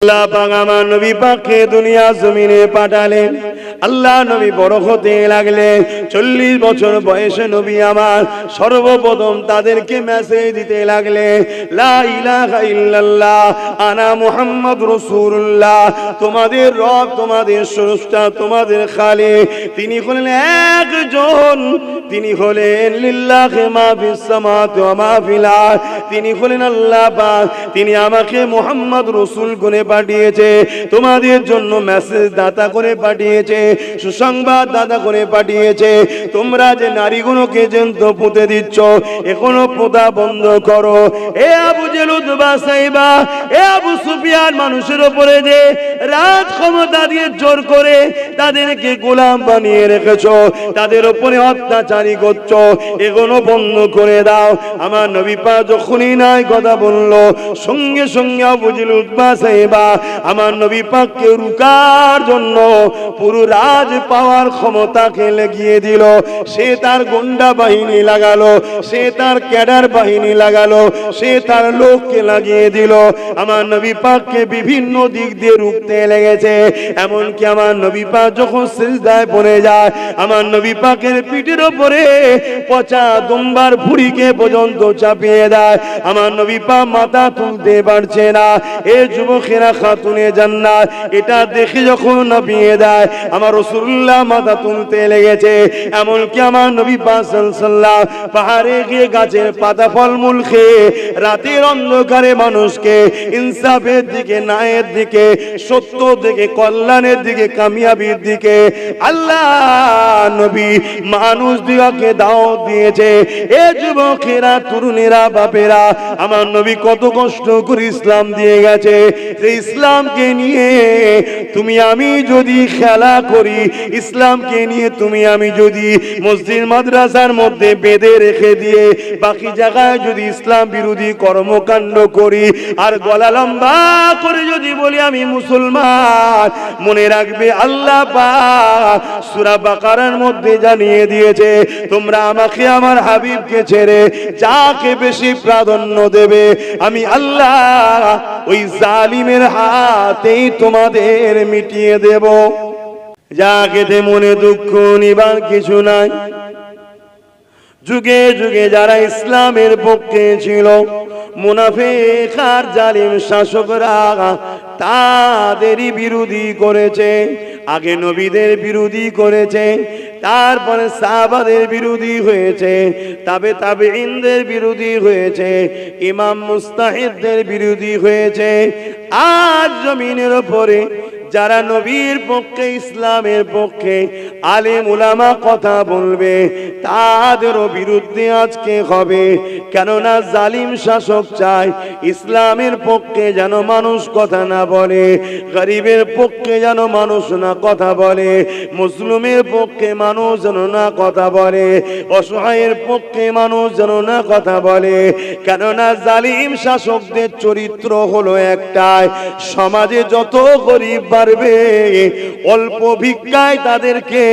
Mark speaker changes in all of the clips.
Speaker 1: আল্লাহ পাক আমার নবী পাককে দুনিয়া জমিনে পাঠালেন। আল্লাহ নবী বড় হতে লাগলেন। 40 বছর বয়সে নবী আমার সর্বপ্রথম তাদেরকে মেসেজ দিতে লাগলেন, লা ইলাহা ইল্লাল্লাহ আনা মুহাম্মদুর রাসূলুল্লাহ। তোমাদের রব, তোমাদের স্রষ্টা, তোমাদের খালিক তিনি হলেন একজন। তিনি হলেন লিল্লাহি মা ফিস সামাওয়াতি ওয়া মা ফিল আরদ। তিনি হলেন আল্লাহ পাক। তিনি আমাকে মুহাম্মদ রাসূল করে পাঠিয়েছে, তোমাদের জন্য মেসেজ দাতা করে পাঠিয়েছে, সুসংবাদ দাতা করে পাঠিয়েছে। তোমরা যে নারীগুলোকে জ্যান্ত পুঁতে দিচ্ছ, এখনো পোঁতা বন্ধ করো। এ আবু জেল উতবা সাইবা, এ আবু সুফিয়ান, মানুষের উপরে যে রাজ ক্ষমতা দিয়ে জোর করে তাদেরকে গোলাম বানিয়ে রেখেছো, তাদের উপরে অত্যাচারী করছো, এগুলো বন্ধ করে দাও। আমার নবী পাক যখনই নাই কথা বললো, সঙ্গে সঙ্গে আবু জেল উতবা সাইবা আমার নবী পাককে রুকার জন্য পুরো রাজ পাওয়ার ক্ষমতাকে লাগিয়ে দিল। সে তার গুন্ডা বাহিনী লাগালো, সে তার ক্যাডার বাহিনী লাগালো, সে তার লোককে লাগিয়ে দিল। আমার নবী পাককে বিভিন্ন দিক দিয়ে রুখতে লেগেছে। এমনকি আমার নবী পাক যখন সিজদায় পড়ে যায়, আমার নবী পাকের পিঠের উপরে পচা দুম্বার ভুঁড়িকে পর্যন্ত চাপিয়ে দেয়। আমার নবী পাক মাথা তুলতে পারছে না। এ যুবকেরা খাতুনে জান্নাত এটা দেখে যখন নামিয়ে দেয়, আমার রাসূলুল্লাহ মাথা তুলতে লেগেছে। এমনকি আমার নবী পাক সাল্লাল্লাহু পাহাড়ে গিয়ে গাছের পাতা ফলমূল খেয়ে রাতের অন্ধকারে মানুষকে ইনসাফের দিকে, ন্যায়ের দিকে, সত্য দিকে, কল্যাণের দিকে, কামিয়াবির দিকে আল্লাহ নবী মানুষ দিগকে দাওয়াত দিয়েছে। এ যুবকেরা, তরুণেরা, বাপেরা, আমার নবী কত কষ্ট করে ইসলাম দিয়ে গেছে। যে ইসলামকে নিয়ে তুমি আমি যদি খেলা করি, ইসলামকে নিয়ে তুমি আমি যদি মসজিদ মাদ্রাসার মধ্যে বেঁধে রেখে দিয়ে বাকি জায়গায় যদি ইসলাম বিরোধী কর্মকাণ্ড করি আর গলা লম্বা করে যদি বলি আমি মুসলমান, মনে রাখবে আল্লাহ পাক সূরা বাকারার মধ্যে জানিয়ে দিয়েছে, তোমরা আমাকে আমার হাবিবকে ছেড়ে যাকে বেশি প্রাধান্য দেবে আমি আল্লাহ ওই জালিমের হাতেই তোমাদের মিটিয়ে দেব। যাকে মনে দুঃখ নিবার কিছু নাই। যুগে যুগে যারা ইসলামের পক্ষে ছিল, মুনাফিক আর জালিম শাসকরা তাদেরই বিরোধী করেছে। আগে নবীদের বিরোধী করেছে, তারপরে সাহাবাদের বিরোধী হয়েছে, তাবেঈনদের বিরোধী হয়েছে, ইমাম মুজতাহিদদের বিরোধী হয়েছে। আজ জমিনের উপরে যারা নবীর পক্ষে, ইসলামের পক্ষে আলেম উলামা কথা বলবে, তাদেরও বিরুদ্ধে আজকে হবে। কেননা জালিম শাসক চায় ইসলামের পক্ষে যেন মানুষ কথা না বলে, গরিবের পক্ষে যেন মানুষ না কথা বলে, মুসলিমের পক্ষে মানুষ যেন না কথা বলে, অসহায়ের পক্ষে মানুষ যেন না কথা বলে। কেননা জালিম শাসকদের চরিত্র হলো একটাই, সমাজে যত গরিব পারবে অল্প ভিক্ষায় তাদেরকে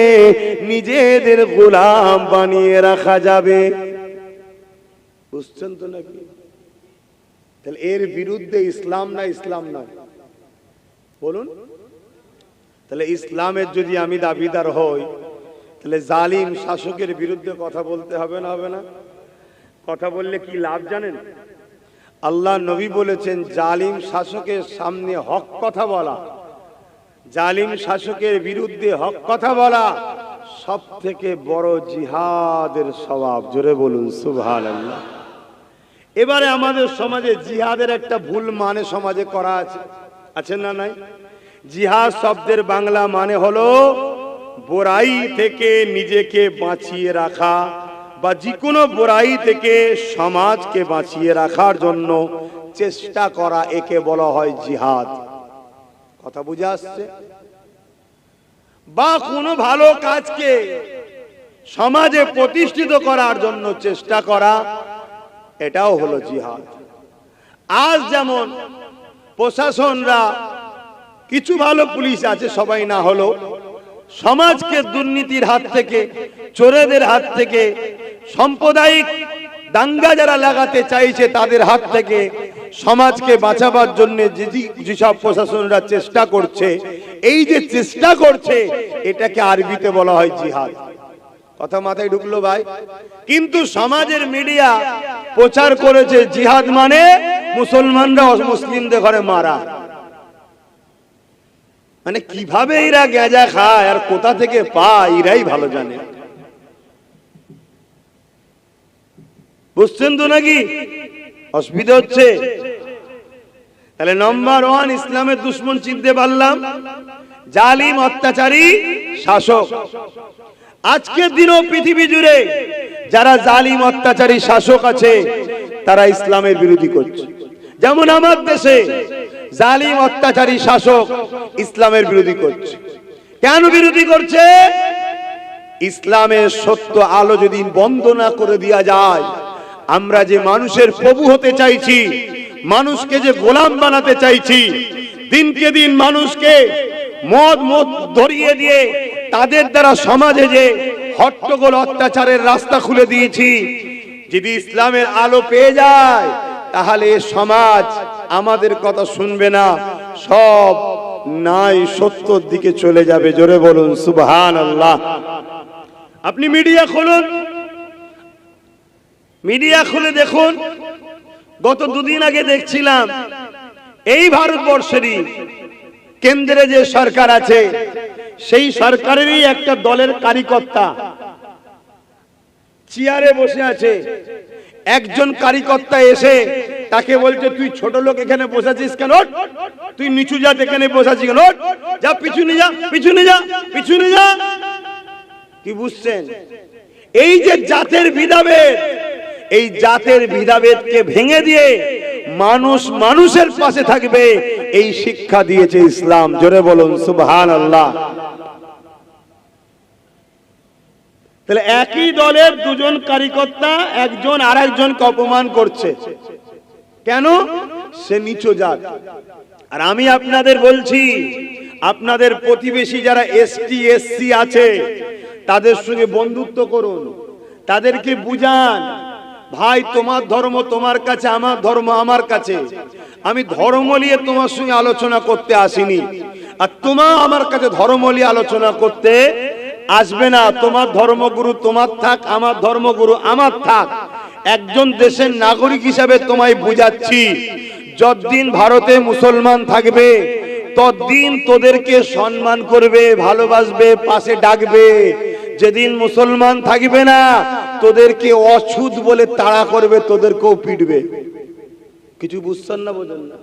Speaker 1: নিজেদের গোলাম বানিয়ে রাখা যাবে। বুঝছেন তো নাকি? তাহলে এর বিরুদ্ধে ইসলাম না, ইসলাম নয়, বলুন। তাহলে ইসলামের যদি আমি দাবিদার হই, তাহলে জালিম শাসকের বিরুদ্ধে কথা বলতে হবে না, হবে না? কথা বললে কি লাভ জানেন? আল্লাহ নবী বলেছেন, জালিম শাসকের সামনে হক কথা বলা, জালিম শাসকের বিরুদ্ধে হক কথা বলা সব থেকে বড় জিহাদের সওয়াব। জোরে বলুন সুবহানাল্লাহ। এবারে আমাদের সমাজে জিহাদের একটা ভুল মানে সমাজে করা আছে, আছে না নাই? জিহাদ শব্দের বাংলা মানে হলো বুরাই থেকে নিজেকে বাঁচিয়ে রাখা বা যে কোনো বুরাই থেকে সমাজকে বাঁচিয়ে রাখার জন্য চেষ্টা করা, একে বলা হয় জিহাদ। কথা বুঝে আসছে? বা কোনো ভালো কাজকে সমাজে প্রতিষ্ঠিত করার জন্য চেষ্টা করা, এটাও হলো জিহাদ। আজ যেমন প্রশাসনরা, কিছু ভালো পুলিশ আছে, সবাই না হলো, সমাজকে দুর্নীতির হাত থেকে, চোরেদের হাত থেকে, সাম্প্রদায়িক দাঙ্গা যারা লাগাতে চাইছে তাদের হাত থেকে সমাজকে বাঁচাবার জন্য যেসব প্রশাসনরা চেষ্টা করছে, এই যে চেষ্টা করছে এটাকে আরবিতে বলা হয় জিহাদ। কথা মাথায় ঢুকলো ভাই? কিন্তু সমাজের মিডিয়া প্রচার করেছে জিহাদ মানে মুসলমানরা মুসলিমদের ঘরে মারা। মানে কিভাবে এরা গেঁজা খায় আর কোথা থেকে পায় এরাই ভালো জানে। বুঝছেন তো নাকি? অসুবিধা হচ্ছে? তাহলে নম্বর 1 ইসলামের দুশমন চিনতে পারলাম, জালিম অত্যাচারী শাসক। আজকের দিনও পৃথিবী জুড়ে যারা জালিম অত্যাচারী শাসক আছে তারা ইসলামের বিরোধী করছে। যেমন আমার দেশে জালিম অত্যাচারী শাসক ইসলামের বিরোধী করছে। কেন বিরোধী করছে? ইসলামের সত্য আলো যদি বন্ধ না করে দেওয়া যায়, আমরা যে মানুষের প্রভু হতে চাইছি, মানুষকে যে গোলাম বানাতে চাইছি, দিনকে দিন মানুষকে মদ ধরিয়ে দিয়ে তাদের দ্বারা সমাজে যে হট্টগোল অত্যাচারের রাস্তা খুলে দিয়েছি, যদি ইসলামের আলো পেয়ে যায় তাহলে সমাজ আমাদের কথা শুনবে না, সব নাই সত্যর দিকে চলে যাবে। জোরে বলুন সুবহানাল্লাহ। আপনি মিডিয়া খুলুন, মিডিয়া খুলে দেখুন, গত দুদিন আগে দেখছিলাম এই ভারতবর্ষেরই কেন্দ্রে যে সরকার আছে সেই সরকারেরই একটা দলের কার্যকর্তা চেয়ারে বসে আছে। একজন কার্যকর্তা এসে তাকে বলছে, তুই ছোট লোক এখানে বসেছিস কেন? তুই নিচু জাত এখানে বসেছিস কেন? যা পিছনে যা, পিছনে যা, পিছনে যা। কি বুঝছেন? এই যে জাতের ভেদাভেদ, এই জাতের ভেদাভেদকে ভেঙে দিয়ে মানুষ মানুষের পাশে থাকবে, এই শিক্ষা দিয়েছে ইসলাম। জোরে বলুন সুবহানাল্লাহ। তাহলে একই দলের দুজন কার্যকর্তা একজন আরেকজনকে অপমান করছে। কেন? সে নিচু জাত। আর আমি আপনাদের বলছি, আপনাদের প্রতিবেশী যারা এসটি এসসি আছে তাদের সঙ্গে বন্ধুত্ব করুন, তাদেরকে বুঝান, ভাই তোমার ধর্ম তোমার কাছে, আমার ধর্ম আমার কাছে। আমি ধর্ম নিয়ে তোমার সঙ্গে আলোচনা করতে আসিনি, আর তোমার আমার কাছে ধর্ম নিয়ে আলোচনা করতে আসবে না। তোমার ধর্মগুরু তোমার থাক, আমার ধর্মগুরু আমার থাক। একজন দেশের নাগরিক হিসাবে তোমায় বুঝাচ্ছি, যতদিন ভারতে মুসলমান থাকবে ততদিন তোদেরকে সম্মান করবে, ভালোবাসবে, পাশে ডাকবে। যেদিন মুসলমান থাকবে না তোদেরকে অছুত বলে তাড়া করবে, তোদেরকেও পিটবে। কিছু বুঝছেন না, বোঝেন না?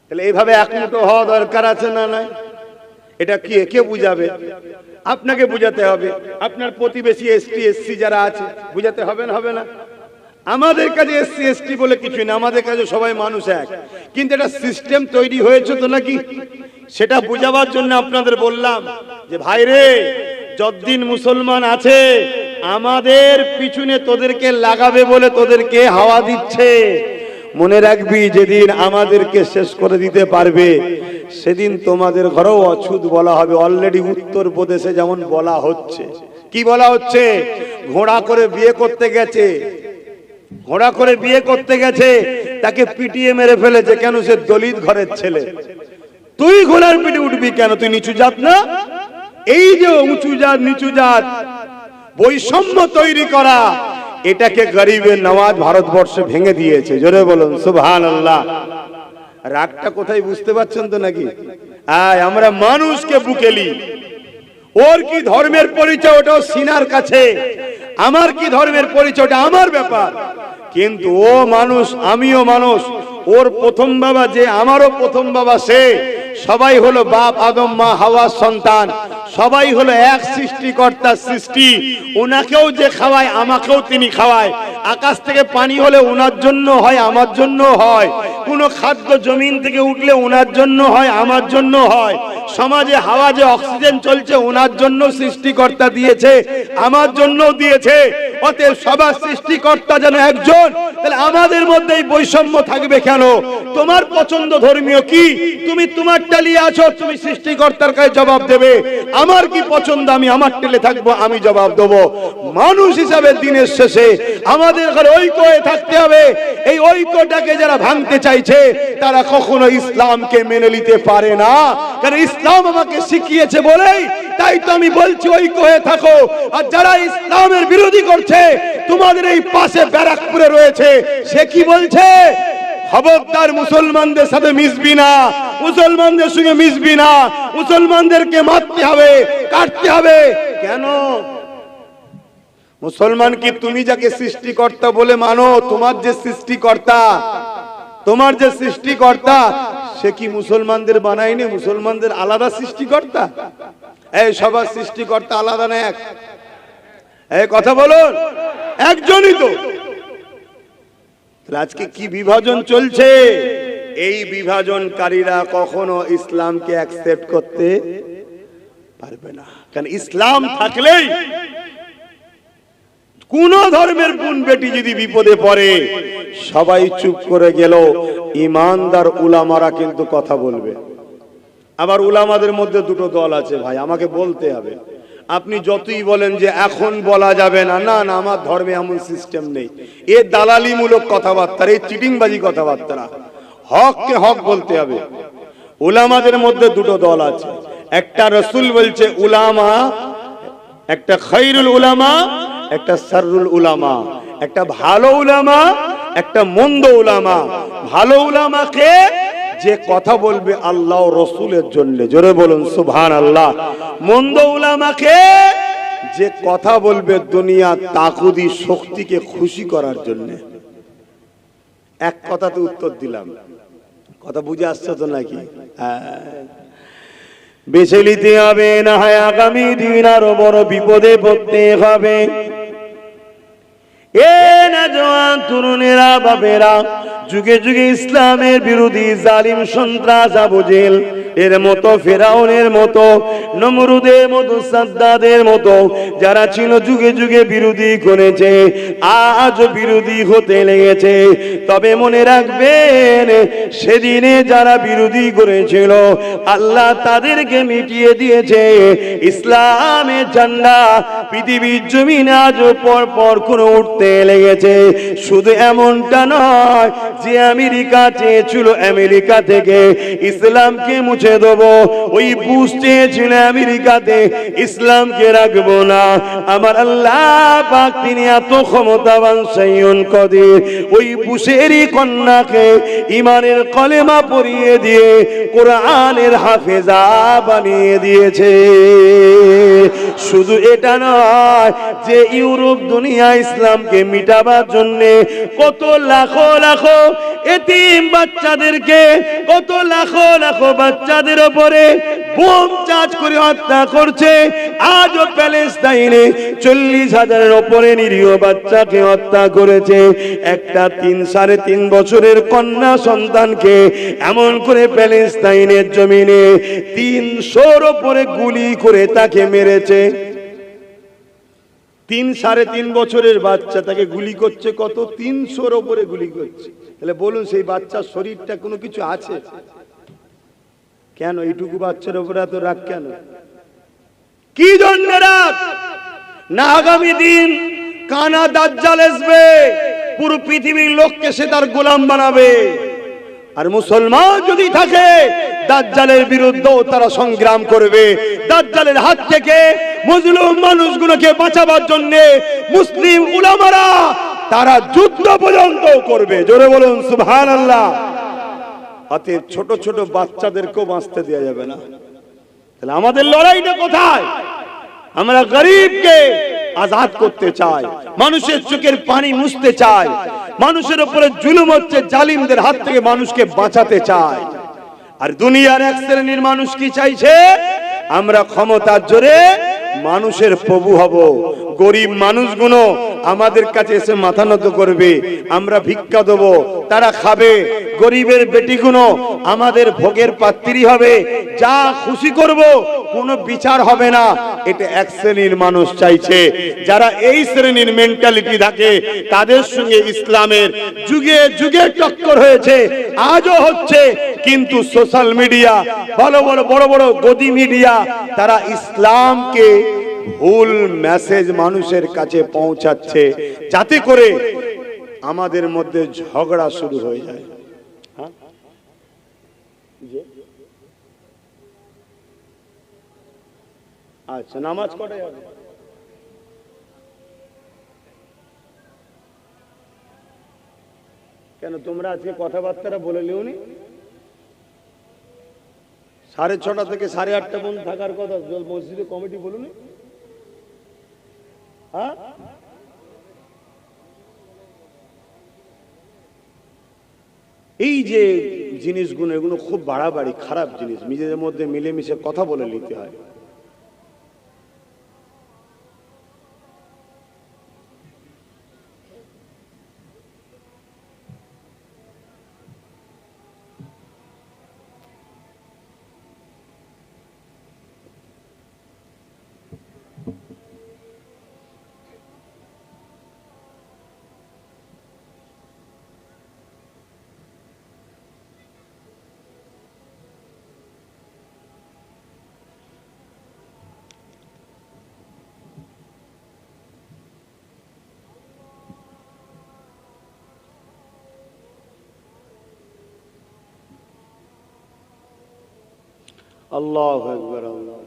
Speaker 1: তাহলে এইভাবে একমুঠো হওয়া দরকার আছে না নাই? এটা কে বুঝাবে? আপনাকে বুঝাতে হবে। আপনার প্রতিবেশী এসটি এসসি যারা আছে বুঝাতে হবে না? হবে না? আমাদের কাছে এসসি এসটি বলে কিছু না, আমাদের কাছে সবাই মানুষ এক। কিন্তু এটা সিস্টেম তৈরি হয়েছে তো নাকি, সেটা বুঝাবার জন্য আপনাদের বললাম যে ভাই রে, যতদিন মুসলমান আছে আমাদের পিছনে তোদেরকে লাগাবে বলে তোদেরকে হাওয়া দিচ্ছে। মনে রাখবি, যেদিন আমাদেরকে শেষ করে দিতে পারবে সেদিন তোমাদের ঘরেও অছুত বলা হবে। অলরেডি উত্তরপ্রদেশে যেমন বলা হচ্ছে। কি বলা হচ্ছে? ঘোড়া করে বিয়ে করতে গেছে, ঘোড়া করে বিয়ে করতে গেছে, তাকে পিটিয়ে মেরে ফেলেছে। কেন? সে দলিত ঘরের ছেলে। তুই ঘোড়ার পিঠে উঠবি কেন? তুই নিচু জাত না? এই যে উঁচু জাত নিচু জাত বৈষম্য তৈরি করা, এটাকে গরিবের নওয়াজ ভারতবর্ষে ভেঙে দিয়েছে। জোরে বলুন সুবহানাল্লাহ। রাগটা কোথায় বুঝতে পারছেন তো নাকি? আমরা মানুষকে বুকেলি, ওর কি ধর্মের পরিচয় ওটাও সিনার কাছে, আমার কি ধর্মের পরিচয় ওটা আমার ব্যাপার। কিন্তু ও মানুষ, আমিও মানুষ। ওর প্রথম বাবা যে, আমারও প্রথম বাবা সে। সবাই হলো বাপ আদম, মা হাওয়ার সন্তান। সবাই হলো এক সৃষ্টিকর্তার সৃষ্টি। ওনাকেও যে খাওয়ায় আমাকেও তিনি খাওয়ায়। আকাশ থেকে পানি হলে ওনার জন্য হয়, আমার জন্য হয়। কোন খাদ্য জমিন থেকে উঠলে ওনার জন্য হয়, আমার জন্য হয়। সমাজে হাওয়া যে অক্সিজেন চলছে ওনার জন্য সৃষ্টিকর্তা দিয়েছে, আমার জন্য দিয়েছে। অতএব সবার সৃষ্টিকর্তা যেন একজন, তাহলে আমাদের মধ্যে এই বৈষম্য থাকবে কেন? তোমার পছন্দ ধর্মীয় কি, তুমি তোমার টালিয়ে আছো, তুমি সৃষ্টিকর্তার কাছে জবাব দেবে। আমার কি পছন্দ, আমি আমার টেলে থাকবো, আমি জবাব দেবো। মানুষ হিসাবে দিনের শেষে আমাদের ঘরে ঐক্য হয়ে থাকতে হবে। এই ঐক্যটাকে যারা ভাঙতে চাইছে তারা কখনো ইসলামকে মেনে নিতে পারে না। কারণ ইসলাম আমাকে শিখিয়েছে বলেই তাই তো আমি বলছি ঐক্য হয়ে থাকো। আর যারা ইসলামের বিরোধী করছে, তোমাদের এই পাশে ব্যারাকপুরে রয়েছে, সে কি বলছে? খবরদার মুসলমানদের সাথে মিশবি না, মুসলমানদের সঙ্গে মিশবি না, মুসলমানদেরকে মারতে হবে, কাটতে হবে। কেন? মুসলমান কি তুমি যাকে সৃষ্টিকর্তা বলে মানো, তোমার যে সৃষ্টিকর্তা, তোমার যে সৃষ্টিকর্তা সে কি মুসলমানদের বানায়নি? মুসলমানদের আলাদা সৃষ্টিকর্তা? এই সবার সৃষ্টিকর্তা আলাদা না এক? এই কথা বলুন, একজনই তো। আজকে কি বিভাজন চলছে? এই বিভাজনকারীরা কখনো ইসলামকে অ্যাকসেপ্ট করতে পারবে না। কারণ ইসলাম থাকলেই কোন ধর্মের বোন বেটি যদি বিপদে পড়ে সবাই চুপ করে গেল, ইমানদার উলামারা কিন্তু কথা বলবে। আবার উলামাদের মধ্যে দুটো দল আছে ভাই, আমাকে বলতে হবে। আপনি যতই বলেন যে এখন বলা যাবে না, না না আমার ধর্মে এমন সিস্টেম নেই, এ দালালিমূলক কথাবার্তা, এই চিটিংবাজি কথাবার্তা। হককে হক বলতে হবে। উলামাদের মধ্যে দুটো দল আছে, একটা রাসূল বলছে উলামা, একটা খায়রুল উলামা, একটা শাররুল উলামা, একটা ভালো উলামা, একটা মন্দ উলামা। ভালো উলামাকে যে কথা বলবে আল্লাহ ও রাসূলের জন্য, জোরে বলুন সুবহানাল্লাহ। মন্দ উলামাকে যে কথা বলবে দুনিয়া তাকুদি শক্তিকে খুশি করার জন্য। এক কথাতে উত্তর দিলাম, কথা বুঝে আসছে তো নাকি? বেছে নিতে হবে, না হয় আগামী দিন আরো বড় বিপদে পড়তে হবে। এ না জওয়ান তরুণেরা, বাবেরা, যুগে যুগে ইসলামের বিরোধী জালিম সন্ত্রাস আবু জেহেল এর মতো, ফেরাউনের মতো, নমরুদের মতো, সাদ্দাদের মতো যারা ছিল যুগে যুগে বিরোধী করেছে, আজ বিরোধী হতে লেগেছে। তবে মনে রাখবেন, সেদিনে যারা বিরোধী করেছিল আল্লাহ তাদেরকে মিটিয়ে দিয়েছে। ইসলামের ঝান্ডা পৃথিবীর জমিনে আজ পর পর করে উঠতে লেগেছে। শুধু এমনটা নয় যে আমেরিকা চেয়েছিল আমেরিকা থেকে ইসলামকে মুছে দেবো, ওই বুশ চেয়েছিল আমেরিকাতে ইসলামকে রাখবো না। আমার আল্লাহ পাক তিনি এত ক্ষমতাবান, সাইয়ুন কদির, ওই বুশেরই কন্যাকে ইমানের কলেমা পড়িয়ে দিয়ে কোরআনের হাফেজা বানিয়ে দিয়েছে। শুধু এটা নয় যে ইউরোপ দুনিয়া ইসলামকে মিটাবার জন্য কত লাখো লাখো এতিম বাচ্চাদেরকে, কত লাখো লাখো বাচ্চাদের উপরে বোম চার্জ করে হত্যা করছে। আজও প্যালেস্তাইনে 40,000-এর উপরে নিরীহ বাচ্চাকে হত্যা করেছে। একটা 3-3.5 বছরের কন্যা সন্তানকে এমন করে প্যালেস্তাইনের জমিনে 300-র উপরে গুলি করে তাকে মেরেছে। 3-3.5 বছরের বাচ্চা, তাকে গুলি করছে কত? 300-র উপরে গুলি করছে। তাহলে বলুন সেই বাচ্চার শরীরটা কোনো কিছু আছে? কেন এইটুকু বাচ্চার উপরে এত রাগ কেন? কি জন্য রাগ? না আগামী দিন কানা দাজ্জাল আসবে, পুরো পৃথিবীর লোককে সে তার গোলাম বানাবে। আর মুসলমান যদি থাকে দাজ্জালের বিরুদ্ধেও তারা সংগ্রাম করবে। দাজ্জালের হাত থেকে মুসলিম মানুষগুলোকে বাঁচাবার জন্য মুসলিম উলামারা তারা যুদ্ধ পর্যন্ত করবে। জোরে বলুন সুবহানাল্লাহ। অতএব ছোট ছোট বাচ্চাদেরকেও বাঁচতে দেওয়া যাবে না। তাহলে আমাদের লড়াইটা কোথায়? আমরা গরিবকে আজাদ করতে চাই, মানুষের চোখের পানি মুছতে চাই, মানুষের উপরে জুলুম হচ্ছে জালিমদের হাত থেকে মানুষকে বাঁচাতে চাই। আর দুনিয়ার এক শ্রেণীর মানুষ কি চাইছে? আমরা ক্ষমতার জোরে মানুষের প্রভু হব। গরিব মানুষগুলো আমাদের কাছে এসে মাথা নত করবে, আমরা ভিক্ষা দেব, তারা খাবে। গরিবের বেটিগুলো আমাদের ভোগের পাত্রী হবে, যা খুশি করব কোনো বিচার হবে না, এটা এক শ্রেণীর মানুষ চাইছে। যারা এই শ্রেণীর মেন্টালিটি থাকে তাদের সঙ্গে ইসলামের যুগে যুগে টক্কর হয়েছে, আজও হচ্ছে। কিন্তু সোশ্যাল মিডিয়া, বড় বড় গদি মিডিয়া, তারা ইসলামকে ভুল মেসেজ মানুষের কাছে পৌঁছাচ্ছে, যাতে করে আমাদের মধ্যে ঝগড়া শুরু হয়ে যায়। আচ্ছা, নামাজ কটায় হবে? কেন তোমরা আজকে কথাবার্তা বলে লিওনি? 6:30 থেকে 8:30 পর্যন্ত থাকার কথা মসজিদে কমিটি বলুন। হ্যাঁ, এই যে জিনিসগুলো, এগুলো খুব বাড়াবাড়ি খারাপ জিনিস। নিজেদের মধ্যে মিলেমিশে কথা বলে নিতে হয়। আল্লাহু আকবার। আল্লাহ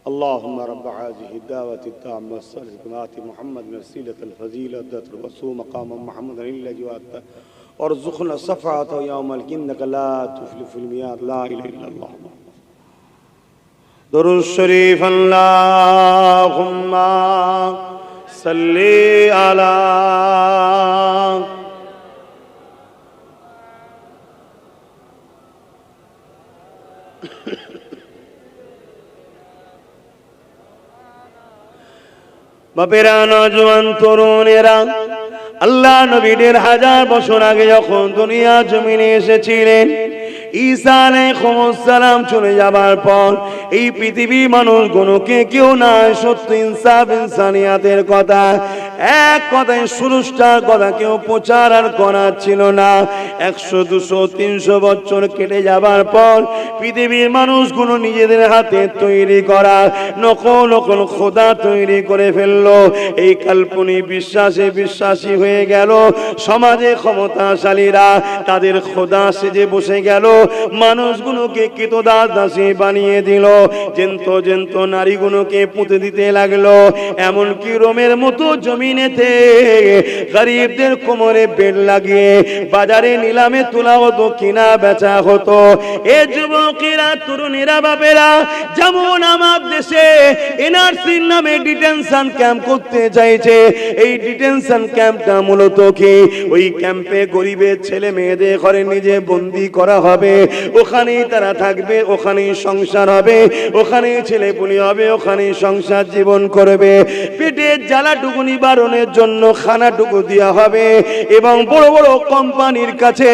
Speaker 1: اللهم رب هذه الدعوة التامة والصلاة آت محمد الوسيلة الفضيلة والرسول مقام محمد الذي وعدته وارزقنا شفاعته يوم القيامة إنك لا تخلف الميعاد لا إله إلا الله درود الشريف اللهم صل على বাপেরা, নওজোয়ান তরুণেরা, আল্লাহ নবী ১৫০০ বছর আগে যখন দুনিয়া জমিনে এসেছিলেন, ঈসা আলাইহিস সালাম চলে যাবার পর এই পৃথিবীর মানুষগুলোকে কেউ না সত্য ইনসাফ ইনসানিয়াতের কথা, এক কথায় সুরুষ্টার কথা কেউ প্রচার আর করার ছিল না। ১০০, ২০০, ৩০০ বছর কেটে যাবার পর পৃথিবীর মানুষগুলো নিজেদের হাতে তৈরি করা নকল নকল খোদা তৈরি করে ফেললো। এই কাল্পনিক বিশ্বাসে বিশ্বাসী হয়ে গেল। সমাজে ক্ষমতাশালীরা তাদের খোদা সেজে বসে গেল। মানুষগুলোকে কৃতদাস দাসী বানিয়ে দিল। জেন্ত নারীগুলোকে পুঁতে দিতে লাগলো। এমনকি রোমের মতো জমিনেতে গরিবদের কোমরে বেল লাগিয়ে বাজারে নিলামে তোলা হতো, কিনা বেচা হতো। এ যুবকেরা, তরুণীরা, বাপেরা, যেমন আমার দেশে এনআরসির নামে ডিটেনশন ক্যাম্প করতে চাইছে, এই ডিটেনশন ক্যাম্পটা মূলত কি, ওই ক্যাম্পে গরিবের ছেলে মেয়েদের ঘরে নিজে বন্দি করা হবে। ওখানেই তারা থাকবে, ওখানেই সংসার হবে, ওখানেই ছেলেপুলি হবে, ওখানেই সংসার জীবন করবে। পেটের জ্বালাটুকু নিবারণের জন্য খানাটুকু দেওয়া হবে এবং বড় বড় কোম্পানির কাছে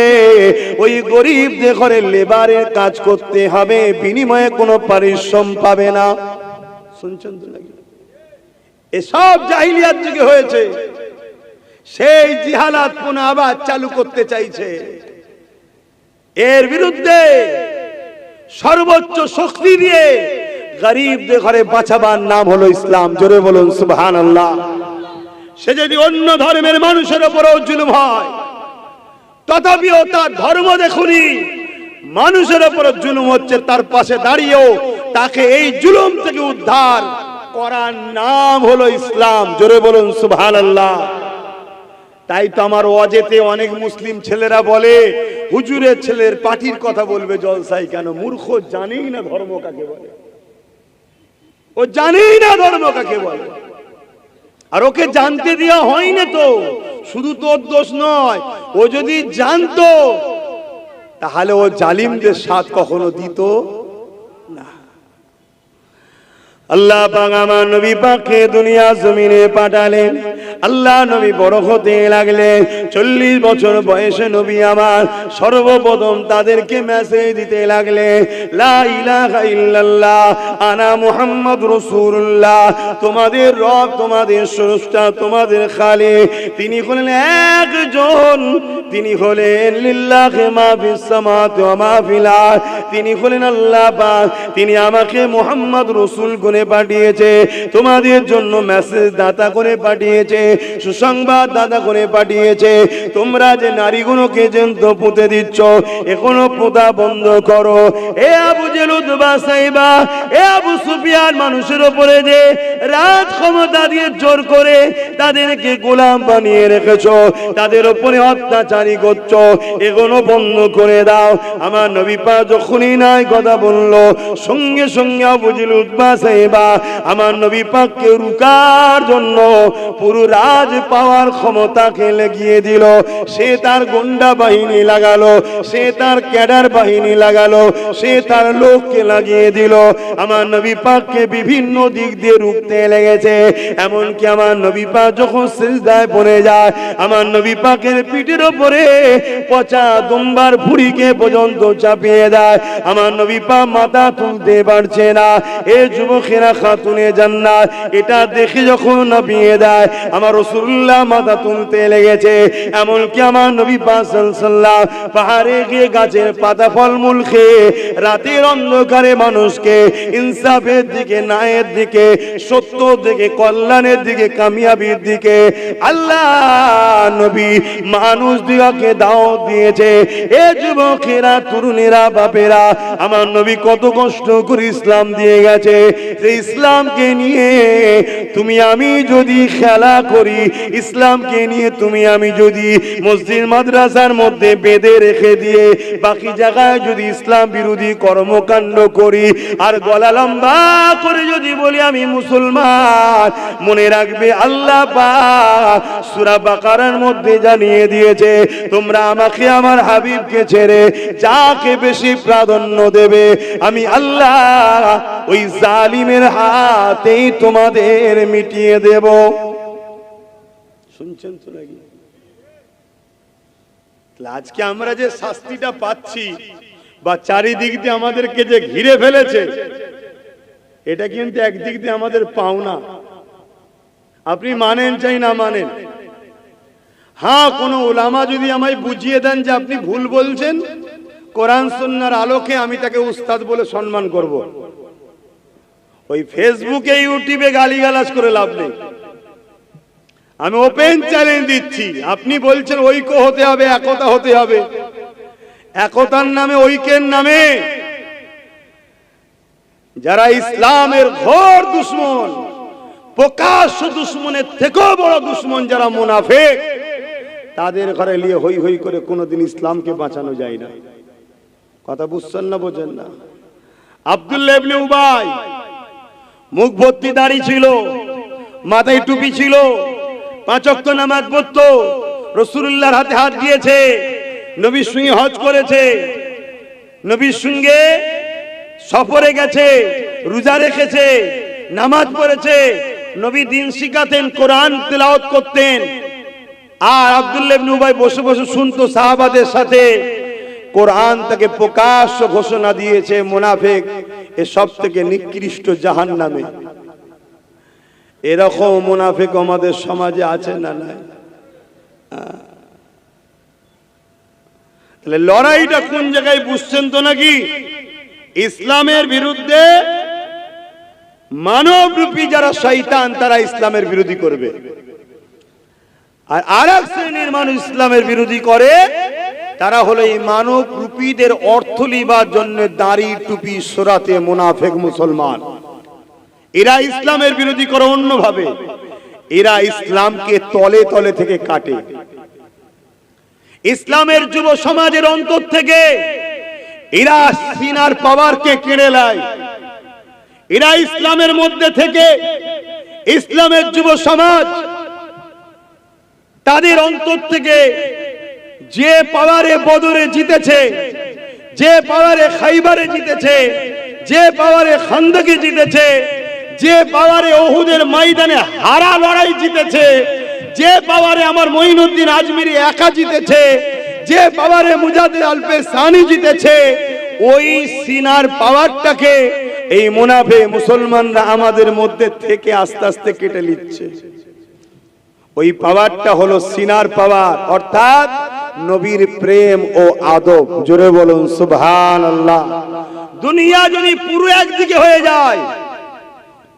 Speaker 1: ওই গরিবদের ঘরে লেবারের কাজ করতে হবে, বিনিময়ে কোনো পারিশ্রম পাবে না। শুনছেন তো নাকি? এসব জাহিলিয়াত যুগে হয়েছে। সেই জিহালাত পুনঃ আবার চালু করতে চাইছে। এর বিরুদ্ধে সর্বোচ্চ শক্তি দিয়ে গরিবদের ঘরে বাঁচাবার নাম হলো ইসলাম। জোরে বলুন সুবহানাল্লাহ। সে যদি অন্য ধর্মের মানুষের উপরও জুলুম হয়, তথাপিও তার ধর্ম দেখুনি মানুষের উপর জুলুম হচ্ছে, তার পাশে দাঁড়িয়েও তাকে এই জুলুম থেকে উদ্ধার করার নাম হলো ইসলাম। জোরে বলুন সুবহানাল্লাহ। তাই তো আমার ওয়াজেতে অনেক মুসলিম ছেলেরা বলে, হুজুরের ছেলের পার্টির কথা বলবে জলসাই কেন? মূর্খ, জানেই না ধর্ম কাকে বলে। ও জানেই না ধর্ম কাকে বলে, আর ওকে জানতে দেওয়া হয়নি। তো শুধু তোর দোষ নয়, ও যদি জানতো তাহলে ও জালিমদের সাথ কখনো দিত না। আল্লাহ পাক আমার নবী পাককে দুনিয়া জমিনে পাঠালেন। আল্লাহ নবী বড় হতে লাগলেন। 40 বছর বয়সে নবী আমার সর্বপ্রথম তাদেরকে মেসেজ দিতে লাগলেন, লা ইলাহা ইল্লাল্লাহ আনা মুহাম্মদুর রাসূলুল্লাহ। তোমাদের রব, তোমাদের স্রষ্টা, তোমাদের খালিক তিনি হলেন একজন। তিনি হলেন লিল্লাহি মা ফিস সামাওয়াতি ওয়া মা ফিল আরদ। তিনি হলেন আল্লাহ পাক। তিনি আমাকে মুহাম্মদ রাসূল করে পাঠিয়েছে, তোমাদের জন্য মেসেজ দাতা করে পাঠিয়েছে, সুসংবাদ দাতা করে পাঠিয়েছে। তোমরা যে নারীগুলোকে জ্যান্ত পুঁতে দিচ্ছ, এখনো পোঁতা বন্ধ করো। এ আবু জেল, উতবা, সাইবা, এ আবু সুফিয়ান, মানুষের উপরে যে রাজ ক্ষমতা দিয়ে জোর করে তাদেরকে গোলাম বানিয়ে রেখেছো, তাদের উপরে অত্যাচারী করছো, এগুলো বন্ধ করে দাও। আমার নবী পাক যখনই নাই কথা বললো, সঙ্গে সঙ্গে আবু জেল, উতবা, সাইবা আমার নবী পাককে রুকার জন্য পুরো রাজ পাওয়ার ক্ষমতাকে লাগিয়ে দিল। সে তার গুন্ডা বাহিনী লাগালো, সে তার ক্যাডার বাহিনী লাগালো, সে তার লোককে লাগিয়ে দিল। আমার নবী পাককে বিভিন্ন দিক দিয়ে রুখতে লেগেছে। এমনকি আমার নবী পাক যখন সিজদায় পড়ে যায়, আমার নবী পাকের পিঠের উপরে পচা দুম্বার ভুঁড়িকে পর্যন্ত চাপিয়ে দেয়। আমার নবী পাক মাথা তুলতে পারছে না। এ যুবকেরা খাতুনে জান্নাত এটা দেখে যখন নামিয়ে দেয়, আমার রাসূলুল্লাহ মাথা তুলতে লেগেছে। এমনকি আমার নবী পাক সাল্লাল্লাহু পাহাড়ে গিয়ে গাছের পাতা ফলমূল খেয়ে রাতের অন্ধকারে মানুষকে ইনসাফের দিকে, ন্যায়ের দিকে, সত্য দিকে, কল্যাণের দিকে, কামিয়াবির দিকে আল্লাহ নবী মানুষ দিগকে দাওয়াত দিয়েছে। এ যুবকেরা, তরুণেরা, বাপেরা, আমার নবী কত কষ্ট করে ইসলাম দিয়ে গেছে। যে ইসলামকে নিয়ে তুমি আমি যদি খেলা করি, ইসলামকে নিয়ে তুমি আমি যদি মসজিদ মাদ্রাসার মধ্যে বেঁধে রেখে দিয়ে বাকি জায়গায় যদি ইসলাম বিরোধী কর্মকাণ্ড করি আর গলা লম্বা করে যদি বলি আমি মুসলমান, মনে রাখবে আল্লাহ পাক সূরা বাকারার মধ্যে জানিয়ে দিয়েছে, তোমরা আমাকে আমার হাবিবকে ছেড়ে যাকে বেশি প্রাধান্য দেবে আমি আল্লাহ ওই জালিমের হাতেই তোমাদের মিটিয়ে দেব। শুনছেন তো নাকি? আজকে আমরা যে শাস্তিটা পাচ্ছি বা চারিদিক দিয়ে আমাদেরকে যে ঘিরে ফেলেছে, এটা কিন্তু একদিক দিয়ে আমাদের পাওনা। আপনি মানেন চাই না মানেন, হ্যাঁ কোন উলামা যদি আমায় বুঝিয়ে দেন যে আপনি ভুল বলছেন, কোরআন সুন্নাহর আলোকে আমি তাকে উস্তাদ বলে সম্মান করব। ওই ফেসবুকে, ইউটিউবে গালিগালাজ করে লাভ নেই। আমি ওপেন চ্যালেঞ্জ দিচ্ছি, আপনি বলছেন ঐক্য হতে হবে, একতা হতে হবে। একতার নামে, ঐক্যের নামে যারা ইসলামের ঘোর দুশমন, প্রকাশ্য দুশমনের থেকেও বড় দুশমন যারা মুনাফিক, তাদের ঘরে নিয়ে হই হই করে কোনোদিন ইসলামকে বাঁচানো যায় না। কথা বুঝছেন না, বোঝেন না? আব্দুল্লাহ ইবনে উবাই মুখ ভর্তি দাড়ি ছিল, মাথায় টুপি ছিল, 5 ওয়াক্ত নামাজ পড়তো, রাসূলুল্লাহর হাতে হাত দিয়েছে, নবীর সঙ্গে হজ করেছে, নবীর সঙ্গে সফরে গেছে, রোজা রেখেছে, নামাজ পড়েছে, নবী দিন শিখাতেন, কোরআন তেলাওয়াত করতেন। আর আব্দুল্লাহ ইবনে উবাই বসে বসে শুনতো সাহাবাদের সাথে। কোরআন তাকে প্রকাশ্য ঘোষণা দিয়েছে মুনাফিক, এ সব থেকে নিকৃষ্ট জাহান্নামে। এরকম মুনাফিক আমাদের সমাজে আছে না নাই? তাহলে লড়াইটা কোন জায়গায় বুঝছেন তো নাকি? ইসলামের বিরুদ্ধে মানবরূপী যারা শয়তান, তারা ইসলামের বিরোধী করবে। আর আরেক শ্রেণীর মানুষ ইসলামের বিরোধী করে, তারা হলো এই মানব রূপীদের অর্থ লিবার জন্য দাড়ি টুপি সরাতে মুনাফিক মুসলমান। এরা ইসলামের বিরোধী করে অন্যভাবে, এরা ইসলামকে তলে তলে থেকে কাটে। ইসলামের যুব সমাজের অন্তর থেকে এরা সিনার পাওয়ারকে কেড়ে নেয়। এরা ইসলামের মধ্যে থেকে, ইসলামের যুব সমাজ তাদের অন্তর থেকে যে পাওয়ারে বদরে জিতেছে, যে পাওয়ারে খাইবারে জিতেছে, যে পাওয়ারে খান্দকে জিতেছে, যে পাওয়ারে উহুদের ময়দানে হারা লড়াই জিতেছে, যে পাওয়ারে আমার মঈনুদ্দিন আজমিরি একা জিতেছে, যে পাওয়ারে মুজাদ্দিদ আলপে সানি জিতেছে, ওই সিনার পাওয়ারটাকে এই মুনাফিক মুসলমানরা আমাদের মধ্যে থেকে আস্তে আস্তে কেটে নিচ্ছে। ওই পাওয়ারটা হলো সিনার পাওয়ার, অর্থাৎ নবীর প্রেম ও আদব। জোরে বলুন সুবহানাল্লাহ। দুনিয়া যদি পুরো একদিকে হয়ে যায়,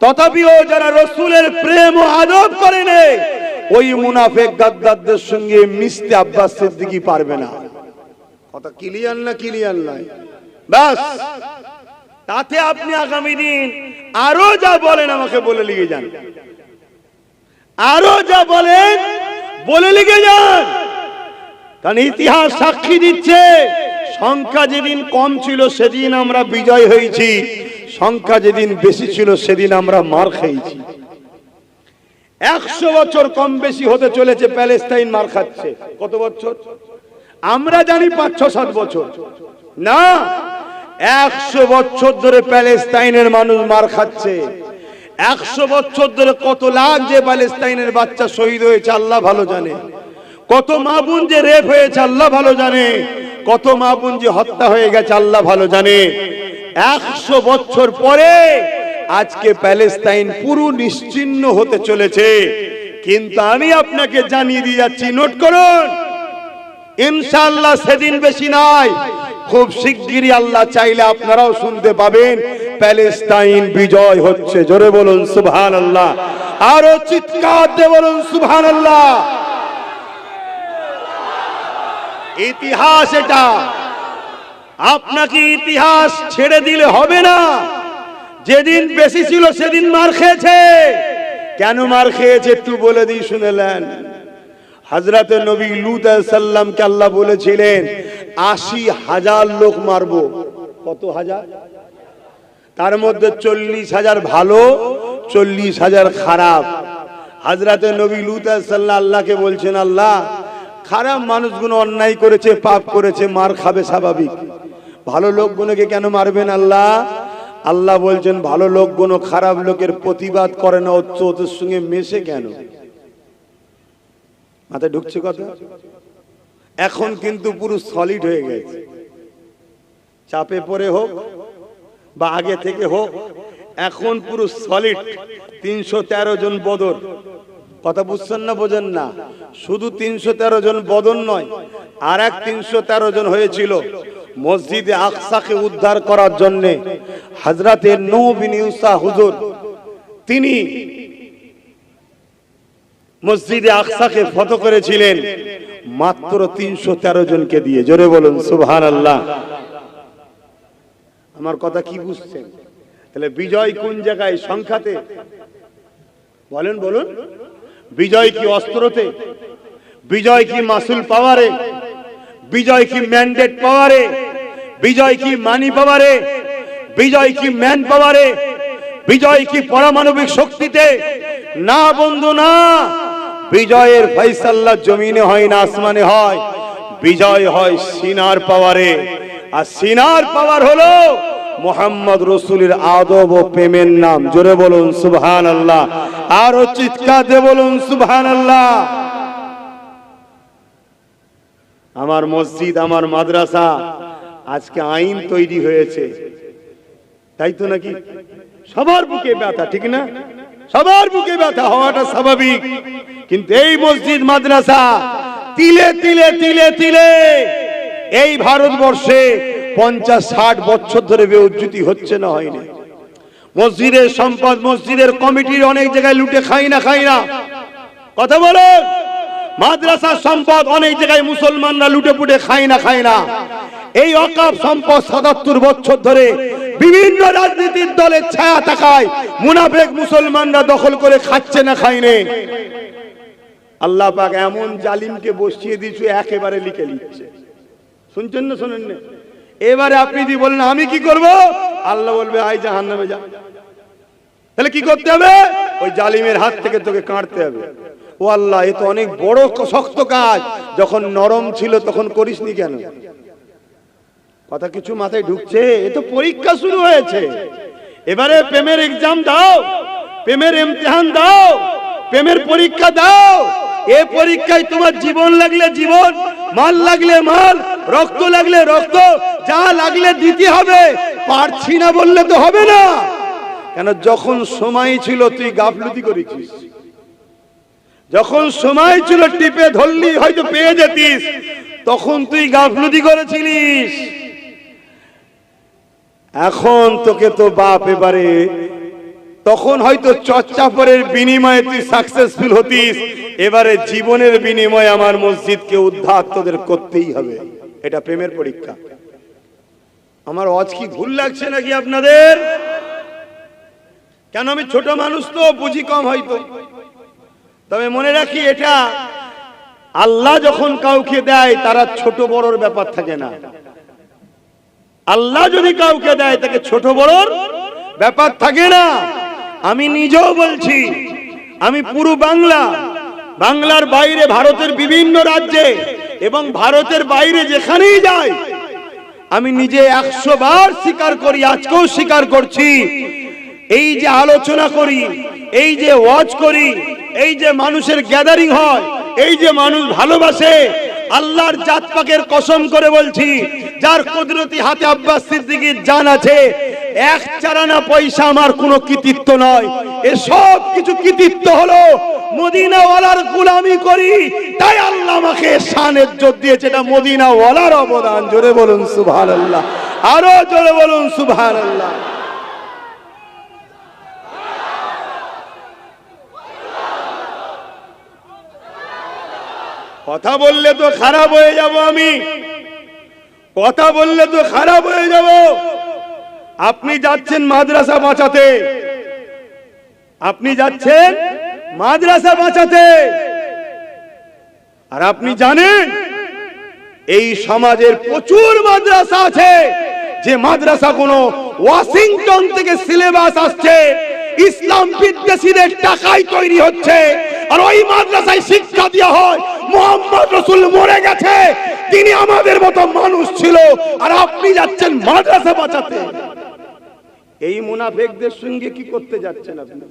Speaker 1: তথাপিও যারা রাসূলের প্রেম ও আদব করে না, ওই মুনাফিক গাদ্দারদের সঙ্গে মিশতে আব্বাস সিদ্দিকী পারবে না। কথা ক্লিয়ার না? ক্লিয়ার নয়? বাস, তাতে আপনি আগামী দিন আরো যা বলেন আমাকে বলে লিখে যান, আরো যা বলেন বলে লিখে যান। কারণ ইতিহাস সাক্ষী দিচ্ছে, সংখ্যা যেদিন কম ছিল সেদিন আমরা বিজয় হয়েছি, সংখ্যা যেদিন বেশি ছিল সেদিন আমরা মার খেয়েছি। 100 বছর কম বেশি হতে চলেছে, প্যালেস্টাইন মার খাচ্ছে। কত বছর? আমরা জানি 5-6-7 বছর না, 100 বছর ধরে প্যালেস্টাইনের মানুষ মার খাচ্ছে। 100 বছর ধরে কত লাখ যে প্যালেস্টাইনের বাচ্চা শহীদ হয়েছে আল্লাহ ভালো জানে, কত মা বোন যে রেপ হয়েছে আল্লাহ ভালো জানে, কত মা বোন যে হত্যা হয়ে গেছে আল্লাহ ভালো জানে। 100 বছর পরে আজকে প্যালেস্টাইন পুরো নিশ্চিহ্ন হতে চলেছে। কিন্তু আমি আপনাকে জানিয়ে দিয়ে যাচ্ছি, নোট করুন, ইনশাআল্লাহ সেদিন বেশি নাই, খুব শিগগিরই আল্লাহ চাইলে আপনারাও শুনতে পাবেন প্যালেস্টাইন বিজয় হচ্ছে। জোরে বলুন সুবহানাল্লাহ, আরো চিৎকার দিয়ে বলুন সুবহানাল্লাহ। ইতিহাস এটা, আপনাকে ইতিহাস ছেড়ে দিলে হবে না। যেদিন বেশি ছিল সেদিন মার খেয়েছে। কেন মার খেয়েছে একটু বলে দিই, শুনেলেন? হযরতে নবী লূত আলাইহিস সালামকে আল্লাহ বলেছিলেন 80,000 লোক মারবো। কত হাজার? তার মধ্যে 40,000 ভালো, 40,000 খারাপ। হযরতে নবী লূত আলাইহিস সালাম আল্লাহকে বলছেন, আল্লাহ খারাপ মানুষগুলো অন্যায় করেছে, পাপ করেছে, মার খাবে স্বাভাবিক, ভালো লোকগুলোকে কেন মারবেন আল্লাহ? আল্লাহ বলছেন, ভালো লোকগুলো খারাপ লোকের প্রতিবাদ করে না, ওদের সঙ্গে মেশে কেন? মাথায় ঢুকছে কথা? এখন কিন্তু পুরো সলিড হয়ে গেছে, চাপে পড়ে হোক বা আগে থেকে হোক, এখন পুরো সলিড। 313 জন বদর, কথা বুঝছেন না? বোঝেন না? শুধু 313 জন বদর নয়, আর এক 313 জন হয়েছিল মসজিদে আকসাকে উদ্ধার করার জন্য। হযরতে নূহ বিন ইউসা হুজুর, তিনি মসজিদে আকসাকে ফতহ করেছিলেন মাত্র 313 জনকে দিয়ে। জোরে বলুন সুবহানাল্লাহ। আমার কথা কি বুঝছেন? তাহলে বিজয় কোন জায়গায়? সংখ্যাতে? বলেন বলুন। বিজয় কি অস্ত্রতে? বিজয় কি মাসুল পাওয়ারে? বিজয় কি ম্যান্ডেট পাওয়ারে? বিজয় কি মানি পাওয়ারে? বিজয় কি ম্যান পাওয়ারে? বিজয় কি পারমাণবিক শক্তিতে? না বন্ধু না। বিজয়ের ফয়সালা জমিনে হয় না, আসমানে হয়। বিজয় হয় সিনার পাওয়ারে, আর সিনার পাওয়ার হলো মুহাম্মদ রাসূলের আদব ও প্রেমের নাম। জোরে বলুন সুবহানাল্লাহ, আরো চিৎকার দিয়ে বলুন সুবহানাল্লাহ। আমার মসজিদ, আমার মাদ্রাসা আজকে আইন তৈরি হয়েছে, তাই তো নাকি? সবার বুকে ব্যথা, ঠিক না? সবার বুকে ব্যথা হওয়াটা স্বাভাবিক, কিন্তু এই মসজিদ মাদ্রাসা তিলে তিলে তিলে তিলে এই ভারতবর্ষে 50-60 বছর ধরে বেউজ্জতি হচ্ছে না, হয়নি? মসজিদের সম্পদ, মসজিদের কমিটির অনেক জায়গায় লুটে খাই না কথা বলেন। মাদ্রাসার সম্পদ অনেক জায়গায় মুসলমানরা লুটে পুটে খায় না। এই ওয়াকফ সম্পদ 77 বছর ধরে বিভিন্ন রাজনীতির দলের ছায়া থাকায় মুনাফিক মুসলমানরা দখল করে খাচ্ছে না, খায়নি। আল্লাহ পাক এমন জালিমকে বসিয়ে দিয়েছে, একেবারে লিখে নিচ্ছে। শুনছেন না? শোনেন না? এবারে আপনি যদি বলেন আমি কি করব, আল্লাহ বলবে আয় জাহান্নামে যা। তাহলে কি করতে হবে? ওই জালিমের হাত থেকে তোকে কাটতে হবে। ও আল্লাহ, এ তো অনেক বড় শক্ত কাজ, যখন নরম ছিল তখন করিসনি কেন? কথা কিছু মাথায় ঢুকছে? এ তো পরীক্ষা শুরু হয়েছে, এবারে প্রেমের এক্সাম দাও, প্রেমের ইমতিহান দাও, প্রেমের পরীক্ষা দাও। এ পরীক্ষায় তোমার জীবন লাগলে জীবন, মাল লাগলে মাল, রক্ত লাগলে রক্ত, যা লাগলে দিতে হবে। পারছি না বললে তো হবে না। কেন যখন সময় ছিল তুই গাফলতি করেছিস, যখন সময় ছিল টিপে ধরলি হয়তো পেয়ে যেতিস, তখন তুই গাফলতি করেছিলিস। এখন তোকে তো বাপ এবারে, তখন হয়তো চর্চাপরের বিনিময়ে তুই সাকসেসফুল হতিস, এবারে জীবনের বিনিময়ে আমার মসজিদকে উদ্ধার তোদের করতেই হবে। এটা প্রেমের পরীক্ষা। আমার আজ কি ভুল লাগছে নাকি আপনাদের? কেন আমি ছোট মানুষ তো বুঝি কম হয়তো, তবে মনে রাখি এটা আল্লাহ যখন কাউকে দেয় তারা ছোট বড়র ব্যাপার থাকে না। আল্লাহ যদি কাউকে দেয় তাকে ছোট বড়র ব্যাপার থাকে না। আমি নিজেও বলছি, আমি পুরো বাংলার বাইরে ভারতের বিভিন্ন রাজ্যে এবং ভারতের বাইরে যেখানেই যাই, আমি নিজে 100 বার স্বীকার করি, আজকেও স্বীকার করছি, এই যে আলোচনা করি, এই যে ওয়াজ করি, এই যে মানুষের গ্যাদারিং হয়, এই যে মানুষ ভালোবাসে, আল্লাহর জাত পাকের কসম করে বলছি, যার কুদরতি হাতে আব্বাস সিদ্দিকীর জান আছে, 1 চারানা পয়সা আমার কোনো কৃতিত্ব নয়। এ সব কিছু কৃতিত্ব হলো মদিনাওয়ালার গোলামি করি, তাই আল্লাহ আমাকে শান ইজ্জত দিয়েছে। এটা মদিনাওয়ালার অবদান। জোরে বলুন সুবহানাল্লাহ, আরো জোরে বলুন সুবহানাল্লাহ। কথা বললে তো খারাপ হয়ে যাব, আমি কথা বললে তো খারাপ হয়ে যাব। আপনি যাচ্ছেন মাদ্রাসা বাঁচাতে, আপনি যাচ্ছেন মাদ্রাসা বাঁচাতে, আর আপনি জানেন এই সমাজের প্রচুর মাদ্রাসা আছে, যে মাদ্রাসা কোনো ওয়াশিংটন থেকে সিলেবাস আসছে, ইসলাম বিদ্বেষীদের টাকায় তৈরি হচ্ছে, আর ওই মাদ্রাসায় শিক্ষা দেওয়া হয় মুহাম্মদ রাসূল মরে গেছে, তিনি আমাদের মতো মানুষ ছিল, আর আপনি যাচ্ছেন মাদ্রাসা বাঁচাতে। এই মুনাফিকদের সঙ্গে কি করতে যাচ্ছেন আপনি?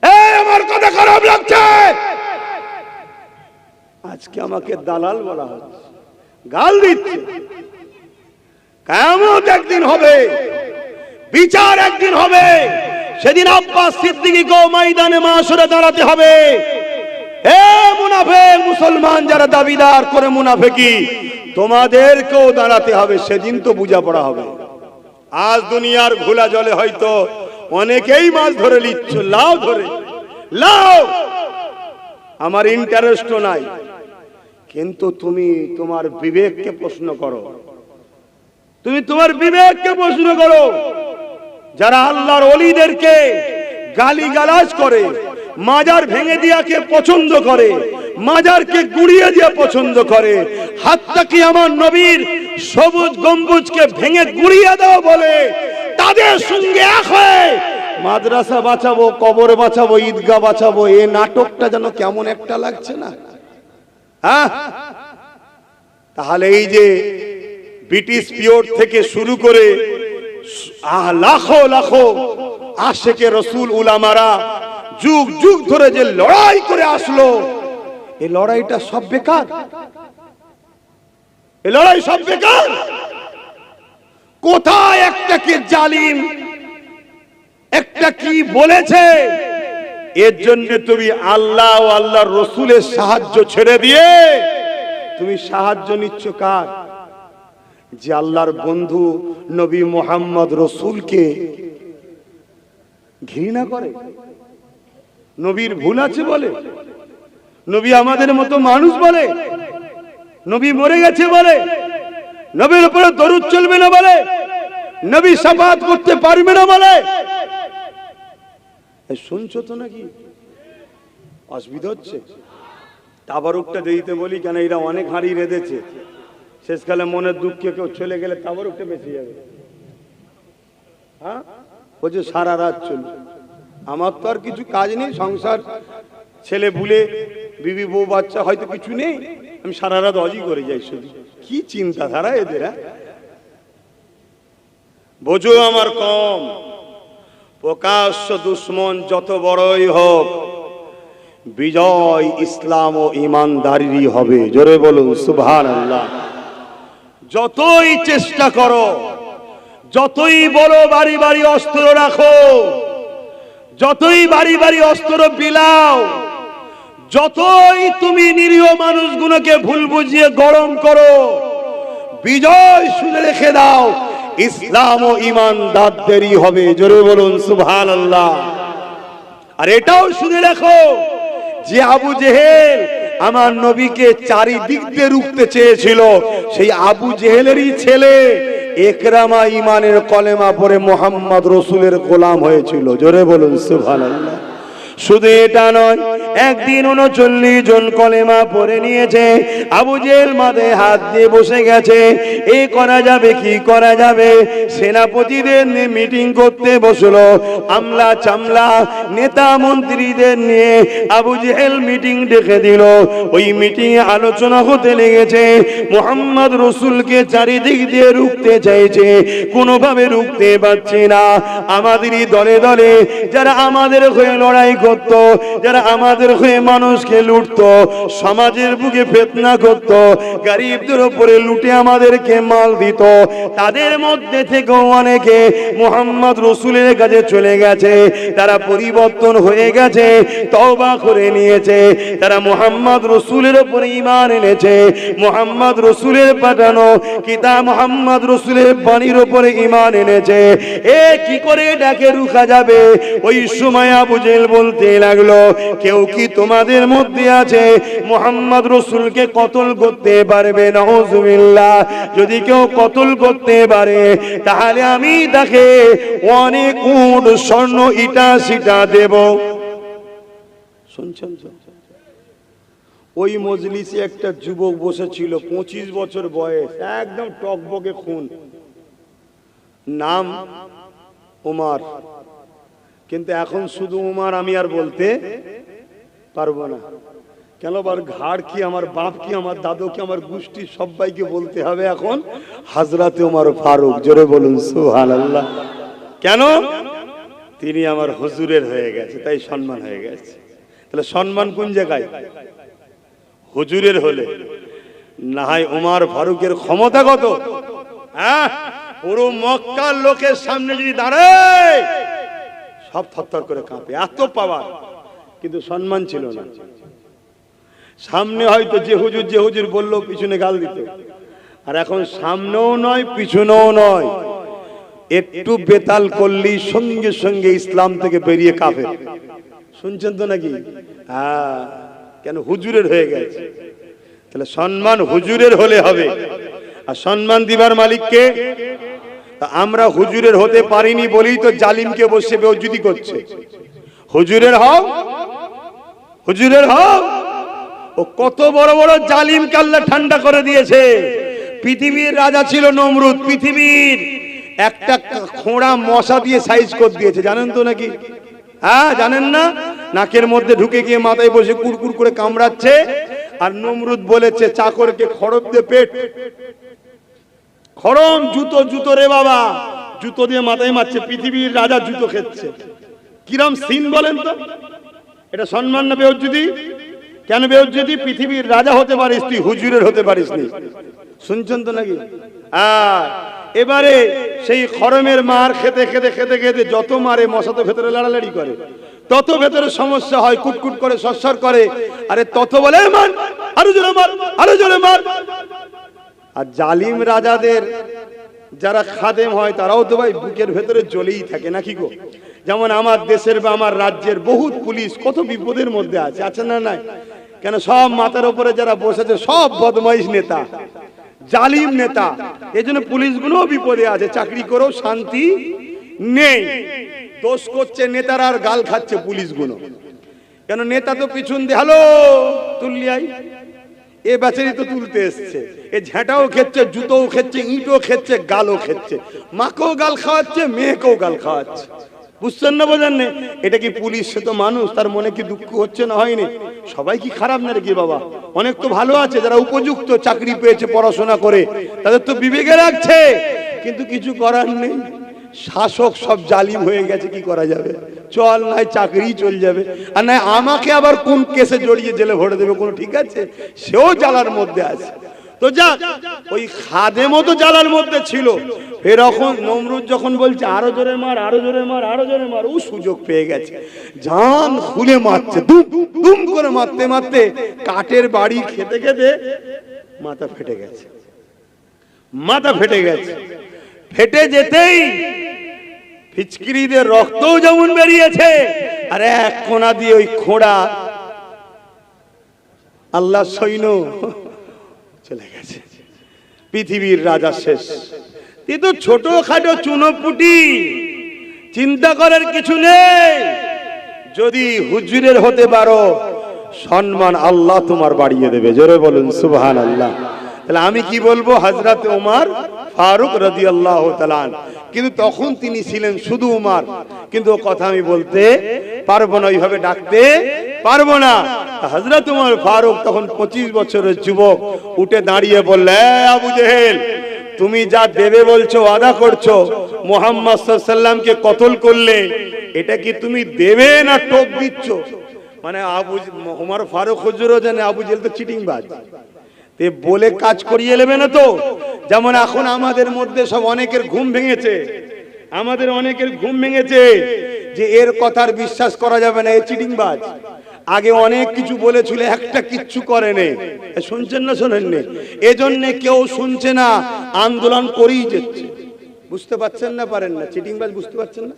Speaker 1: এই আমার কথা খারাপ লাগছে, আজকে আমাকে দালাল বলা হচ্ছে, গাল দিচ্ছে। কিয়ামত একদিন হবে, বিচার একদিন হবে, সেদিন আব্বাস সিদ্দিকীকে ময়দানে মাশরে দাঁড়াতে হবে। হে মুনাফিক মুসলমান যারা দাবিদার করে মুনাফিকি, তোমাদেরকেও দাঁড়াতে হবে, সেদিন তো বোঝাপড়া হবে। আজ দুনিয়ার ঘোলা জলে হয়তো অনেকেই মাছ ধরে নিচ্ছ, লাও ধরে লাও, আমার ইন্টারেস্টও নাই, কিন্তু তুমি তোমার বিবেককে প্রশ্ন করো, তুমি তোমার বিবেককে প্রশ্ন করো। যারা আল্লাহর ওলিদেরকে গালিগালাজ করে, মাজার ভেঙে দিয়াকে পছন্দ করে, মাজারকে গুড়িয়ে দিয়া পছন্দ করে, হাত্তা কি আমার নবীর সবুজ গম্বুজকে ভেঙে গুড়িয়ে দাও বলে, তাদের সঙ্গে এক হয়ে মাদ্রাসা বাঁচাবো, কবর বাঁচাবো, ঈদগাহ বাঁচাবো, এই নাটকটা যেন কেমন একটা লাগছে না? হ্যাঁ, তাহলে এই যে ব্রিটিশ পিরিয়ড থেকে শুরু করে লাখো লাখো আশেকে রসুল উলামারা যুগ যুগ ধরে যে লড়াই করে আসলো, এই লড়াইটা সব বেকার, এই লড়াই সব বেকার। কোথায় একটা কি জালিম, একটা কি বলেছে? এর জন্য তুমি আল্লাহ ও আল্লাহর রসুলের সাহায্য ছেড়ে দিয়ে তুমি সাহায্য নিচ্ছ কার? যে আল্লাহর বন্ধু নবী মুহাম্মদ রসুলকে ঘৃণা করে, নবীর ভুল আছে বলে, নবী আমাদের মতো মানুষ বলে, নবী মরে গেছে বলে, নবীর উপরে দরুদ চলবে না বলে, নবী শাফাআত করতে পারবে না বলে। শুনছো তো নাকি? অসুবিধা হচ্ছে? তাবারুকটা দিতে বলি কেন, এরা অনেক হাঁড়ি রেঁধেছে, শেষকালে মনের দুঃখে কেউ চলে গেলে তাবারুকটা বেঁচে যাবে। হ্যাঁ, ও যে সারা রাত চলবে, আমার তো আর কিছু কাজ নেই, সংসার, ছেলে বুলে, বিবি বউ বাচ্চা হয়তো কিছু নেই, আমি সারা রাত অজি করে যাই। শুধু কি চিন্তাধারা এদের! বোঝো আমার কম, প্রকাশ্য দুশ্মন যত বড়ই হোক, বিজয় ইসলাম ও ইমানদারিরই হবে। জোরে বলুন সুবহানাল্লাহ। যতই চেষ্টা করো, যতই বলো বাড়ি বাড়ি অস্ত্র রাখো, যতই বাড়ি বাড়ি অস্ত্র বিলাও, যতই তুমি নিরীহ মানুষগুলোকে ভুল বুঝিয়ে গরম করো, বিজয় শুনে রেখে দাও ইসলাম ও ইমানদারদেরই হবে। জোরে বলুন সুবহানাল্লাহ। আর এটাও শুনে রাখো যে আবু জেহেল আমার নবীকে চারিদিক দিয়ে রুখতে চেয়েছিল, সেই আবু জেহেলেরই ছেলে একরামা ইমানের কলেমা পড়ে মুহাম্মদ রাসূলের গোলাম হয়েছিল। জোরে বলুন সুবহানাল্লাহ। শুধু এটা নয়, একদিন 39 জন কলেমা পড়ে নিয়েছে, আবু জেহেল মাথায় হাত দিয়ে বসে গেছে। এই করা যাবে, কি করা যাবে? সেনাপতিদের নিয়ে মিটিং করতে বসলো। আমলা চামলা নেতা মন্ত্রীদের নিয়ে আবু জেহেল মিটিং ডেকে দিল। ওই মিটিং এ আলোচনা হতে লেগেছে, মুহাম্মদ রাসূলকে চারিদিক দিয়ে রুখতে চাইছে, কোনোভাবে রুখতে পারছে না। আমাদেরই দলে দলে যারা আমাদের হয়ে লড়াই করত, যারা আমাদের হয়ে মানুষকে লুটতো, সমাজের বুকে ফিতনা করত, গরিবদের উপরে লুটে আমাদেরকে মাল দিত, তাদের মধ্যে থেকে অনেকে মুহাম্মদ রাসূলের কাছে চলে গেছে। তারা পরিবর্তন হয়ে গেছে, তওবা করে নিয়েছে, তারা মুহাম্মদ রাসূলের উপরে ঈমান এনেছে, মুহাম্মদ রাসূলের পাঠানো কিতাব মুহাম্মদ রাসূলের বাণীর উপরে ঈমান এনেছে। কি করে এটাকে রুখা যাবে? ওই সময় আবু জেহেল বলতে লাগলো, কেউ কি তোমাদের মধ্যে আছে মুহাম্মদ রাসূলকে কতল করতে পারবে? নাউযুবিল্লাহ। যদি কেউ কতল করতে পারে তাহলে আমি তাকে অনেক উট স্বর্ণ ইটা সিটা দেব। শুনছেন? ওই মজলিসে একটা যুবক বসেছিল, 25 বছর বয়স, একদম টকবকে খুন, নাম ওমর। কিন্তু এখন শুধু ওমর আমি আর বলতে পারবো না। কেন? আমার ঘাড় কি, আমার বাপ কি, আমার দাদু কি, আমার গোষ্ঠী সবাইকে বলতে হবে এখন হযরত ওমর ফারুক। জোরে বলুন সুবহানাল্লাহ। কেন? তিনি আমার হুজুরের হয়ে গেছে, তাই সম্মান হয়ে গেছে। তাহলে সম্মান কোন জায়গায়? হুজুরের হলে। না হয় ওমর ফারুকের ক্ষমতা কত? হ্যাঁ, পুরো মক্কার লোকের সামনে যদি দাঁড়ায় সব থরথর করে কাঁপে, এত পাওয়ার। কিন্তু সম্মান ছিল না। সামনে হয়তো যে হুজুর বললো পিছনে গাল দিত, আর এখন সামনেও নয় পিছনেও নয়, একটু বেতাল করলেই সঙ্গে সঙ্গে ইসলাম থেকে বেরিয়ে কাফের। শুনছেন তো নাকি? হ্যাঁ, কেন? হুজুরের হয়ে গেছে। তাহলে সম্মান হুজুরের হলে হবে, আর সম্মান দিবার মালিককে। আমরা হুজুরের হতে পারিনি বলেই তো জালিমকে বসে বেইজ্জতি করছে। হুজুরের হও, হুজুরের হও। ও কত বড় বড় জালিমকে আল্লাহ ঠান্ডা করে দিয়েছে। পৃথিবীর রাজা ছিল নমরুদ, পৃথিবীর একটা খোঁড়া মশা দিয়ে সাইজ করে দিয়েছে, জানেন তো নাকি? হ্যাঁ, জানেন না? নাকের মধ্যে ঢুকে গিয়ে মাথায় বসে কুরকুর করে কামড়াচ্ছে। আর নমরুদ বলেছে চাকরকে খড়ম দিয়ে পেট, খড়ম, জুতো রে বাবা, জুতো দিয়ে মাথায় মারছে। পৃথিবীর রাজা জুতো খেচ্ছে। কিরম সিন বলেন তো? এটা সম্মান না বেইজ্জতি? কেন বেইজ্জতি? পৃথিবীর রাজা হতে পারিস তুই, হুজুরের হতে পারিস নি। শুনছেন তো নাকি? এবারে সেই খড়মের মার খেতে খেতে খেতে খেতে যত মারে, মশা তো ভেতরে লাড়ালাড়ি করে, তত ভেতরে সমস্যা হয়, কুটকুট করে, সরসর করে। আরে তত বলে মার, আরো জোরে মার, আরো জোরে মার। আর জালিম রাজাদের যারা খাদেম হয় তারাও তো ভাই বুকের ভেতরে জ্বলেই থাকে, নাকি গো? যেমন আমার দেশের বা আমার রাজ্যের বহুত পুলিশ কত বিপদের মধ্যে আছে, আছে না? নাই কেন? সব মাথার উপরে যারা বসেছে সব বদমাইশ নেতা, জালিম নেতা। এই জন্য পুলিশগুলোও বিপদে আছে, চাকরি করেও শান্তি নেই। দোষ করছে নেতারা আর গাল খাচ্ছে পুলিশগুলো। কেন? নেতা তো পিছন দিয়ে হ্যালো তুললিয়াই, এ বেচারি তো তুলতে এসছে, এ ঝাঁটাও খেচ্ছে, জুতোও খেচ্ছে, ইঁটও খেচ্ছে, গালও খেচ্ছে, মাকেও গাল খাওয়াচ্ছে, মেয়েকেও গাল খাওয়াচ্ছে। বুঝছেন না? বোঝেন না? এটা কি পুলিশ? সে তো মানুষ, তার মনে কি দুঃখ হচ্ছে না? হয়নি। সবাই কি খারাপ না রে কি বাবা? অনেক তো ভালো আছে, যারা উপযুক্ত চাকরি পেয়েছে পড়াশোনা করে, তাদের তো বিবেকে রাখছে, কিন্তু কিছু করার নেই। শাসক সব জালিম হয়ে গেছে, কি করা যাবে, চল নাই চাকরি চল যাবে, আর নাই আমাকে আবার কোন কেসে জড়িয়ে জেলে ভরে দেবে, কোনো ঠিক আছে, সেও জ্বালার মধ্যে আছে। তো যাক, ওই খাদেমও তো জ্বালার মধ্যে ছিল। এরকম নমরুদ যখন বলছে আরো জোরে মার, আরো জোরে মার, আরো জোরে মার, ও সুযোগ পেয়ে গেছে, জান খুলে মারছে, দুম দুম করে মারতে মারতে কাঠের বাড়ি খেতে খেতে মাথা ফেটে গেছে, মাথা ফেটে গেছে। ফেটে যেতেই ফিচকিরিদের রক্তও যেমন বেরিয়েছে, আর এক কোনা দিয়ে ওই খোঁড়া আল্লাহ সৈন্য চলে গেছে। পৃথিবীর রাজা শেষ। তুই তো ছোটখাটো চুনোপুটি, চিন্তা করার কিছু নেই। যদি হুজুরের হতে পারো, সম্মান আল্লাহ তোমার বাড়িয়ে দেবে। জোরে বলুন সুবহানাল্লাহ। তাহলে আমি কি বলবো, হযরত ওমর ফারুক রাদিয়াল্লাহু তাআলা। কিন্তু তখন তিনি ছিলেন শুধু উমর, কিন্তু ও কথা আমি বলতে পারবো না, ওইভাবে ডাকতে পারবো না। হযরত ওমর ফারুক তখন 25 বছরের যুবক, উঠে দাঁড়িয়ে বললে, আবু জেহেল, তুমি যা দেবে বলছো, ওয়াদা করছো, মুহাম্মদ সাল্লাল্লাহু আলাইহি সাল্লামকে কতল করলে, এটা কি তুমি দেবে না টোপ দিচ্ছ? মানে ওমর ফারুক হুজুরও জানে আবু জেহেল তো চিটিংবাজ, তে বলে কাজ করিয়ে নেবে না তো। যেমন এখন আমাদের মধ্যে সব অনেকের ঘুম ভেঙেছে, আমাদের অনেকের ঘুম ভেঙেছে যে এর কথার বিশ্বাস করা যাবে না, এ চিটিংবাজ। আগে অনেক কিছু বলেছিল, একটা কিচ্ছু করেনি, শুনছেন না শোনেননি, এজন্য কেউ শুনছে না, আন্দোলন করেই যাচ্ছে। বুঝতে পারছেন না, পারেন না, চিটিংবাজ বুঝতে পারছেন না।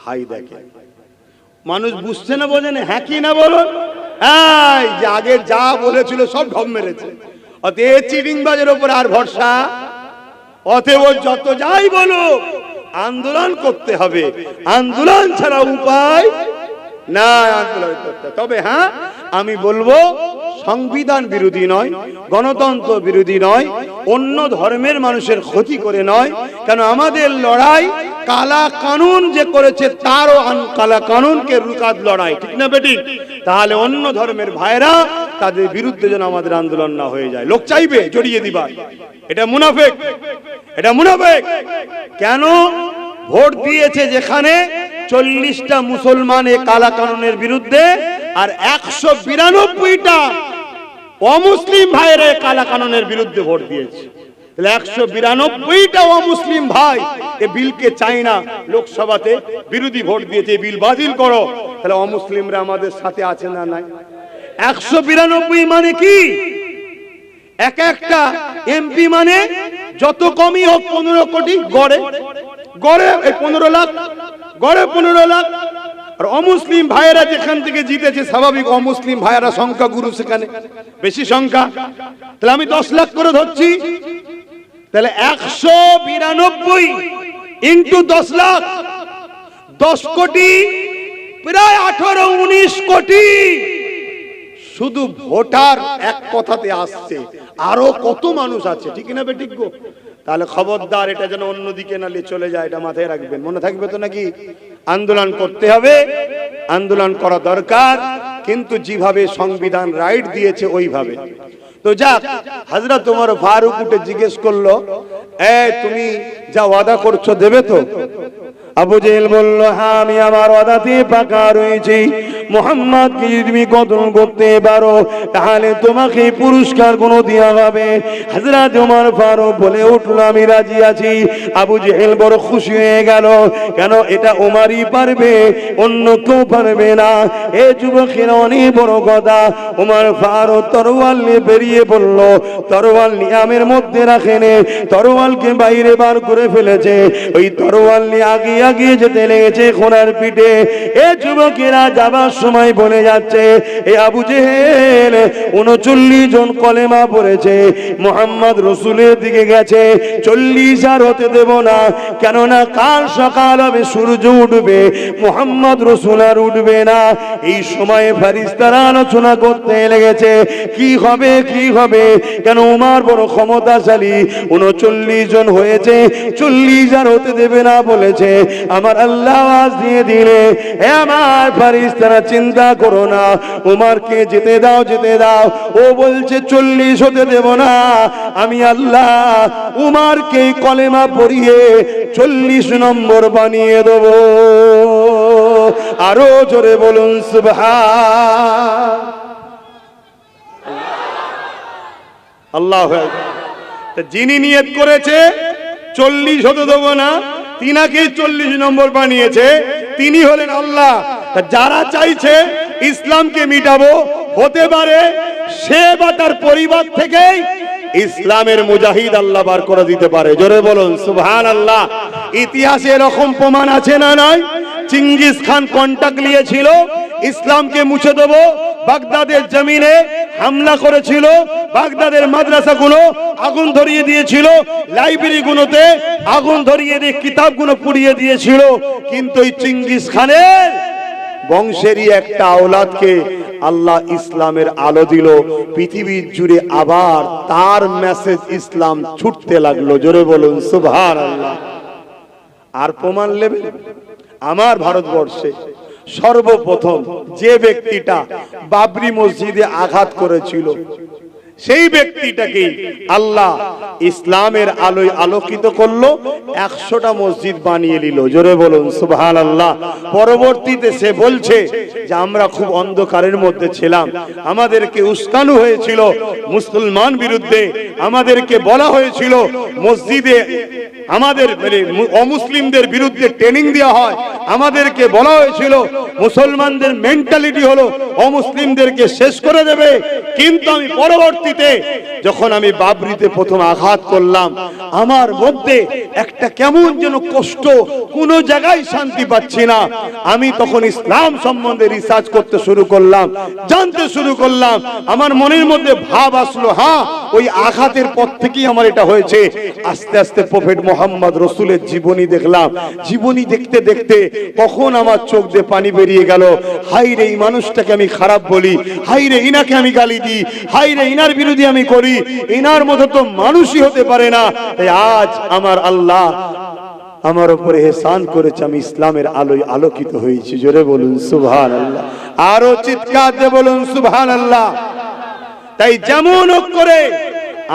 Speaker 1: হাই দেখে মানুষ বুঝছে না, বোঝেন, হ্যাঁ কি না বলুন। এই যে আগে যা বলেছিল সব ঢপ মেরেছে, অতএব চিটিংবাজের উপর আর ভরসা। অতএব যত যাই বলুক, আন্দোলন করতে হবে, আন্দোলন ছাড়া উপায় না, আন্দোলন করতে। তবে হ্যাঁ, আমি বলবো সংবিধান বিরোধী নয়, গণতন্ত্র বিরোধী নয়, অন্য ধর্মের মানুষের ক্ষতি করে নয়। কেন আমাদের লড়াই কালা কানুন যে করেছে, তারও কালা কানুনকে রুকাত লড়াই, ঠিক না বেটি? তাহলে অন্য ধর্মের ভাইরা তাদের বিরুদ্ধে যেন আমাদের আন্দোলন না হয়ে যায়। লোক চাইবে জড়িয়ে দিবার, এটা মুনাফিক, এটা মুনাফিক। কেন? ভোট দিয়েছে যেখানে 40টা মুসলমান এ কালা কানুনের বিরুদ্ধে, আর 192টা অমুসলিম ভাইরা কালা কানুনের বিরুদ্ধে ভোট দিয়েছে। তাহলে 192টা অমুসলিম ভাই এ বিলকে চাই না, লোকসভাতে বিরোধী ভোট দিয়েছে, বিল বাতিল করো। তাহলে অমুসলিমরা আমাদের সাথে আছে না নাই? 192 মানে কি? এক একটা এমপি মানে যত কমই হোক 15 কোটি, গড়ে গড়ে 15 লাখ, গড়ে 15 লাখ। আর অমুসলিম ভাইয়েরা যেখান থেকে জিতেছে, স্বাভাবিক অমুসলিম ভাইয়েরা সংখ্যা গুরু, সেখানে বেশি সংখ্যা। তাহলে আমি 10 লাখ করে ধরছি, তাহলে 192 ইন্টু 10 লাখ, 10 কোটি, প্রায় 18-19 কোটি শুধু ভোটার এক কথাতে আসছে। আরো কত মানুষ আছে, ঠিক না বেঠিক গো? তাহলে খবরদার, এটা যেন অন্যদিকে না চলে যায়, এটা মাথায় রাখবেন। মনে থাকবে তো নাকি? আন্দোলন করতে হবে, আন্দোলন করা দরকার, কিন্তু যেভাবে সংবিধান রাইট দিয়েছে ওইভাবে। তো যাক, হযরত ওমর ফারুক উঠে জিজ্ঞেস করলো, তুমি যা ওয়াদা করছো দেবে তো? আবু জেহেল বলল, হ্যাঁ, আমি আমার ওয়াদাতে পাকা রয়েছি। মুহাম্মদকে যদি তুমি কতল করতে পারো, তাহলে তোমাকে পুরস্কার কোনো দেওয়া হবে। হযরত ওমর ফারুক বলে উঠল, আমি রাজি আছি। আবু জেহেল বড় খুশি হয়ে গেল, কেন এটা ওমরই পারবে, অন্য কেউ পারবে না। এ যুবকেরা অনেক বড় কথা। ওমর ফারুক তরোয়াল নিয়ে বেরিয়ে পড়ল। তরোয়াল নিয়ামের মধ্যে রাখেনে, তরোয়ালকে বাইরে বার করে ফেলেছে। ওই তরোয়াল নিয়ে আগিয়ে যেতে লেগেছে ঘোড়ার পিঠে। এ যুবকেরা যাবার সময় বলে যাচ্ছে, এ আবু জেহেল 39 জন কলেমা পড়েছে, মুহাম্মদ রাসূলের দিকে গেছে, 40 আর হতে দেব না। কেননা কাল সকাল হবে, সূর্য উঠবে, মুহাম্মদ রাসূল আর উঠবে না। এই সময়ে ফেরেশতারা আলোচনা করতে লেগেছে, কি হবে কি হবে। কেন ওমর বড় ক্ষমতাশালী, 39 জন হয়েছে, 40 আর হতে দেবে না বলেছে। আমার আল্লাহ আওয়াজ দিয়ে দিলে, হে আমার ফেরেশতারা চিন্তা করো না, উমারকে যেতে দাও যেতে দাও। ও বলছে 40 হতে দেব না, আমি আল্লাহ উমারকে কলেমা পড়িয়ে 40 নম্বর বানিয়ে দেব। আরো জোরে বলুন সুবহান আল্লাহু আকবার। যিনি নিয়ত করেছে 40 হতে দেব না, তিনাকে 40 নম্বর বানিয়েছে, তিনি হলেন আল্লাহ। যারা চাইছে ইসলামকে মিটাবো, হতে পারে সে বা তার পরিবার থেকেই ইসলামের মুজাহিদ আল্লাহ বার করে দিতে পারে। জোরে বলুন সুবহানাল্লাহ। ইতিহাসে এরকম প্রমাণ আছে না নাই? চিঙ্গিস খান কন্টাক্ট নিয়েছিল, ইসলামকে মুছে দেবো, বাগদাদের জমিনে হামলা করেছিল, বাগদাদের মাদ্রাসাগুলো আগুন ধরিয়ে দিয়েছিল, লাইব্রেরিগুলোতে আগুন ধরিয়ে দিয়ে কিতাবগুলো পুড়িয়ে দিয়েছিল। কিন্তু এই চিঙ্গিস খানের বংশেরই একটা আওলাদকে আল্লাহ ইসলামের আলো দিল, পৃথিবীর জুড়ে আবার তার মেসেজ ইসলাম ছুটতে লাগলো। জোরে বলুন সুবহানাল্লাহ। আর প্রমাণ নেবেন, আমার ভারতবর্ষে সর্বপ্রথম যে ব্যক্তিটা বাবরি মসজিদে আঘাত করেছিল, সেই ব্যক্তিটাকে আল্লাহ ইসলামের আলোয় আলোকিত করলো, 100টা মসজিদ বানিয়ে নিল। জোরে বলুন সুবহানাল্লাহ। পরবর্তীতে সে বলছে যে আমরা খুব অন্ধকারের মধ্যে ছিলাম, আমাদেরকে উস্কানো হয়েছিল মুসলমান বিরুদ্ধে, আমাদেরকে বলা হয়েছিল মসজিদে আমাদের অমুসলিমদের বিরুদ্ধে ট্রেনিং দেওয়া হয়, আমাদেরকে বলা হয়েছিল মুসলমানদের মেন্টালিটি হলো অমুসলিমদেরকে শেষ করে দেবে। কিন্তু আমি পরবর্তীতে যখন আমি বাবরিতে প্রথম আঘাত করলাম, আমার মধ্যে একটা কেমন যেন কষ্ট, কোন জায়গায় শান্তি পাচ্ছি না। আমি তখন ইসলাম সম্বন্ধে রিসার্চ করতে শুরু করলাম, জানতে শুরু করলাম। আমার মনের মধ্যে ভাব আসলো, হ্যাঁ ওই আঘাতের পর থেকেই আমার এটা হয়েছে। আস্তে আস্তে প্রফেট মোহাম্মদ রসুলের জীবনী দেখলাম, জীবনী দেখতে দেখতে কখন আমার চোখ দিয়ে পানি বেরিয়ে গেল। হাই রে, এই মানুষটাকে আমি খারাপ বলি, হাই রে ইনাকে আমি গালি দিই, হাই রে ইনার বিরোধী আমি করি, ইনার মতো তো মানুষই হতে পারে না। তাই আজ আমার আল্লাহ আমার উপরে এহসান করেছে, আমি ইসলামের আলোয় আলোকিত হয়েছি। জোরে বলুন সুবহানাল্লাহ। আরো চিৎকার দিয়ে বলুন সুবহানাল্লাহ। তাই যেমন করে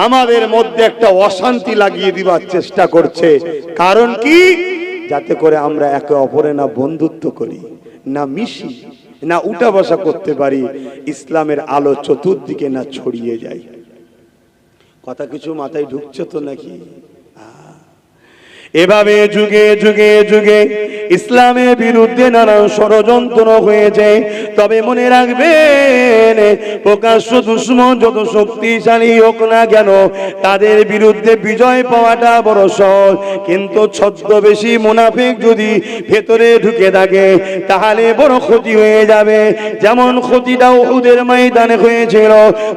Speaker 1: আমাদের মধ্যে একটা অশান্তি লাগিয়ে দিবার চেষ্টা করছে, কারণ কি? যাতে করে আমরা একে অপরে না বন্ধুত্ব করি, না মিশি, না উঠা বসা করতে পারি, ইসলামের আলো চতুর্দিকে না ছড়িয়ে যায়। কথা কিছু মাথায় ঢুকছে তো নাকি? এভাবে যুগে যুগে যুগে ইসলামের বিরুদ্ধে নানান ষড়যন্ত্র হয়েছে। তবে মনে রাখবেন, প্রকাশ্য দুশমন যত শক্তিশালী হোক না কেন, তাদের বিরুদ্ধে বিজয় পাওয়াটা বড় সহজ। কিন্তু ছদ্মবেশী মুনাফিক যদি ভেতরে ঢুকে থাকে, তাহলে বড় ক্ষতি হয়ে যাবে। যেমন ক্ষতিটা উহুদের ময়দানে হয়েছিল।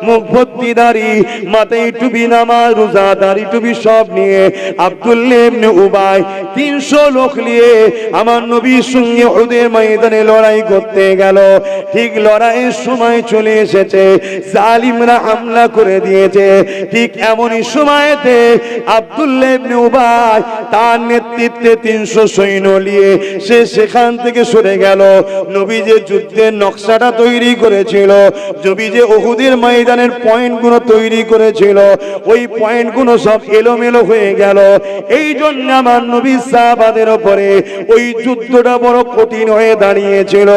Speaker 1: মুখ ভর্তি দাড়ি, মাথায় টুপি, নামাজ রোজা, দাড়ি টুপি সব নিয়ে আব্দুল্লাহ ইবনে উবাই 300 লোক নিয়ে আমার নবীর সঙ্গে উহুদের ময়দানে লড়াই করতে গেল। ঠিক লড়াইয়ের সময় চলে এসেছে, জালিমরা হামলা করে দিয়েছে। ঠিক এমনই সময়তে আব্দুল্লাহ ইবনে উবাই তার নেতৃত্বে 300 সৈন্য নিয়ে সে সেখান থেকে সরে গেল। নবী যে যুদ্ধের নকশাটা তৈরি করেছিল, নবী যে উহুদের ময়দানের পয়েন্টগুলো তৈরি করেছিল, ওই পয়েন্টগুলো সব এলোমেলো হয়ে গেল। এই জন্য আমার নবী সাহাবাদের উপরে ওই যুদ্ধটা বড় কঠিন হয়ে দাঁড়িয়েছিল।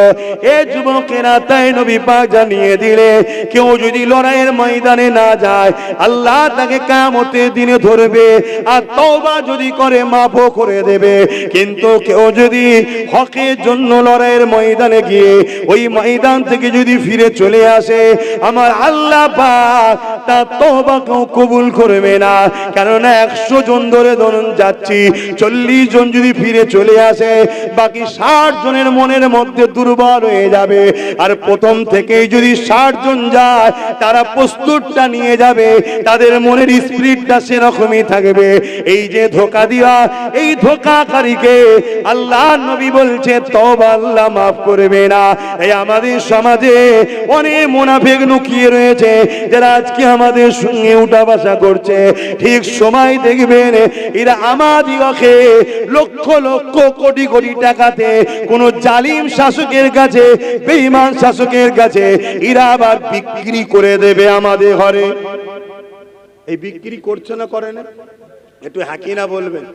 Speaker 1: এ যুবকেরা, তাই নবী পাক জানিয়ে দিলে, কেউ যদি লড়াইয়ের ময়দানে না যায়, আল্লাহ তাকে কিয়ামতের দিনে ধরবে, আর তওবা যদি করে মাফও করে দেবে। কিন্তু কেউ যদি হকের জন্য লড়াইয়ের ময়দানে গিয়ে ওই ময়দান থেকে যদি ফিরে চলে আসে, আমার আল্লাহ পাক তার তওবা কেউ কবুল করবে না। কেননা 100 জন ধরে ধরুন যাচ্ছি, 40 জন যদি ফিরে চলে আসে, বাকি 60 জনের মনের মধ্যে দুর্বল হয়ে যাবে। আর প্রথম থেকেই যদি 60 জন মরণ যায় তারা প্রস্তুতটা নিয়ে যাবে, তাদের মনের স্পিরিটটা সেরকমই থাকবে। এই যে ধোঁকা দেওয়া, এই ধোঁকাকারীকে আল্লাহ নবী বলছে তওবা আল্লাহ মাফ করবে না। এই আমাদের সমাজে অনেক মুনাফিক লুকিয়ে রয়েছে যারা আজকে আমাদের সঙ্গে উঠা বসা করছে। ঠিক সময় দেখবেন এরা আমাদিগকে লক্ষ লক্ষ কোটি কোটি টাকাতে কোন জালিম শাসকের কাছে, বেঈমান শাসকের কাছে এরা আবার বিক্রি করে দেবে আমাদের ঘরে। এই বিক্রি করছে না করে না? একটু হাকি না বলবেন।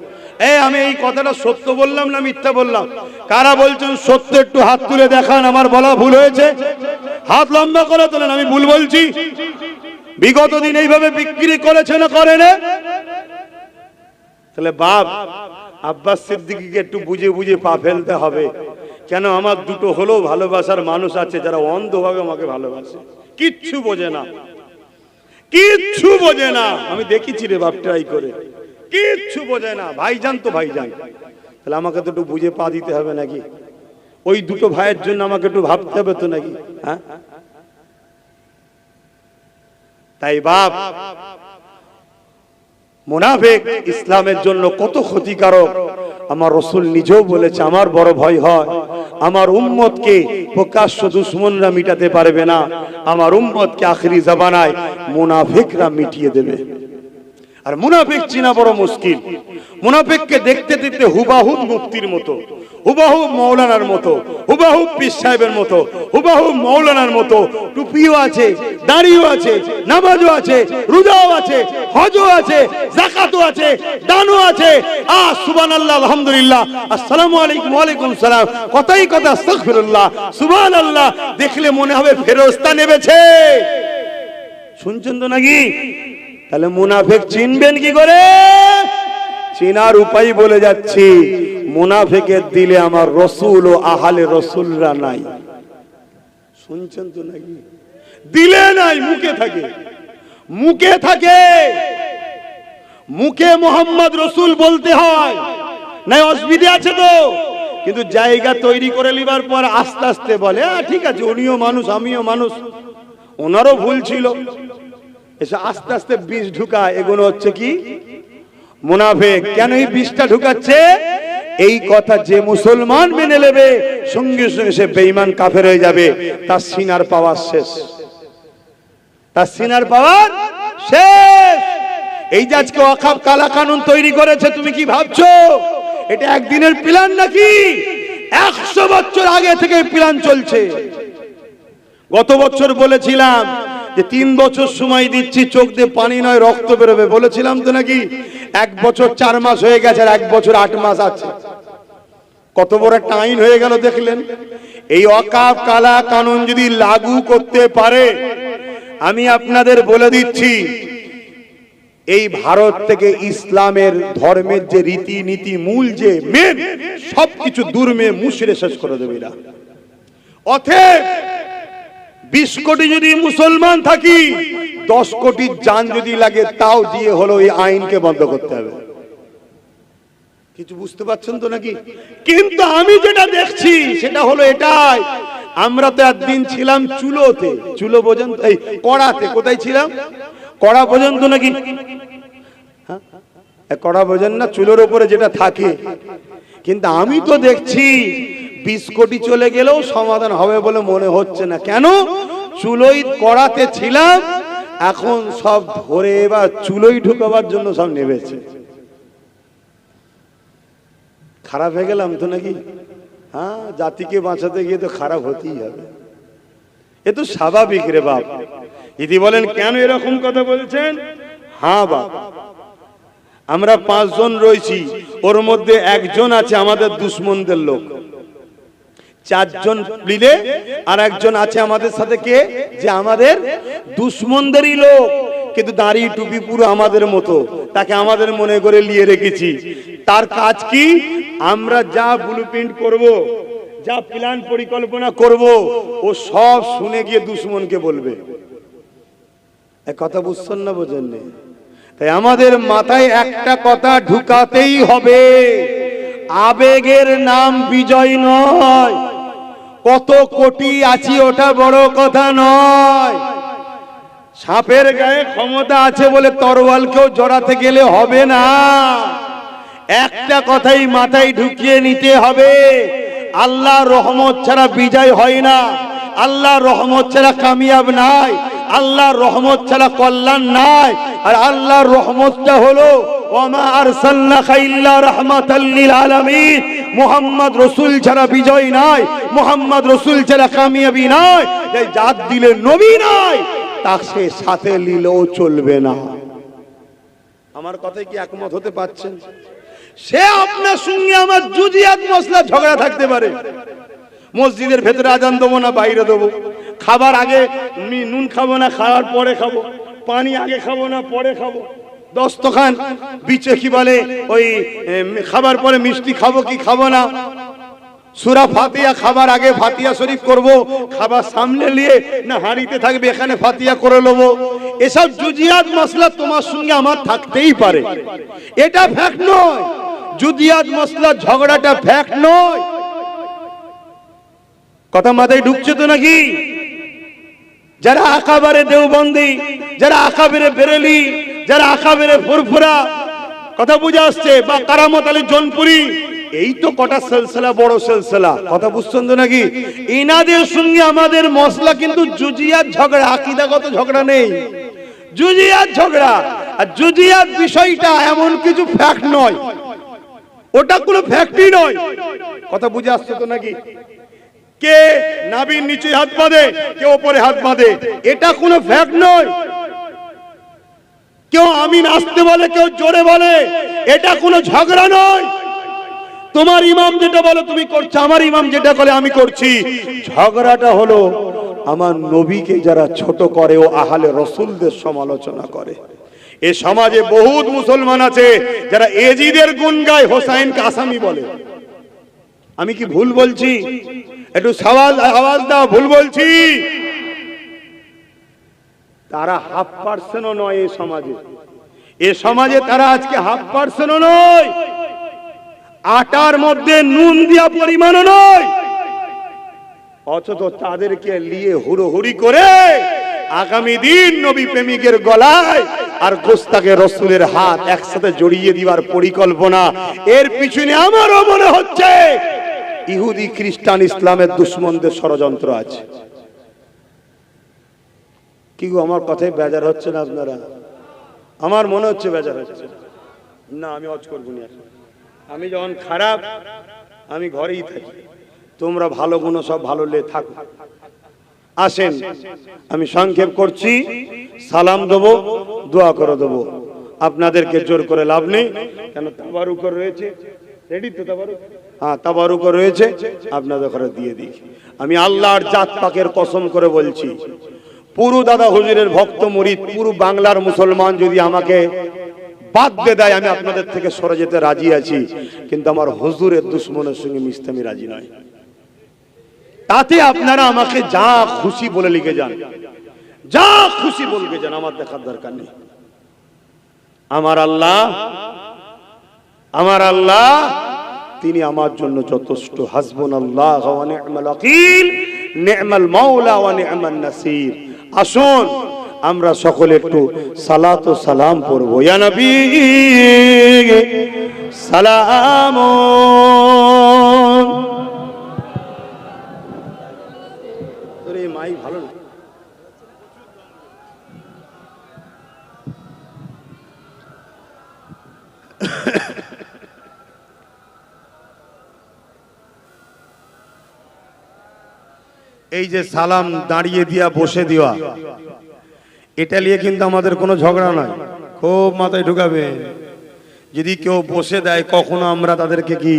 Speaker 1: আমি এই কথাটা সত্য বললাম না মিথ্যা বললাম? কারা বলছেন সত্য একটু হাত তুলে দেখান। আমার বলা ভুল হয়েছে হাত লম্বা করে তোলেন, আমি ভুল বলছি। বিগত দিন এইভাবে বিক্রি করেছে না করে না? তাহলে বাপ আব্বাস সিদ্দিকীকে একটু বুঝে বুঝে পা ফেলতে হবে। কেন? আমার দুটো হলেও ভালোবাসার মানুষ আছে যারা অন্ধভাবে আমাকে ভালোবাসে, কিচ্ছু বোঝে না, কিচ্ছু বোঝে না। আমি দেখেছি রে বাপ, ট্রাই করে, কিচ্ছু বোঝে না। ভাইজান তো ভাইজান, তাহলে আমাকে তো একটু বুঝে পা দিতে হবে নাকি? ওই দুটো ভাইয়ের জন্য আমাকে একটু ভাবতে হবে তো নাকি? হ্যাঁ, তাই বাপ মুনাফিক ইসলামের জন্য কত ক্ষতিকারক আমার রাসূল নিজেও বলেছে। আমার বড় ভয় হয় আমার উম্মতকে প্রকাশ্য দুশমনরা মিটাতে পারবে না, আমার উম্মতকে আখেরি জামানায় মুনাফিকরা মিটিয়ে দেবে। আর মুনাফিক চিনা বড় মুশকিল। মুনাফিককে দেখতে দেখতে হুবাহু মুফতির মতো, হুবাহু মাওলানার মতো, হুবাহু পীর সাহেবের মতো, হুবাহু মাওলানার মতো টুপিও আছে, দাড়িও আছে, নামাজও আছে, রোজাও আছে, হজও আছে, যাকাতও আছে, দানও আছে। সুবহানাল্লাহ, আলহামদুলিল্লাহ, আসসালামু আলাইকুম, ওয়া আলাইকুম সালাম, কথাই কথা আস্তাগফিরুল্লাহ, সুবহানাল্লাহ। দেখলে মনে হবে ফেরেশতা নেমেছে। শুনছেন তো নাকি? তাহলে মুনাফিক চিনবেন কি করে? চিনার উপায় বলে যাচ্ছি। মুনাফিকের দিলে আমার রাসূল ও আহলে রাসূলরা নাই। শুনছেন তো নাকি? দিলে নাই, মুখে থাকে, মুখে থাকে। মুখে মোহাম্মদ রাসূল বলতে হয়, নাই অসুবিধা আছে তো? কিন্তু জায়গা তৈরি করে লিবার পর আস্তে আস্তে বলে ঠিক আছে, উনিও মানুষ আমিও মানুষ, ওনারও ভুল ছিল। এসে আস্তে আস্তে বিষ ঢুকায়। এগুলো হচ্ছে কি? মুনাফিক। কেন এই বিষটা ঢুকাচ্ছে? এই কথা যে মুসলমান মেনে নেবে সঙ্গে সঙ্গে সে বেঈমান কাফের হয়ে যাবে। তার সিনার পাওয়ার শেষ, তার সিনার পাওয়ার শেষ। এই যে আজকে ওয়াকফ কালা কানুন তৈরি করেছে, তুমি কি ভাবছো এটা একদিনের প্ল্যান নাকি? 100 বছর আগে থেকে প্ল্যান চলছে। গত বছর বলেছিলাম যে 3 বছর সময় দিচ্ছি, চোখ দিয়ে পানি নয় রক্ত বেরোবে, বলেছিলাম তো নাকি? 1 বছর 4 মাস হয়ে গেছে, আর 1 বছর 8 মাস আছে। কত বড় একটা আইন হয়ে গেল দেখলেন? এই ওয়াকফ কালা কানুন যদি লাগু করতে পারে, আমি আপনাদের বলে দিচ্ছি এই ভারত থেকে ইসলামের ধর্মের যে রীতি নীতি মূল যে মেন সবকিছু দুর্মে মুছড়ে শেষ করে দেবে এরা। অতএব 20 কোটি যদি মুসলমান থাকি, 10 কোটি জান যদি লাগে তাও দিয়ে হলো এই আইনকে বন্ধ করতে হবে। কিছু বুঝতে পারছেন তো নাকি? কিন্তু আমি যেটা দেখছি সেটা হলো এটাই। আমরা তো একদিন ছিলাম চুলোতে, চুলো পর্যন্ত, এই কড়াতে। কোথায় ছিলাম? কড়া পর্যন্ত নাকি? কড়া বোঝেন না? চুলোর উপরে যেটা থাকে। কিন্তু আমি তো দেখছি 20 কোটি চলে গেলেও সমাধান হবে বলে মনে হচ্ছে না। কেন? চুলোই কড়াতে ছিলাম, এখন সব ধরে এবার চুলোই ঢুকাবার জন্য সব নেমেছে। খারাপ হয়ে গেলাম তো নাকি? হ্যাঁ, জাতিকে বাঁচাতে গিয়ে তো খারাপ হতেই হবে, এ তো স্বাভাবিক রে বাপ। যদি বলেন কেন এরকম কথা বলছেন, হ্যাঁ বাপ, আমরা 5 জন রয়েছি, ওর মধ্যে একজন আছে আমাদের দুশমনদের লোক, 4 জন মিলে আর একজন আছে আমাদের সাথে, কে? যে আমাদের দুশমনদেরই লোক, কিন্তু দাড়ি টুপি পুরো আমাদের মতো, তাকে আমাদের মনে করে নিয়ে রেখেছি। তার কাজ কি? আমরা যা ব্লুপ্রিন্ট করব, যা প্ল্যান পরিকল্পনা করব, ও সব শুনে গিয়ে দুশমনকে বলবে। এক কথা বুঝছেন না? বোঝেন না? তাই আমাদের মাথায় একটা কথা ঢুকাতেই হবে, আবেগের নাম বিজয় নয়। কত কোটি আছি ওটা বড় কথা নয়। সাপের গায়ে ক্ষমতা আছে বলে তরোয়ালকেও জড়াতে গেলে হবে না। একটা কথাই মাথায় ঢুকিয়ে নিতে হবে, আল্লাহর রহমত ছাড়া বিজয় হয় না, আল্লাহর রহমত ছাড়া কামিয়াব নাই, আল্লাহর রহমত ছাড়া কল্যাণ নাই। আর আল্লাহর রহমতটা হলো ওয়ামা আরসালনাকা ইল্লা রাহমাতাল লিল আলামিন। মুহাম্মদ রাসূল ছাড়া বিজয় নাই, মুহাম্মদ রাসূল ছাড়া কামিয়াবি নাই। এই জাত দিলে নবী নাই, তাকে সাথে নিলেও চলবে না। আমার কথায় কি একমত হতে পারছেন? সে আপনার সঙ্গে আমার জুজিয়াত মসলা ঝগড়া থাকতে পারে, মসজিদের ভেতরে আজান দেবো না বাইরে দেবো, খাবার আগে নুন খাবো না খাওয়ার পরে খাবো, পানি আগে খাবো না পরে খাবো, দস্তখান বিচে কি বলে ওই খাবার পরে মিষ্টি খাবো কি খাবো না, সূরা ফাতিহা খাবার আগে ফাতিহা শরীফ করব, খাবার সামনে নিয়ে না হাঁড়িতে থাকবে এখানে ফাতিহা করে নেবো। এসব জুজিয়াত মসলা তোমার সঙ্গে আমার থাকতেই পারে, এটা ফ্যাক্ট নয়। জুজিয়াত মসলা ঝগড়াটা ফ্যাক্ট নয়। কথা মাথায় ঢুকছে তো নাকি? যারা আকাবারে দেওবন্দি, যারা আকাবেরে বেরেলি, যারা আকাবেরে ফুরফুরা, কথা বুঝে আসছে, বা কারামত আলী জনপুরি, এই তো কটা সিলসিলা, বড় সিলসিলা। কথা বুঝছেন তো নাকি? ইনাদের সঙ্গে আমাদের মসলা কিন্তু জুজিয়াত ঝগড়া, আকীদাগত ঝগড়া নেই, জুজিয়াত ঝগড়া। আর জুজিয়াত বিষয়টা এমন কিছু ফ্যাক্ট নয়, ওটা কোনো ফ্যাক্টই নয়। কথা বুঝে আসছে তো নাকি? কে নাভির নিচে হাত বাঁধে, কে ওপরে হাত বাঁধে, এটা কোনো ফ্যাক্ট নয়। কেউ আমিন আসতে বলে, কেউ জোরে বলে, এটা কোনো ঝগড়া নয়। তোমার ইমাম যেটা বলে তুমি করছো, আমার ইমাম যেটা বলে আমি করছি। ঝগড়াটা হলো আমার নবীকে যারা ছোট করে ও আহলে রাসূলদের সমালোচনা করে। এই সমাজে বহুত মুসলমান আছে যারা এজিদের গুণ গায়, হোসাইনকে আসামি বলে। আমি কি ভুল বলছি? একটু আওয়াজ দাও, ভুল বলছি? তারা 0.5% নয় এই সমাজে, এই সমাজে তারা আজকে 0.5% নয়, আটার মধ্যে নুন দিয়া পরিমাণও নয়। অথচ তাদেরকে নিয়ে হুড়োহুড়ি করে আগামী দিন নবী প্রেমিকের গলায় আর গোস্তাকে রসুলের হাত একসাথে জড়িয়ে দিবার পরিকল্পনা। এর পিছনে আমারও মনে হচ্ছে ইহুদি খ্রিস্টান ইসলামের দুশ্মনদের ষড়যন্ত্র আছে। কি গো, আমার কথায় বেজার হচ্ছে না আপনারা? আমার মনে হচ্ছে বেজার হচ্ছে না। আমি হজ করবো না, আমি যখন খারাপ আমি ঘরেই থাকি, তোমরা ভালো গুণ সব ভালো লে থাকো। আসেন, আমি সংক্ষেপ করছি, সালাম দেবো, দোয়া করে দেবো। আপনাদেরকে জোর করে লাভ নেই, কেন তাবারুক রয়েছে। রেডি তো তাবারুক? হ্যাঁ, তাবারুক রয়েছে, আপনাদের ঘরে দিয়ে দিই। আমি আল্লাহর জাত পাকের কসম করে বলছি, পুরো দাদা হুজুরের ভক্ত মুরিদ, পুরো বাংলার মুসলমান যদি আমাকে বাদ দিয়ে দেয়, আমি আপনাদের থেকে সরে যেতে রাজি আছি, কিন্তু আমার হুজুরের দুশ্মনের সঙ্গে মিশতে আমি রাজি নয়। তাতে আপনারা আমাকে যা খুশি বলে লিখে যান, যা খুশি বলবে যান, আমার দেখার দরকার নেই। আমার আল্লাহ তিনি আমার জন্য যথেষ্ট। হাসবুনাল্লাহ ওয়া নি'মাল ওয়াকিল, নি'মাল মাওলা ওয়া নি'মান নাসির। আসুন আমরা সকলে একটু সালাত ও সালাম পড়ব। ইয়া নবী সালাম। তোরে মাই ভালো না। এই যে সালাম দাঁড়িয়ে দিয়া বসে দেওয়া, এটা নিয়ে কিন্তু আমাদের কোনো ঝগড়া নয়, খুব মাথায় ঢুকাবে। যদি কেউ বসে দেয়, কখনো আমরা তাদেরকে কি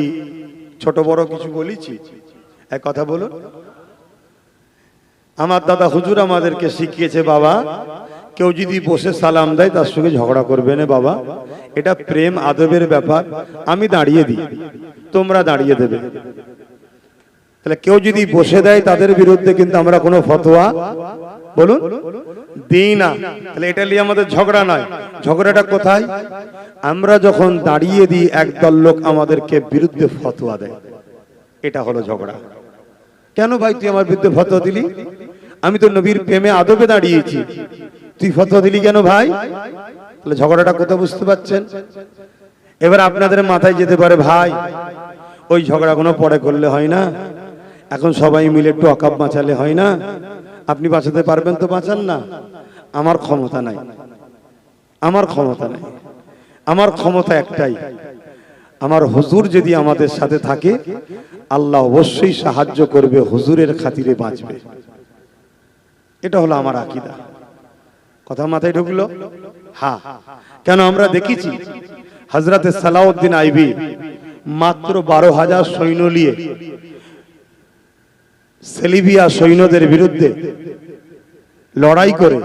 Speaker 1: ছোট বড় কিছু বলেছি? এক কথা বলুন। আমার দাদা হুজুর আমাদেরকে শিখিয়েছে, বাবা কেউ যদি বসে সালাম দেয় তার সঙ্গে ঝগড়া করবে না বাবা, এটা প্রেম আদবের ব্যাপার। আমি দাঁড়িয়ে দিই, তোমরা দাঁড়িয়ে দেবে। তাহলে কেউ যদি বসে দেয় তাদের বিরুদ্ধে কিন্তু আমরা কোনো ফতোয়া বলুন দিই না। তাহলে এটা নিয়ে আমাদের ঝগড়া নয়। ঝগড়াটা কোথায়? আমরা যখন দাঁড়িয়ে দিই, একদল লোক আমাদেরকে বিরুদ্ধে ফতোয়া দেয়, এটা হলো ঝগড়া। কেন ভাই তুই আমার বিরুদ্ধে ফতোয়া দিলি? আমি তো নবীর প্রেমে আদবে দাঁড়িয়েছি, তুই ফতোয়া দিলি কেন ভাই? তাহলে ঝগড়াটা কোথাও বুঝতে পারছেন? এবার আপনাদের মাথায় যেতে পারে, ভাই ওই ঝগড়াগুলো পরে করলে হয় না, এখন সবাই মিলে একটু অকাপ বাঁচালে হয় না? আপনি বাঁচাতে পারবেন তো বাঁচান না। আমার ক্ষমতা নাই, আমার ক্ষমতা নাই, আমার ক্ষমতা একটাই, আমার হুজুর যদি আমাদের সাথে থাকে আল্লাহ অবশ্যই সাহায্য করবে, হুজুরের খাতিরে বাঁচবে। এটা হলো আমার আকীদা। কথা মাথায় ঢুকলো? হ্যাঁ, কেন আমরা দেখেছি হযরতে সালাউদ্দিন আইবি মাত্র 12,000 সৈন্য নিয়ে সেলিবিয়া সৈন্যদের বিরুদ্ধে লড়াই করে,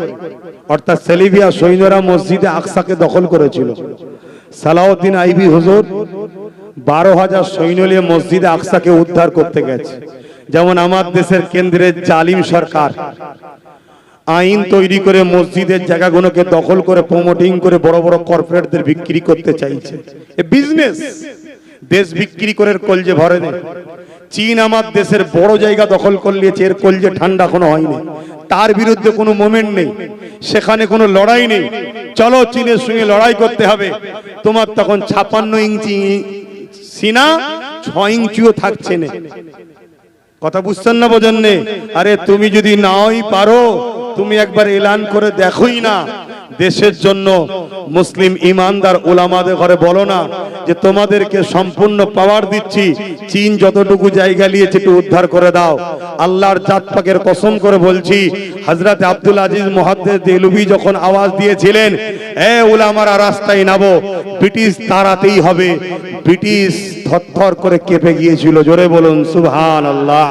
Speaker 1: অর্থাৎ সেলিবিয়া সৈন্যরা মসজিদে আকসাকে দখল করেছিল। সালাউদ্দিন আইবি হুজুর 12,000 সৈন্য নিয়ে মসজিদে আকসাকে উদ্ধার করতে গেছে। যেমন আমার দেশের কেন্দ্রের জালিম সরকার আইন তৈরি করে মসজিদের জায়গাগুলোকে দখল করে প্রমোটিং করে বড় বড় কর্পোরেটদের বিক্রি করতে চাইছে। এ বিজনেস, দেশ বিক্রি করে কলজে ভরে নেই। চীন আমার দেশের বড় জায়গা দখল করে নিয়েছে, এর কলজে ঠান্ডা কোনো হয়নি, তার বিরুদ্ধে কোনো মুভমেন্ট নেই, সেখানে কোনো লড়াই নেই। চলো চীনের সঙ্গে লড়াই করতে হবে, তোমার তখন 56 ইঞ্চি সিনা, 6 ইঞ্চিও থাকছে না। কথা বুঝছেন না, বোঝেন না? আরে তুমি যদি নাওই পারো, তুমি একবার এলান করে দেখোই না, দেশের জন্য মুসলিম ইমানদার উলামাদের ঘরে বলো না যে তোমাদেরকে সম্পূর্ণ পাওয়ার দিচ্ছি, চীন যতটুকু জায়গা নিয়েছে একটু উদ্ধার করে দাও। আল্লাহর জাত পাকের কসম করে বলছি, হযরত আব্দুল আজিজ মুহাদ্দিস দেহলভী যখন আওয়াজ দিয়েছিলেন, এ উলামারা রাস্তায় নামো, ব্রিটিশ তাড়াতেই হবে, ব্রিটিশ থরথর করে কেঁপে গিয়েছিল। জোরে বলুন সুবহানাল্লাহ।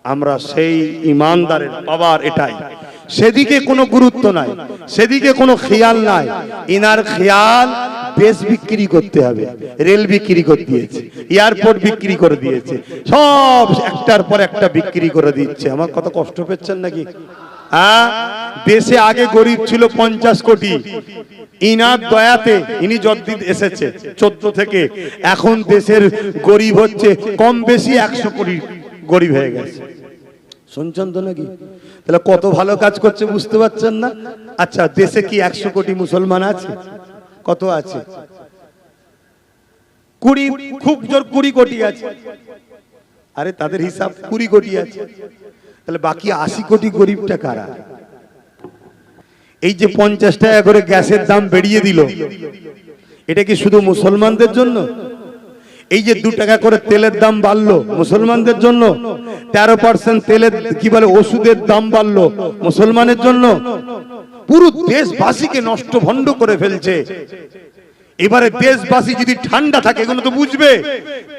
Speaker 1: আমরা সেই ইমানদারের পাওয়ার এটাই, সেদিকে কোনো গুরুত্ব নাই, সেদিকে কোনো খেয়াল নাই। ইনার খেয়াল দেশ বিক্রি করতে হবে, রেল বিক্রি করে দিয়েছে, এয়ারপোর্ট বিক্রি করে দিয়েছে, সব একটার পর একটা বিক্রি করে দিচ্ছে। আমার কত কষ্ট পেচ্ছেন নাকি? দেশে আগে গরিব ছিল 50 কোটি, ইনার দয়াতে ইনি যতদিন এসেছে 14 থেকে, এখন দেশের গরিব হচ্ছে কম বেশি 100 কোটি গরিব হয়ে গেছে। শুনছেন তো নাকি? তাহলে কত ভালো কাজ করছে বুঝতে পারছেন না? আচ্ছা, দেশে কি 100 কোটি মুসলমান আছে? কত আছে? 20, খুব জোর 20 কোটি আছে। আরে তাদের হিসাব 20 কোটি আছে, তাহলে বাকি 80 কোটি গরিবটা কারা? এই যে 50 টাকা করে গ্যাসের দাম বেড়িয়ে দিল, এটা কি শুধু মুসলমানদের জন্য? এই যে 2 টাকা করে তেলের দাম বাড়লো মুসলমানদের জন্য, 13% তেলের কি বলে ওষুধের দাম বাড়লো মুসলমানের জন্য, পুরো দেশবাসীকে নষ্ট ভণ্ড করে ফেলছে। এবারে দেশবাসী যদি ঠান্ডা থাকে এগুলো তো বুঝবে,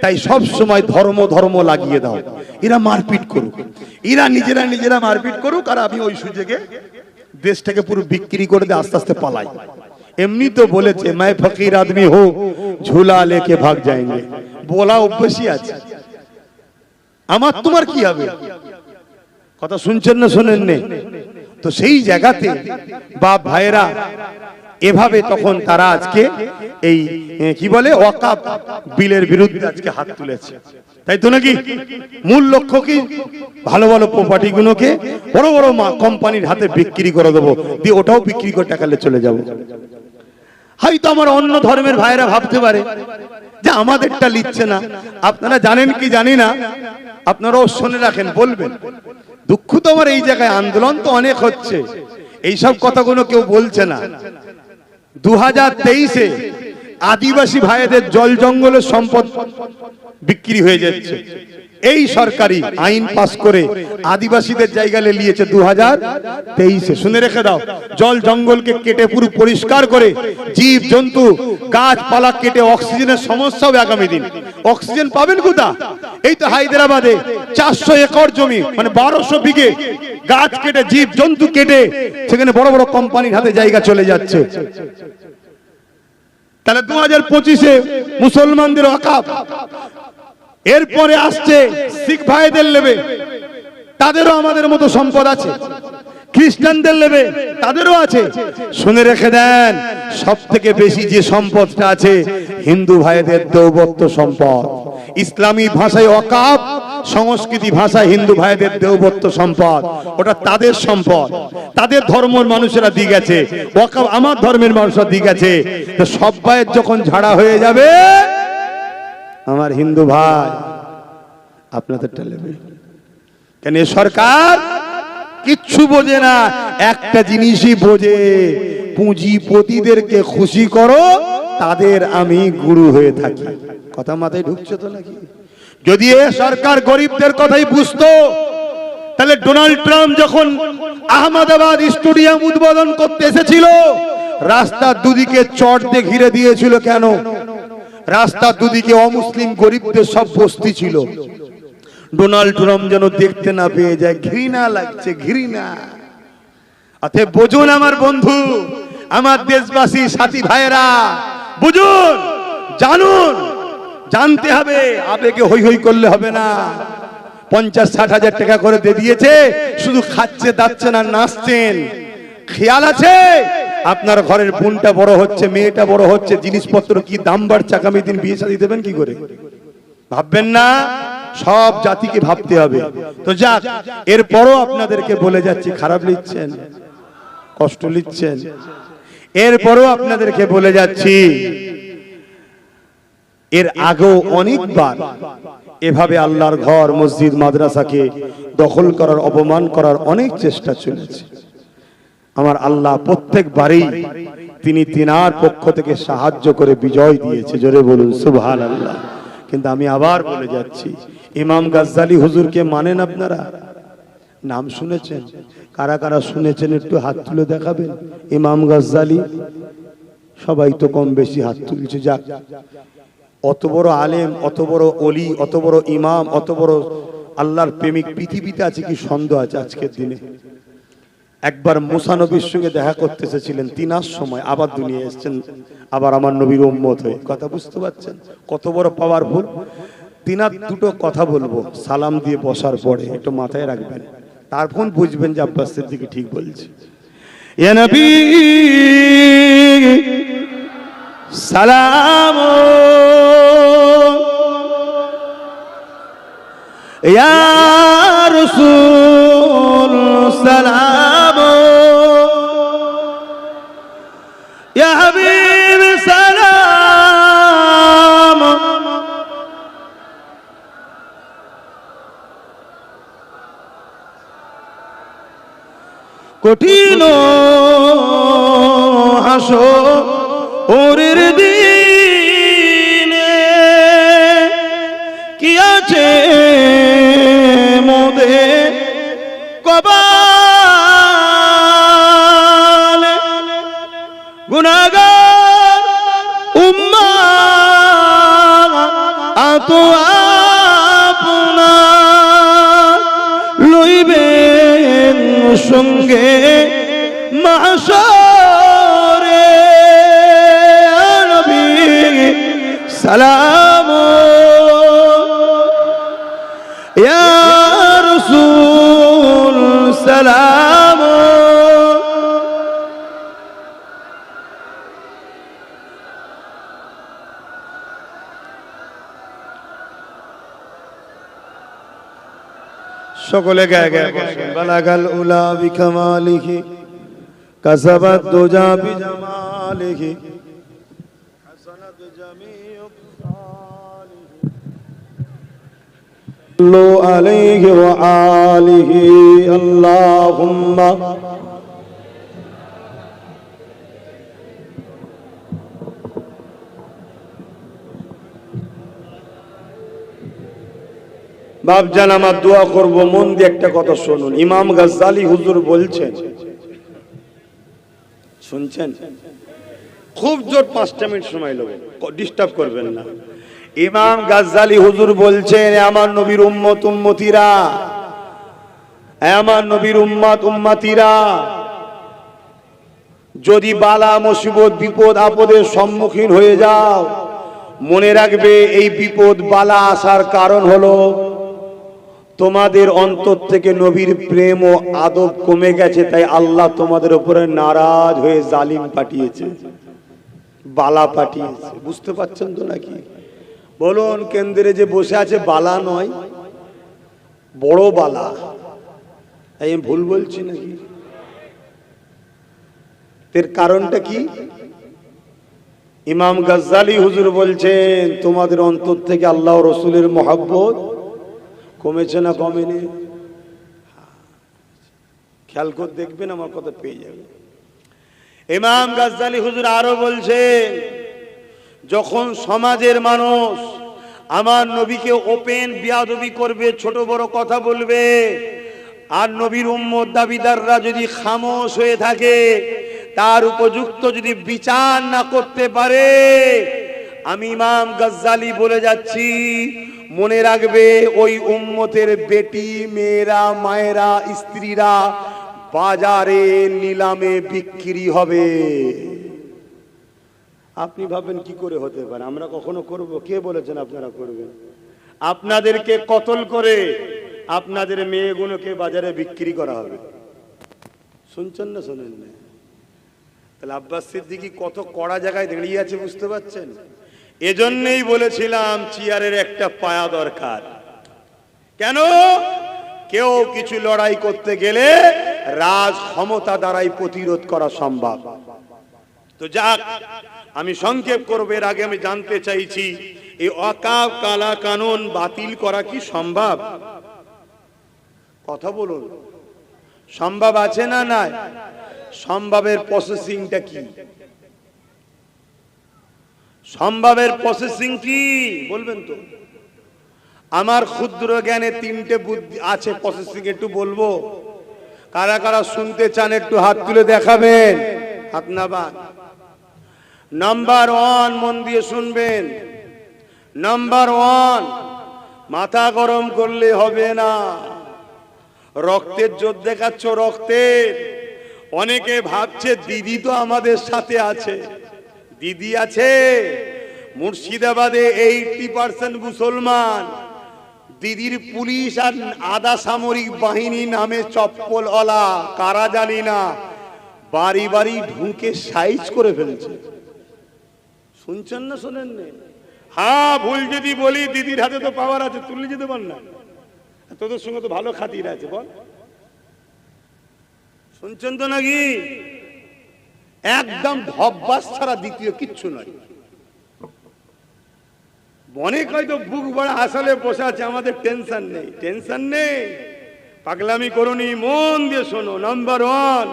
Speaker 1: তাই সব সময় ধর্ম ধর্ম লাগিয়ে দাও। এরা মারপিট করুক, এরা নিজেরা মারপিট করুক, আর আমি ওই সুযোগে দেশটাকে পুরো বিক্রি করে দিয়ে আস্তে আস্তে পালাই। এমনি তো বলেছে मैं फकीर आदमी हो झूला लेके भाग जाएंगे, বলা অভ্যাসই আছে। আমার তোমার কি হবে? কথা শুনছেন না শোনেন না? তো সেই জায়গাতে বাপ ভাইরা এভাবে তখন তারা আজকে এই কি বলে ওয়াকাফ বিলের বিরুদ্ধে আজকে হাত তুলেছে, তাই তো নাকি? মূল লক্ষ্য কি? ভালো ভালো প্রপার্টি গুলোকে বড় বড় কোম্পানির হাতে বিক্রি করে দেবো, দিয়ে ওটাও বিক্রি করে টাকালে চলে যাবো। হয়তো আমার অন্য ধর্মের ভাইরা ভাবতে পারে যে আমাদেরটা লিখছে না। আপনারা জানেন কি জানি না, আপনারাও শুনে রাখেন, বলবেন। দুঃখ তো আমার এই জায়গায়, আন্দোলন তো অনেক হচ্ছে, এইসব কথাগুলো কেউ বলছে না। 2023-এ আদিবাসী ভাইদের জল জঙ্গলের সম্পদ বিক্রি হয়ে যাচ্ছে। এই সরকারি আইন পাস করে আদিবাসীদের জায়গায় নিয়েছে 2023-এ। শুনে রেখে দাও, জল জঙ্গলকে কেটে পুরো পরিষ্কার করে জীব জন্তু গাছপালা কেটে অক্সিজেনের সমস্যা হবে আগামী দিন। অক্সিজেন পাবেন কোথা? এই তো হায়দ্রাবাদে 400 একর জমি, মানে 1200 বিঘে গাছ কেটে জীব জন্তু কেটে সেখানে বড় বড় কোম্পানির হাতে জায়গা চলে যাচ্ছে। তাহলে 2025-এ মুসলমানদের ওয়াকাফ, এরপরে আসছে শিখ ভাইদের নেবে, তাদেরও আমাদের মতো সম্পদ আছে, খ্রিস্টানদের নেবে, তাদেরও আছে। শুনে রেখে দেন, সব থেকে বেশি যে সম্পদটা আছে হিন্দু ভাইদের দৌবত্য সম্পদ।
Speaker 2: ইসলামী ভাষায় ওয়াকফ, সংস্কৃতি ভাষায় হিন্দু ভাইদের দেওবত্য সম্পদ, ওটা তাদের সম্পদ, তাদের ধর্মের মানুষেরা দিয়ে গেছে, ওয়াকফ আমার ধর্মের মানুষরা দিয়ে গেছে। তো সবাই যখন ঝাড়া হয়ে যাবে, আমার হিন্দু ভাই আপনাদেরটা নেবে কেন? সরকার কিচ্ছু বোঝে না, একটা জিনিসই বোঝে, পুঁজিপতিদেরকে খুশি করো, তাদের আমি গুরু হয়ে থাকি। কথা মাথায় ঢুকছে তো নাকি? যদি এ সরকার গরিবদের কথাই বুঝতো, তাহলে ডোনাল্ড ট্রাম্প যখন আহমেদাবাদ স্টেডিয়াম উদ্বোধন করতে এসেছিল, রাস্তার দুদিকে চট দিয়ে ঘিরে দিয়েছিল। কেন? রাস্তার দুদিকে অমুসলিম গরিবদের সব বস্তি ছিল। ডোনাল্ড ট্রাম্প যেন দেখতে না পেয়ে যায়, ঘৃণা লাগছে, ঘৃণা। অতএব বুঝুন আমার বন্ধু, আমার দেশবাসী সাথী ভাইয়েরা, বুঝুন, জানুন, জানতে হবে। আবেগে হই হই করলে হবে না। 50-60 হাজার টাকা করে দিয়ে দিয়েছে, শুধু খাচ্ছে দাচ্ছে না, নাচছেন। খেয়াল আছে আপনার ঘরের বোনটা বড় হচ্ছে, মেয়েটা বড় হচ্ছে, জিনিসপত্র কি দাম বাড়ছে, আগামী দিন বিয়ে শাদী দেবেন কি করে? ভাববেন না? সব জাতিকে ভাবতে হবে। তো যাক, এরপরও আপনাদেরকে বলে যাচ্ছি, খারাপ লিখছেন, কষ্ট লিখছেন, এরপরও আপনাদেরকে বলে যাচ্ছি, এর আগেও অনেকবার এভাবে আল্লাহর ঘর, মসজিদ, মাদ্রাসাকে দখল করার, অপমান করার অনেক চেষ্টা চলেছে। আমার আল্লাহ প্রত্যেকবারই তিনি তিনার পক্ষ থেকে সাহায্য করে বিজয় দিয়েছে। জোরে বলুন সুবহানাল্লাহ। কিন্তু আমি আবার বলে যাচ্ছি, ইমাম গাজ্জালি হুজুরকে মানেন আপনারা? নাম শুনেছেন? কারা কারা শুনেছেন একটু হাত তুলে দেখাবেন। ইমাম গাজ্জালি, সবাই তো কম বেশি হাত তুলছে। যাক, অত বড় আলেম, অত বড় ওলি, অত বড় ইমাম, অত বড় আল্লাহর প্রেমিক পৃথিবীতে আছে কি সন্দেহ আছে আজকের দিনে? একবার মুসা নবীর সঙ্গে দেখা করতে এসেছিলেন, তিনার সময় আবার দুনিয়া এসেছেন, আবার আমার নবীর উম্মত হয়ে। কথা বুঝতে পারছেন কত বড় পাওয়ারফুল? তিনার দুটো কথা বলবো সালাম দিয়ে বসার পরে, একটু মাথায় রাখবেন, তারপর বুঝবেন যে আব্বাস সিদ্দিকী ঠিক বলছে। ইয়া নবী সালাম, ইয়া রাসূল সালাম, ইয়া হাবিব সালাম। কঠিন হাসরের দিনে কি আছে মোদের কপালে, গুনাহগার উম্মাত আপনার লইবেন সঙ্গে মাহশরে। নবী সালাম, ইয়া রাসূল সালাম। সকলে গায়ে গায়ে বসেন। বালাগাল উলা বিকামালিহি, কাসাবাত দুজা বিজামালিহি, হাসানাত জামিউ সালিহি, সাল্লু আলাইহি ওয়া আলিহি। আল্লাহুম্মা বাপজান, আমার দোয়া করব, মন দিয়ে একটা কথা শুনুন। ইমাম গাজ্জালি হুজুর বলছেন, শুনছেন? খুব জোর 5টা মিনিট সময় নেব, ডিস্টার্ব করবেন না। ইমাম গাজ্জালি হুজুর বলছেন, আমার নবীর উম্মত উম্মতিরা, আমার নবীর উম্মত উম্মতিরা, যদি বালা মুসিবত বিপদ আপদের সম্মুখীন হয়ে যাও, মনে রাখবে এই বিপদ বালা আসার কারণ হলো তোমাদের অন্তর থেকে নবীর প্রেম ও আদব কমে গেছে, তাই আল্লাহ তোমাদের উপরে নারাজ হয়ে জালিম পাঠিয়েছে, বালা পাঠিয়েছে। বুঝতে পারছেন তো নাকি?
Speaker 1: বলুন, কেন্দ্রে যে বসে আছে বালা নয়, বড় বালা। আমি ভুল বলছি নাকি? এর কারণটা কি? ইমাম গাজ্জালি হুজুর বলছেন, তোমাদের অন্তর থেকে আল্লাহ রসুলের মহব্বত কমেছে না কমেনি? খেয়াল করে দেখবেন, আমার কথা পেয়ে যাবে। ইমাম গাজ্জালি হুজুর আরো বলছেন, যখন সমাজের মানুষ আমার নবীকে ওপেন বিয়াদবি করবে, ছোট বড় কথা বলবে, আর নবীর উম্মত দাবিদাররা যদি খামোশ হয়ে থাকে, তার উপযুক্ত যদি বিচার না করতে পারে, আমি ইমাম গাজ্জালি বলে যাচ্ছি, মনে রাখবে ওই উম্মতের বেটি, মেয়েরা, মায়েরা, স্ত্রীরা বাজারে নিলামে বিক্রি হবে। আপনি ভাবেন কি করে হতে পারে? আমরা কখনো করব? কে বলেছেন আপনারা করবেন? আপনাদেরকে কতল করে আপনাদের মেয়েগুলোকে বাজারে বিক্রি করা হবে। শুনছেন না শোনেন না? তাহলে আব্বাস সিদ্দিকী কত কড়া জায়গায় দাঁড়িয়ে আছে, বুঝতে পারছেন? এজন্যই বলেছিলাম চেয়ারের একটা পায়া দরকার। কেন? কেউ কিছু লড়াই করতে গেলে রাজ ক্ষমতা দ্বারাই প্রতিরোধ করা সম্ভব। তো যাক, আমি সংক্ষেপ করব। এর আগে আমি জানতে চাইছি, এই ওয়াকফ কালা কানুন বাতিল করা কি সম্ভব? কথা বলুন, সম্ভব আছে না নাই? সম্ভবের প্রসেসিংটা কি? সম্ভবের প্রসেসিং কি বলবেন তো? আমার ক্ষুদ্র জ্ঞানে তিনটে বুদ্ধি আছে প্রসেসিং, একটু বলবো। কারা কারা শুনতে চান একটু হাত তুলে দেখাবেন। হাত নামান। নাম্বার 1, মন দিয়ে শুনবেন। নাম্বার 1, মাথা গরম করলে হবে না। রক্তের জোর দেখাচ্ছ, রক্তের। অনেকে ভাবছে দিদি তো আমাদের সাথে আছে। দিদি আছে। মুর্শিদাবাদে 80% মুসলমান। দিদির পুলিশ আর আধা সামরিক বাহিনী নামে চপ্পলওয়ালা, কারা জানি না, বাড়ি বাড়ি ঢুকে সাইজ করে ফেলছে। শুনছেন না শোনেন না? হ্যাঁ, ভুল যদি বলি, দিদির হাতে তো পাওয়ার আছে, তুলে যেতে পার না। তোদের সঙ্গে তো ভালো খাতির আছে, বল। শুনছেন তো নাকি? একদম ধব্বাস ছাড়া দ্বিতীয় কিচ্ছু নয়। অনেক হয়তো বুক বড় হাসালে বসে আছে, আমাদের টেনশন নেই। টেনশন নেই, পাগলামি করুনি, মন দিয়ে শোনো। নাম্বার 1,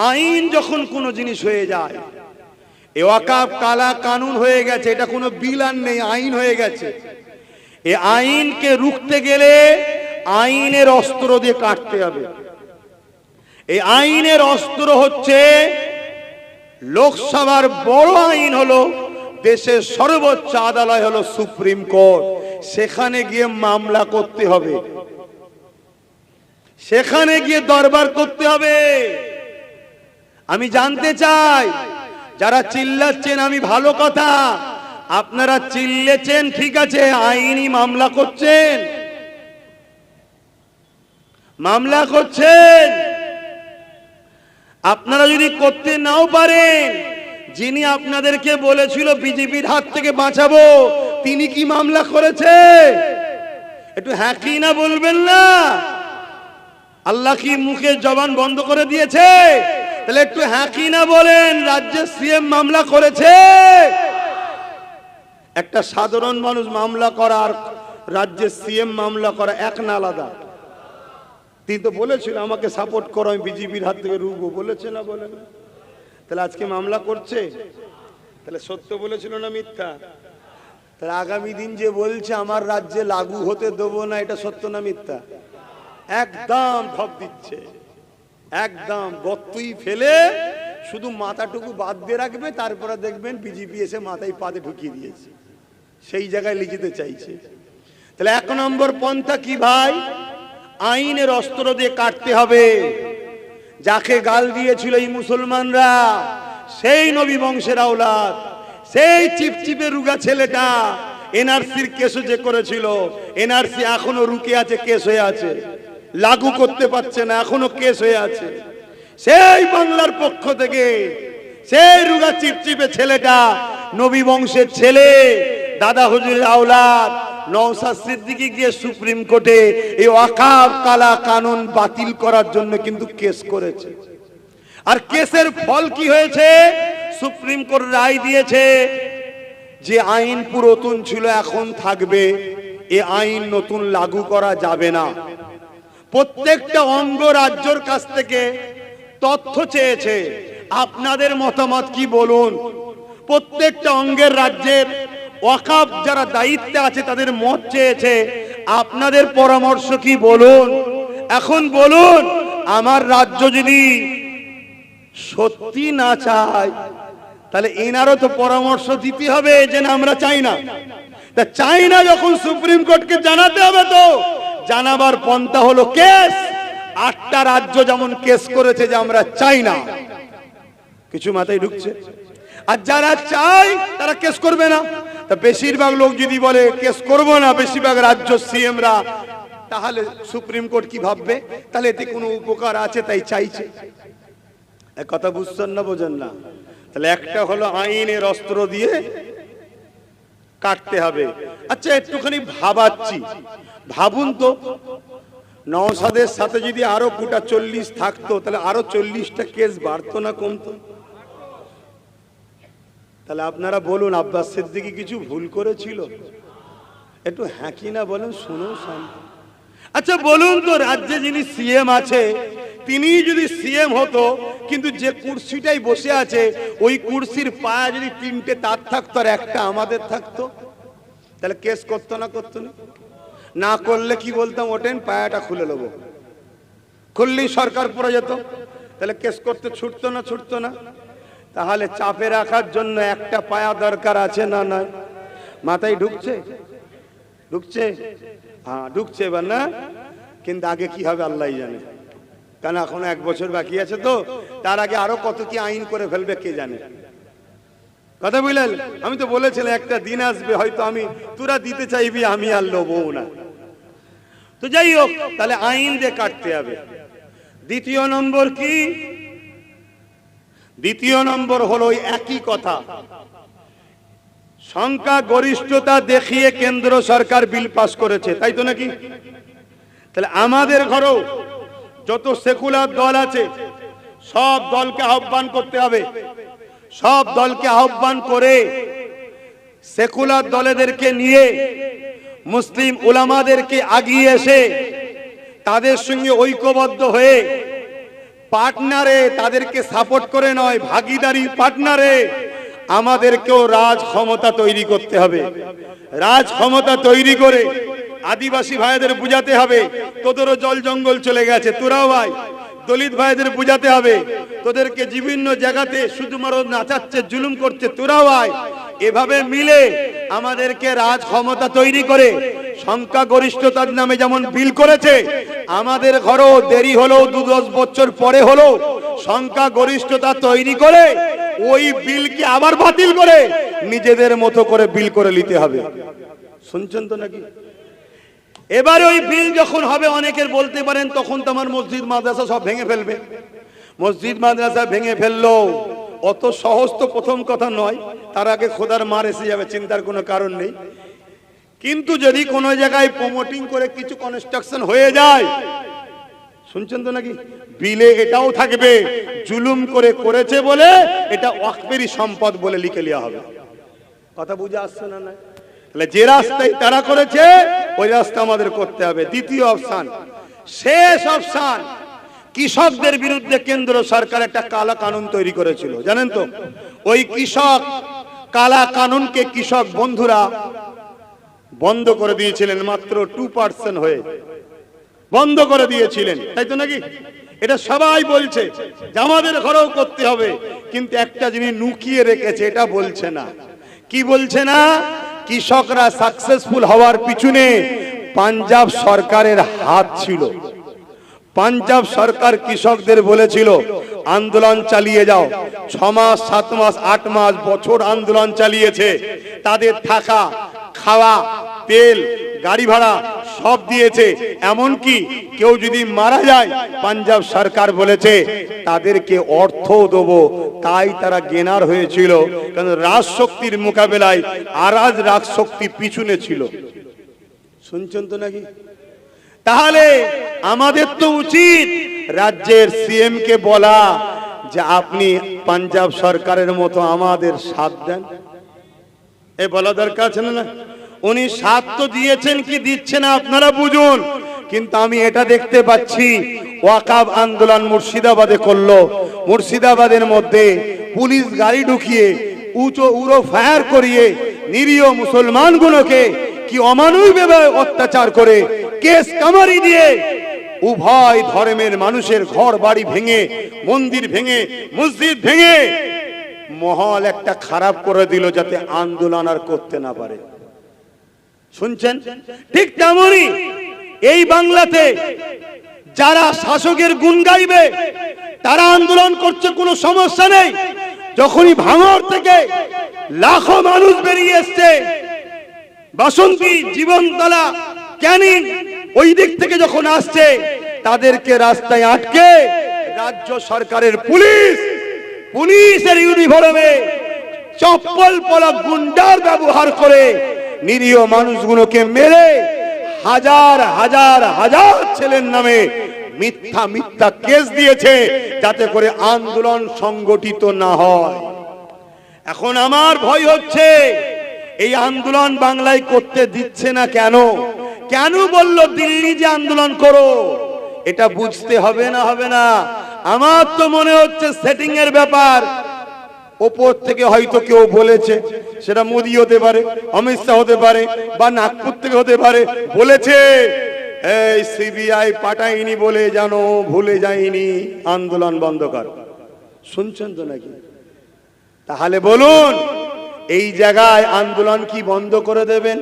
Speaker 1: আইন যখন কোনো জিনিস হয়ে যায়, এ ওয়াকফ কালা কানুন হয়ে গেছে, এটা কোনো বিল আর নেই, আইন হয়ে গেছে। এই আইনকে রুখতে গেলে আইনের অস্ত্র দিয়ে কাটতে হবে। এই আইনের অস্ত্র হচ্ছে, লোকসভার বড় আইন হলো, দেশের সর্বোচ্চ আদালত হলো সুপ্রিম কোর্ট। সেখানে গিয়ে মামলা করতে হবে, সেখানে গিয়ে দরবার করতে হবে। আমি জানতে চাই, যারা চিল্লাচ্ছেন, আমি ভালো কথা, আপনারা চিল্লেছেন ঠিক আছে, আইনি মামলা করছেন, মামলা করছেন। আপনারা যদি করতে নাও পারেন, যিনি আপনাদেরকে বলেছিল বিজেপির হাত থেকে বাঁচাবো, তিনি কি মামলা করেছে? একটু হ্যাঁ কি না বলবেন না? আল্লাহ কি মুখে জবান বন্ধ করে দিয়েছে? তাহলে একটু হ্যাঁ কি না বলেন। রাজ্যের সিএম মামলা করেছে। একটা সাধারণ মানুষ মামলা করা আর রাজ্যের সিএম মামলা করা এক না আলাদা? তিনি তো বলেছিল আমাকে সাপোর্ট করো, আমি বিজেপির হাত থেকে রুখবো, বলেছে না বলেন? তাহলে আজকে মামলা করছে, তাহলে সত্য বলেছিল না মিথ্যা? তাহলে আগামী দিন যে বলছে আমার রাজ্যে লাগু হতে দেবো না, এটা সত্য না মিথ্যা? একদম ঢপ দিচ্ছে, একদম গর্তই ফেলে শুধু মাথাটুকু বাদ দিয়ে রাখবে, তারপরে দেখবেন বিজেপি এসে মাথায় পাতে ঢুকিয়ে দিয়েছে, সেই জায়গায় লিখিতে চাইছে। তাহলে 1 নম্বর পন্থা কি ভাই? আইনের অস্ত্র দিয়ে কাটতে হবে। যাকে গাল দিয়েছিল এই মুসলমানরা, সেই নবী বংশের আওলাদ, সেই চিপচিপে রুগা ছেলেটা, এনআরসির কেসও যে করেছিল, এনআরসি এখনো রুকে আছে, কেস হয়ে আছে, লাগু করতে পারছে না, এখনো কেস হয়ে আছে। সেই বাংলার পক্ষ থেকে সেই রুগা চিপচিপে ছেলেটা, নবী বংশের ছেলে, দাদা হুজুরের আওলাদ নওশাদ সিদ্দিকী গিয়ে সুপ্রিম কোর্টে এই ওয়াকফ কালা কানুন বাতিল করার জন্য কিন্তু কেস করেছে। আর কেসের ফল কি হয়েছে? সুপ্রিম কোর্ট রায় দিয়েছে যে আইন পুরাতন ছিল এখন থাকবে, এই আইন নতুন লাগু করা যাবে না। প্রত্যেকটা অঙ্গ রাজ্যের কাছ থেকে তথ্য চেয়েছে, আপনাদের মতামত কি বলুন। প্রত্যেকটা অঙ্গের রাজ্যের ওয়াকফ যারা দায়িত্বে আছে তাদের মত চেয়েছে, আপনাদের পরামর্শ কি বলুন। এখন বলুন, আমার রাজ্য যদি সত্যি না চায় তাহলে এনারও তো পরামর্শ দিতে হবে যে না আমরা চাই না। তা চাই না যখন সুপ্রিম কোর্টকে জানাতে হবে, তো জানাবার পন্থা হলো কেস। 8টা রাজ্য যেমন কেস করেছে যে আমরা চাই না, কিছু মাথায় ঢুকছে। আর যারা চায় তারা কেস করবে না। তা বেশিরভাগ লোক যদি বলে কেস করব না, বেশিরভাগ রাজ্য সিএমরা, তাহলে সুপ্রিম কোর্ট কি ভাববে? তাহলে এতে কোনো উপকার আছে তাই চাইছে। এক কথা বুঝছেন না, বোঝেন না? তাহলে একটা হলো আইনের অস্ত্র দিয়ে কাটতে হবে। আচ্ছা একটুখানি ভাবাচ্ছি, ভাবুন তো, নওশাদের সাথে যদি আরো গোটা 40 থাকতো তাহলে আরো 40টা কেস বাড়তো না কমতো? তাহলে আপনারা বলুন, আব্বাস সিদ্দিকী কিছু ভুল করেছিল? একটু হ্যাঁ কি না বলেন, শুনুন শান্তি। আচ্ছা বলুন তো, রাজ্যে যিনি সিএম আছে তিনি যদি সিএম হতো, কিন্তু যে কুর্সিটাই বসে আছে ওই কুর্সির পায়ে যদি 3টে তার থাকতো আর একটা আমাদের থাকতো, তাহলে কেস করতো না করতো না? না করলে কি বলতাম, ওঠেন পায়াটা খুলে নেবো, খুললেই সরকার পড়ে যেত। তাহলে কেস করতে ছুটতো না ছুটতো না? তাহলে চাপে রাখার জন্য একটা পায়া দরকার আছে না নয়? মাথায় ঢুকছে? ঢুকছে? হ্যাঁ ঢুকছে এবার না? কিন্তু আগে কি হবে আল্লাহই জানে, কারণ এখন 1 বছর বাকি আছে, তো তার আগে আরো কত কি আইন করে ফেলবে কে জানে। কথা বুঝলেন? আমি তো বলেছিলাম একটা দিন আসবে হয়তো তোরা দিতে চাইবি, আমি আর লবো না। তো যাই হোক, তাহলে আইন দিয়ে কাটতে হবে। দ্বিতীয় নম্বর কি? দ্বিতীয় নম্বর হলো ওই একই কথা, সংখ্যা গরিষ্ঠতা দেখিয়ে কেন্দ্র সরকার বিল পাস করেছে, তাই তো নাকি? তাহলে আমাদের ঘরেও যত সেকুলার দল আছে সব দলকে আহ্বান করতে হবে। সব দলকে আহ্বান করে সেকুলার দলেদেরকে নিয়ে মুসলিম উলামাদেরকে আগিয়ে এসে তাদের সঙ্গে ঐক্যবদ্ধ হয়ে পার্টনারে, তাদেরকে সাপোর্ট করে নয়, ভাগীদারি পার্টনারে আমাদেরকেও রাজ ক্ষমতা তৈরি করতে হবে। রাজ ক্ষমতা তৈরি করে আদিবাসী ভাইদের বুঝাতে হবে তোদেরও জল জঙ্গল চলে গেছে, তোরাও ভাই। দলিত ভাইদের বুঝাতে হবে তোদেরকে বিভিন্ন জায়গাতে শুধুমাত্র নাচাচ্ছে, জুলুম করছে, তোরাও ভাই। এভাবে মিলে আমাদেরকে রাজ ক্ষমতা তৈরি করে সংখ্যা গরিষ্ঠতার নামে যেমন বিল করেছে, আমাদের ঘরেও দেরি হলেও 2-10 বছর পরে হলেও সংখ্যা গরিষ্ঠতা তৈরি করে ওই বিলকে আবার বাতিল করে নিজেদের মতো করে বিল করে নিতে হবে। শুনছেন তো নাকি? এবারে ওই বিল যখন হবে, অনেকের বলতে পারেন তখন তো আমার মসজিদ মাদ্রাসা সব ভেঙে ফেলবে। মসজিদ মাদ্রাসা ভেঙে ফেললো অত সহজ তো প্রথম কথা নয়, তার আগে খোদার মার এসে যাবে, চিন্তার কোনো কারণ নেই। কিন্তু যদি কোনো জায়গায় প্রমোটিং করে কিছু কনস্ট্রাকশন হয়ে যায়, শুনছেন তো নাকি, বিলে এটাও থাকবে জুলুম করে করেছে বলে এটা ওয়াকফেরই সম্পদ বলে লিখে নেওয়া হবে। কথা বুঝে আসছে না? না, তাহলে যে রাস্তায় তারা করেছে ওই রাস্তা আমাদের করতে হবে। দ্বিতীয় অপশন, শেষ অপশন, কৃষকদের বিরুদ্ধে কেন্দ্র সরকার একটা কালা কানুন তৈরি করেছিল, জানেন তো? ওই কৃষক কালা কানুনকে কৃষক বন্ধুরা বন্ধ করে দিয়েছিলেন, মাত্র 2% হয়ে বন্ধ করে দিয়েছিলেন, তাই তো নাকি? এটা সবাই বলছে যে আমাদের ঘরেও করতে হবে, কিন্তু একটা জিনিস লুকিয়ে রেখেছে, এটা বলছে না। কি বলছে না? কৃষকরা সাকসেসফুল হওয়ার পিছনে পাঞ্জাব সরকারের হাত ছিল। পাঞ্জাব সরকার কৃষকদের বলেছিল আন্দোলন চালিয়ে যাও। 6 মাস, 7 মাস, 8 মাস, বছর আন্দোলন চালিয়েছে। তাদের থাকা, খাওয়া, তেল, গাড়ি ভাড়া সব দিয়েছে। এমনকি কেউ যদি মারা যায়, পাঞ্জাব সরকার বলেছে তাদেরকে অর্থ দেবো,
Speaker 2: তাই তারা গেনার হয়েছিল, কারণ রাজশক্তির মোকাবেলায় আরাজ রাজশক্তি পিছনে ছিল। শুনছেন তো নাকি? তাহলে আমাদের তো উচিত রাজ্যের সিএম কে বলা যে আপনি পাঞ্জাব সরকারের মতো আমাদের সাথ দেন। এ বলা দরকার আছে না? উনি সাথ তো দিয়েছেন কি দিচ্ছেন না আপনারা বুঝুন। কিন্তু আমি এটা দেখতে পাচ্ছি ওয়াকাব আন্দোলন মুর্শিদাবাদে করলো, মুর্শিদাবাদের মধ্যে পুলিশ গাড়ি ঢুকিয়ে উড়ো ফায়ার করিয়ে নিরীহ মুসলমানগুলোকে কি অমানবিকভাবে অত্যাচার করে কেস কামারি দিয়ে উভয় ধর্মের মানুষের ঘর বাড়ি ভেঙে, মন্দির ভেঙে, মসজিদ ভেঙে মহল একটা খারাপ করে দিল, যাতে আন্দোলন আর করতে না পারে। শুনছেন? ঠিক তেমনই এই বাংলাতে যারা শাসকের গুণ গাইবে তারা আন্দোলন করছে, কোনো সমস্যা নেই। যখনই ভাঙড় থেকে লাখো মানুষ বেরিয়ে এসছে, বাসন্তী, জীবনতলা, ক্যানিং ওই দিক থেকে যখন আসছে, তাদেরকে রাস্তায় আটকে রাজ্য সরকারের পুলিশের ইউনিফর্মে চপ্পল পলা গুন্ডার ব্যবহার করে নিরীহ মানুষগুলোকে মেরে হাজার হাজার হাজার ছেলের নামে মিথ্যা মিথ্যা কেস দিয়েছে, যাতে করে আন্দোলন সংগঠিত না হয়। এখন আমার ভয় হচ্ছে এই আন্দোলন বাংলায় করতে দিচ্ছে না কেন? কেন বলল দিল্লি যে আন্দোলন করো? এটা বুঝতে হবে না? হবে না? আমার তো মনে হচ্ছে সেটিং এর ব্যাপার। ওপর থেকে হয়তো কেউ বলেছে, সেটা মোদি হতে পারে, অমিত শাহ হতে পারে, বা নাগপুর থেকে হতে পারে, বলেছে এই সিবিআই পাঠায়নি বলে জানো, ভুলে যায়নি, আন্দোলন বন্ধ কর। শুনছেন তো নাকি? তাহলে বলুন, এই জায়গায় আন্দোলন কি বন্ধ করে দেবেন?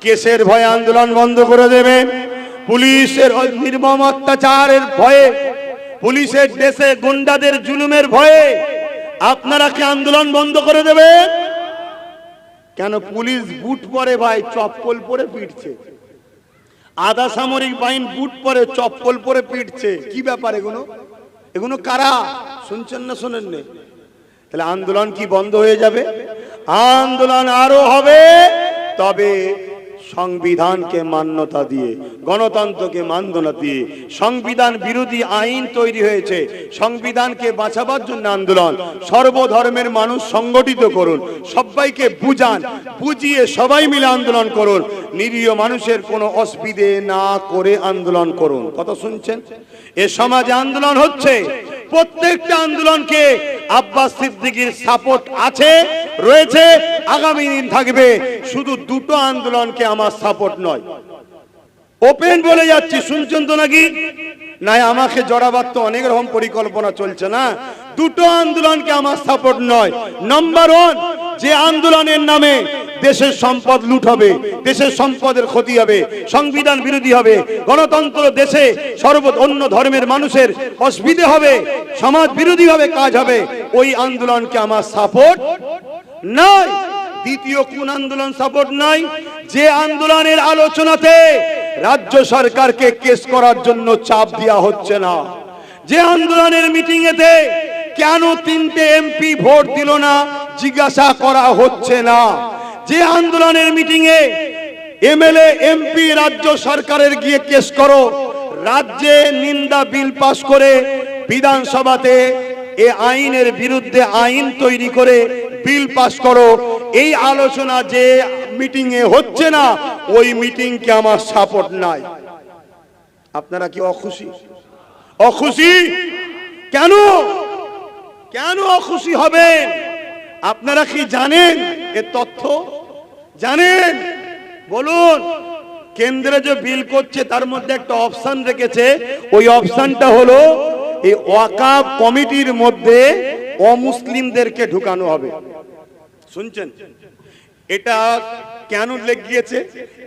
Speaker 2: কেসের ভয়ে আন্দোলন বন্ধ করে দেবেন? পুলিশের নির্মম অত্যাচারের ভয়ে, পুলিশের দেশে গুন্ডাদের জুলুমের ভয়ে আপনারা কি আন্দোলন বন্ধ করে দেবেন? কেন? পুলিশ বুট পরে ভাই, চপ্পল পরে পিটছে। আধা সামরিক বাহিনী বুট পরে চপ্পল পরে পিটছে। কি ব্যাপার এগুলো? এগুলো কারা? শুনছেন না শোনেন না? তাহলে আন্দোলন কি বন্ধ হয়ে যাবে? আন্দোলন আরো হবে, তবে সংবিধানকে মান্যতা দিয়ে, গণতন্ত্রকে মান্যতা দিয়ে। সংবিধান বিরোধী আইন তৈরি হয়েছে, সংবিধানকে বাঁচাবার জন্য আন্দোলন। সর্বধর্মের মানুষ সংগঠিত করুন, সবাইকে বুঝান, বুঝিয়ে সবাই মিলে আন্দোলন করুন। নিরীহ মানুষের কোনো অসুবিধে না করে আন্দোলন করুন। কথা শুনছেন? এ সমাজে আন্দোলন হচ্ছে, প্রত্যেকটা আন্দোলনকে আব্বাস সিদ্দিকীর সাপোর্ট আছে, রয়েছে, আগামী দিন থাকবে। শুধু দুটো আন্দোলনকে আমার সাপোর্ট নয়, ওপেন বলে যাচ্ছি। শুনছেন তো নাকি? না আমাকে জড়াবার তো অনেক রকম পরিকল্পনা চলছে না। দুটো আন্দোলনকে আমার সাপোর্ট নয়। নাম্বার ওয়ান, যে আন্দোলনের নামে দেশের সম্পদ লুট হবে, দেশের সম্পদের ক্ষতি হবে, সংবিধান বিরোধী হবে, গণতন্ত্র দেশে অন্য ধর্মের মানুষের অসুবিধে হবে, সমাজ বিরোধী হবে কাজ হবে, ওই আন্দোলনকে আমার সাপোর্ট নাই। দ্বিতীয় কোন আন্দোলন সাপোর্ট নাই? যে আন্দোলনের আলোচনাতে রাজ্য সরকারকে কেস করার জন্য চাপ দেওয়া হচ্ছে না, যে আন্দোলনের মিটিং এতে কেন 3টে এমপি ভোট দিল না জিজ্ঞাসা করা হচ্ছে না, যে আন্দোলনের মিটিং এ এমএলএ এমপি রাজ্য সরকারের গিয়ে কেস করো, রাজ্যে নিন্দা বিল পাস করে বিধানসভাতে এ আইনের বিরুদ্ধে আইন তৈরি করে বিল পাস করো, এই আলোচনা যে মিটিং এ হচ্ছে না, ওই মিটিং কে আমার সাপোর্ট নাই। আপনারা কি অখুশি? অখুশি কেন? কেন অখুশি হবেন? আপনারা কি জানেন এর তথ্য? জানেন? বলুন। কেন্দ্রে যে বিল করছে তার মধ্যে একটা অপশন রেখেছে, ওই অপশনটা হলো এই ওয়াকাফ কমিটির মধ্যে অমুসলিমদেরকে ঢুকানো হবে। শুনছেন? এটা কেন লেগিয়েছে?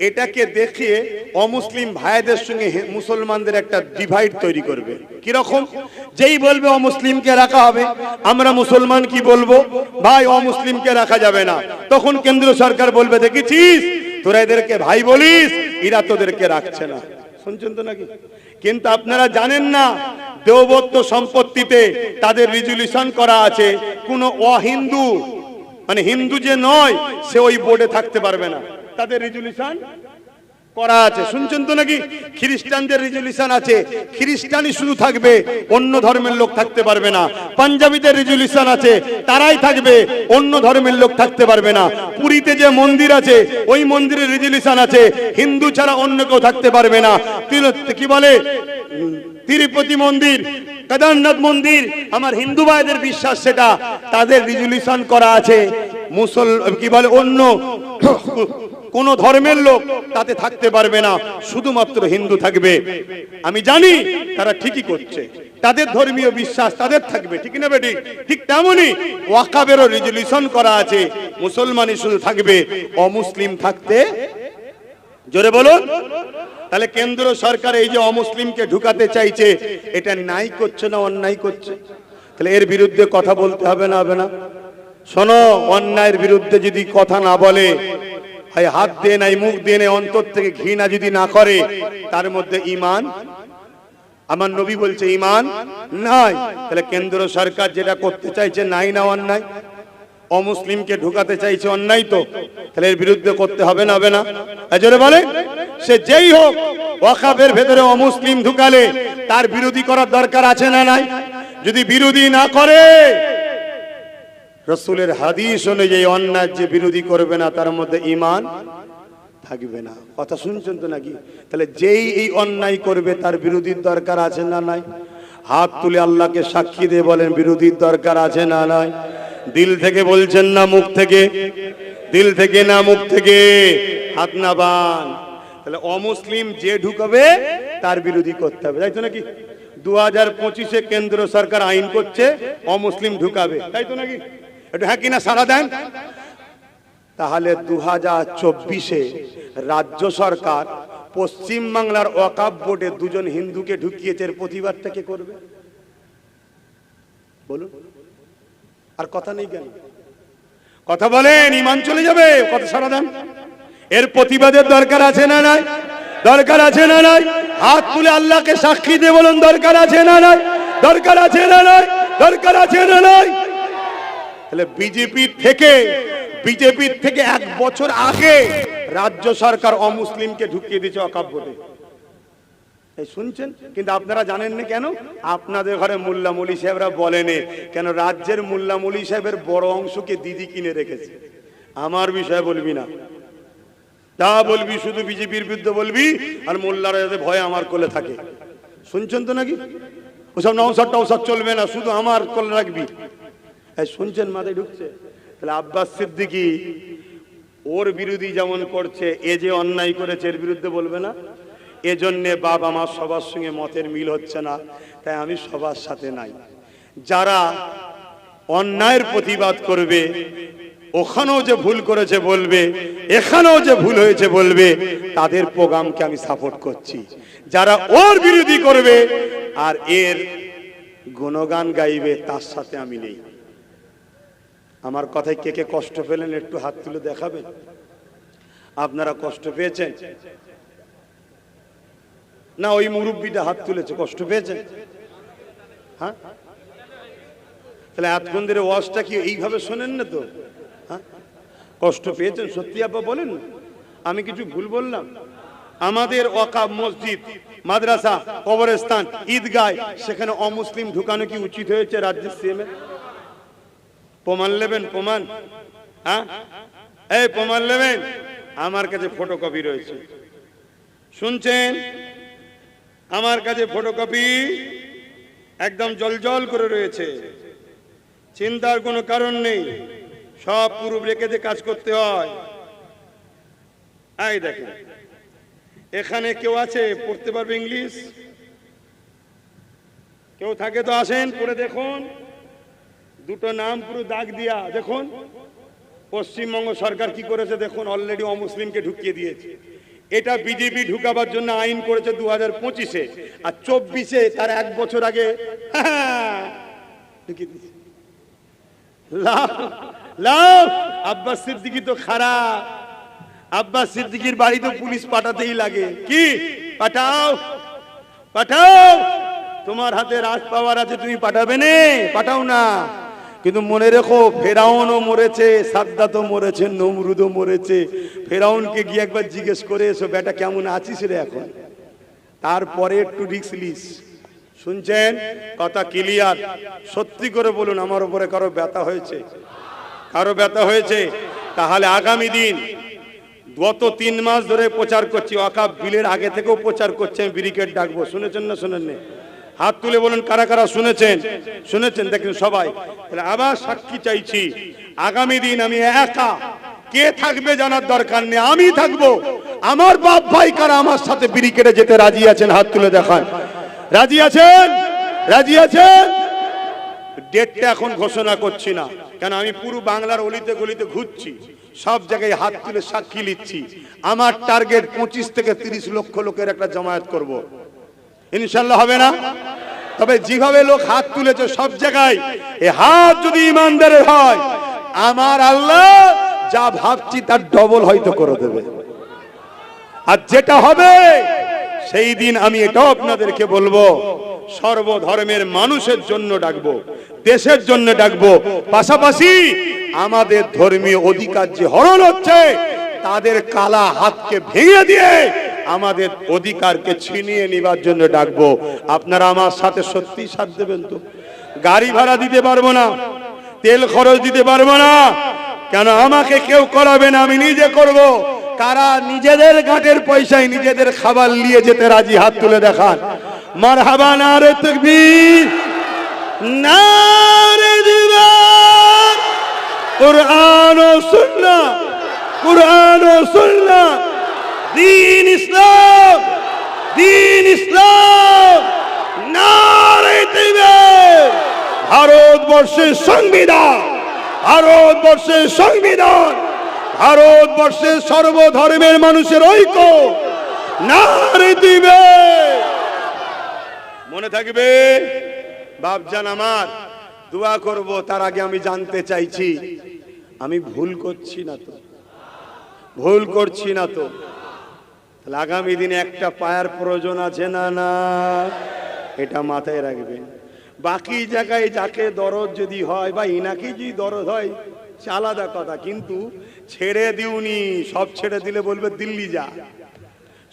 Speaker 2: এটাকে দেখিয়ে অমুসলিম ভাইদের সঙ্গে মুসলমানদের একটা ডিভাইড তৈরি করবে। কি রকম? যেই বলবে অমুসলিমকে রাখা হবে, আমরা মুসলমান কি বলবো, ভাই অমুসলিমকে রাখা যাবে না, তখন কেন্দ্র সরকার বলবে দেখেছিস তোরা এদেরকে ভাই বলিস, এরা তোদেরকে রাখছে না।
Speaker 1: শুনছেন তো নাকি? কিন্তু আপনারা জানেন না, দেওবত্ত সম্পত্তিতে তাদের রেজুলিউশন করা আছে, কোন অহিন্দু মানে হিন্দু যে নয় সে ওই বোর্ডে থাকতে পারবে না, তাদের রেজুলিউশন করা আছে। শুনছেন তো নাকি? খ্রিস্টানদের রেজুলিউশন আছে, খ্রিস্টানই শুধু থাকবে, অন্য ধর্মের লোক থাকতে পারবে না। পাঞ্জাবিদের রেজুলিউশন আছে, তারাই থাকবে, অন্য ধর্মের লোক থাকতে পারবে না। পুরীতে যে মন্দির আছে ওই মন্দিরের রেজুলিউশন আছে, হিন্দু ছাড়া অন্য কেউ থাকতে পারবে না। কি বলে তিরুপতি মন্দির, কেদারনাথ মন্দির, আমার হিন্দু ভাইদের বিশ্বাস সেটা, তাদের রেজুলিউশন করা আছে। কি বলে অন্য কোন ধর্মের লোক তাতে থাকতে পারবে না, শুধুমাত্র হিন্দু থাকবে। আমি জানি তারা ঠিকই করছে, তাদের ধর্মীয় বিশ্বাস তাদের থাকবে, ঠিক না বেটি? ঠিক তেমনি ওয়াকাবেরও রেজুলিউশন করা আছে, মুসলমানই শুধু থাকবে, অমুসলিম থাকতে, জোরে বলুন। তাহলে কেন্দ্র সরকার এই যে অমুসলিমকে ঢুকাতে চাইছে, এটা নাই করছে না অন্যায় করছে? তাহলে এর বিরুদ্ধে কথা বলতে হবে না, হবে না? শোনো, অন্যায়ের বিরুদ্ধে যদি কথা না বলে, হয় হাত দিয়ে নাই, মুখ দিয়ে নাই, অন্তর থেকে ঘৃণা যদি না করে, তার মধ্যে ঈমান, আমার নবী বলছে ঈমান নাই। তাহলে কেন্দ্র সরকার যেটা করতে চাইছে নাই না অন্যায়? অমুসলিমকে ঢুকাতে চাইছে, অন্যায় তো? তাহলে এর বিরুদ্ধে করতে হবে না, হবে না? জোরে বলে। সে যেই হোক, ওয়াকাফের ভেতরে অমুসলিম ঢুকালে তার বিরোধী করার দরকার আছে না নাই? যদি বিরোধী না করে, রাসূলের হাদিস অনুযায়ী অন্যায় যে বিরোধী করবে না তার মধ্যে ঈমান থাকবে না। কথা শুনছেন তো নাকি? তাহলে যেই এই অন্যায় করবে তার বিরোধীর দরকার আছে না নাই? হাত তুলে আল্লাহকে সাক্ষী দিয়ে বলেন বিরোধীর দরকার আছে না নাই? দিল থেকে বলছেন না মুখ থেকে? দিল থেকে না মুখ থেকে? হাত না বান। তাহলে অমুসলিম যে ঢুকাবে তার বিরোধী করতে হবে, তাই তো নাকি? 2025-এ কেন্দ্র সরকার আইন করছে অমুসলিম ঢুকাবে, তাই তো নাকি? একটু হ্যাঁ কিনা সারা দেন। তাহলে 2024-এ রাজ্য সরকার পশ্চিম বাংলার ওয়াকাফ বোর্ডে দুজন হিন্দুকে ঢুকিয়েছে, এর প্রতিবাদটা কে করবে বলুন? আর কথা নেই কেন? কথা বলেন, ঈমান চলে যাবে। কথা সারা দেন। এর প্রতিবাদের দরকার আছে না নাই? দরকার আছে না নাই? হাত তুলে আল্লাহকে সাক্ষী দিয়ে বলুন দরকার আছে না নাই? দরকার আছে না নাই? দরকার আছে না নাই? তাহলে বিজেপি থেকে 1 বছর আগে রাজ্য সরকার অমুসলিমকে ঢুকিয়ে দিয়েছে ওয়াকাফ বোর্ডে। এই শুনছেন? কিন্তু আপনারা জানেন না কেন? আপনাদের ঘরে মোল্লা মৌলী সাহেবরা বলেনি কেন? রাজ্যের মোল্লা মৌলী সাহেবের বড় অংশকে দিদি কিনে রেখেছে। আমার বিষয়ে বলবি না, তা বলবি শুধু বিজেপির বিরুদ্ধে বলবি, আর মোল্লারা যাতে ভয়ে আমার কোলে থাকে। শুনছেন তো নাকি? ওসব নওসাদ টওসাদ চলবে না, শুধু আমার কোলে রাখবি। শুনছেন? মাথায় ঢুকছে? তাহলে আব্বাস সিদ্দিকী ওর বিরোধী যেমন করছে, এ যে অন্যায় করেছে এর বিরুদ্ধে বলবে না? এজন্যে বাপ আমার সবার সঙ্গে মতের মিল হচ্ছে না, তাই আমি সবার সাথে নাই। যারা অন্যায়ের প্রতিবাদ করবে, ওখানেও যে ভুল করেছে বলবে, এখানেও যে ভুল হয়েছে বলবে, তাদের প্রোগ্রামকে আমি সাপোর্ট করছি। যারা ওর বিরোধী করবে আর এর গুণগান গাইবে, তার সাথে আমি নেই। আমার কথায় কে কে কষ্ট পেলেন একটু হাত তুলে দেখাবেন। আপনারা কষ্ট পেয়েছেন না? ওই মুরব্বীটা হাত তুলেছে, কষ্ট পেয়েছেন? হ্যাঁ, তাহলে এতক্ষণ ধরে ওয়াজটা কি এইভাবে শোনেন না তো? হ্যাঁ, কষ্ট পেয়েছেন সত্যি? আপা বলেন, আমি কিছু ভুল বললাম? আমাদের ওয়াকাফ মসজিদ, মাদ্রাসা, কবরস্থান, ঈদগাহ, সেখানে অমুসলিম ঢুকানো কি উচিত হয়েছে রাজ্যের সিএম? প্রমাণ নেবেন? প্রমাণ? হ্যাঁ, এই প্রমাণ নেবেন? আমার কাছে ফটোকপি রয়েছে, শুনছেন? আমার কাছে ফটোকপি একদম জলজল করে রয়েছে, চিন্তার কোনো কারণ নেই। সব পুরো রেখে কাজ করতে হয়। এই দেখেন, এখানে কেউ আছে পড়তে পারবে ইংলিশ? কেউ থাকে তো আসেন, পড়ে দেখুন। দুটো নাম পুরো দাগ দিয়া দেখুন। পশ্চিমবঙ্গ সরকার কি করেছে দেখুন, অলরেডি অমুসলিমকে ঢুকিয়ে দিয়েছে। এটা বিজেপি ঢুকাবার জন্য আইন করেছে 2025-এ, আর 24-এ তার 1 বছর আগে ঢুকিয়ে দিয়েছে। লাভ। আব্বাস সিদ্দিকী তো খারাপ। আব্বাস সিদ্দিকীর বাড়ি তো পুলিশ পাঠাতেই লাগে। কি পাঠাও পাঠাও, তোমার হাতে রাজ পাওয়ার আছে, তুমি পাঠাবে না, পাঠাও না। কিন্তু মনে রেখো, ফেরাউনও মরেছে, সাদ্দাতও মরেছে, নমরুদও মরেছে। ফেরাউনকে গিয়ে একবার জিজ্ঞেস করে এসো, বেটা কেমন আছিস রে এখন, তারপরে একটু রিস্ক লিস। শুনছেন কথা ক্লিয়ার? সত্যি করে বলুন, আমার উপরে কারো ব্যথা হয়েছে? কারো ব্যথা হয়েছে? তাহলে আগামী দিন, গত 3 মাস ধরে প্রচার করছি, ওয়াকাফ বিলের আগে থেকেও প্রচার করছি, আমি ব্রিগেড ডাকবো। শুনেছেন না শুনেননি? হাত তুলে বলুন কারা কারা শুনেছেন। শুনেছেন দেখেন সবাই। তাহলে আবার সাক্ষী চাইছি, আগামী দিন আমি একা, কে থাকবে জানার দরকার নেই, আমি থাকবো। আমার বাপ ভাই কারা আমার সাথে ব্রিগেডে যেতে রাজি আছেন? হাত তুলে দেখান। রাজি আছেন? রাজি আছেন? ডেটটা এখন ঘোষণা করছি না, কেন আমি পুরো বাংলার অলিতে গলিতে ঘুরছি, সব জায়গায় হাত তুলে সাক্ষী নিচ্ছি। আমার টার্গেট 25 থেকে 30 লক্ষ লোকের একটা জামায়াত করব। ইনশাআল্লাহ হবে না? তবে যেভাবে লোক হাত তুলেছে সব জায়গায়, এই হাত যদি ইমানদারের হয়, আমার আল্লাহ যা ভাবছি তার ডবল হয়তো করে দেবে। আর যেটা হবে সেই দিন আমি এটাও আপনাদেরকে বলবো, সর্বধর্মের মানুষের জন্য ডাকবো, দেশের জন্য ডাকবো। পাশাপাশি আমাদের ধর্মীয় অধিকার যে হরণ হচ্ছে, তাদের কালা হাতকে ভেঙে দিয়ে আমাদের অধিকারকে ছিনিয়ে নেবার জন্য ডাকবো। আপনারা আমার সাথে সত্যি সাথ দেবেন তো? গাড়ি ভাড়া দিতে পারবো না, তেল খরচ দিতে পারবো না, কেন আমাকে কেউ করাবে না, আমি নিজে করব। কারা নিজেদের গাঁটের পয়সায় নিজেদের খাবার নিয়ে যেতে রাজি? হাত তুলে দেখান। মারহাবা, নারে তাকবীর, নারে দিবার। কুরআন ও সুন্নাহ, কুরআন ও সুন্নাহ, দ্বীন ইসলাম, দ্বীন ইসলাম, নারে তাকবীর। ভারতবর্ষের সংবিধান, ভারতবর্ষের সংবিধান, ভারতবর্ষের সর্বধর্মের মানুষের ঐক্য, নারে দিবে। মনে থাকবে বাপজান আমার, দোয়া করব। তার আগে আমি জানতে চাইছি, আমি ভুল করছি না তো? ভুল করছি না তো? তাহলে আগামী দিনে একটা পায়ার প্রয়োজন আছে না? না, এটা মাথায় রাখবেন। বাকি জায়গায় যাকে দরদ যদি হয় বা ইনাকে যদি দরদ হয় সে আলাদা কথা, কিন্তু ছেড়ে দিউনি। সব ছেড়ে দিলে বলবে দিল্লি যা,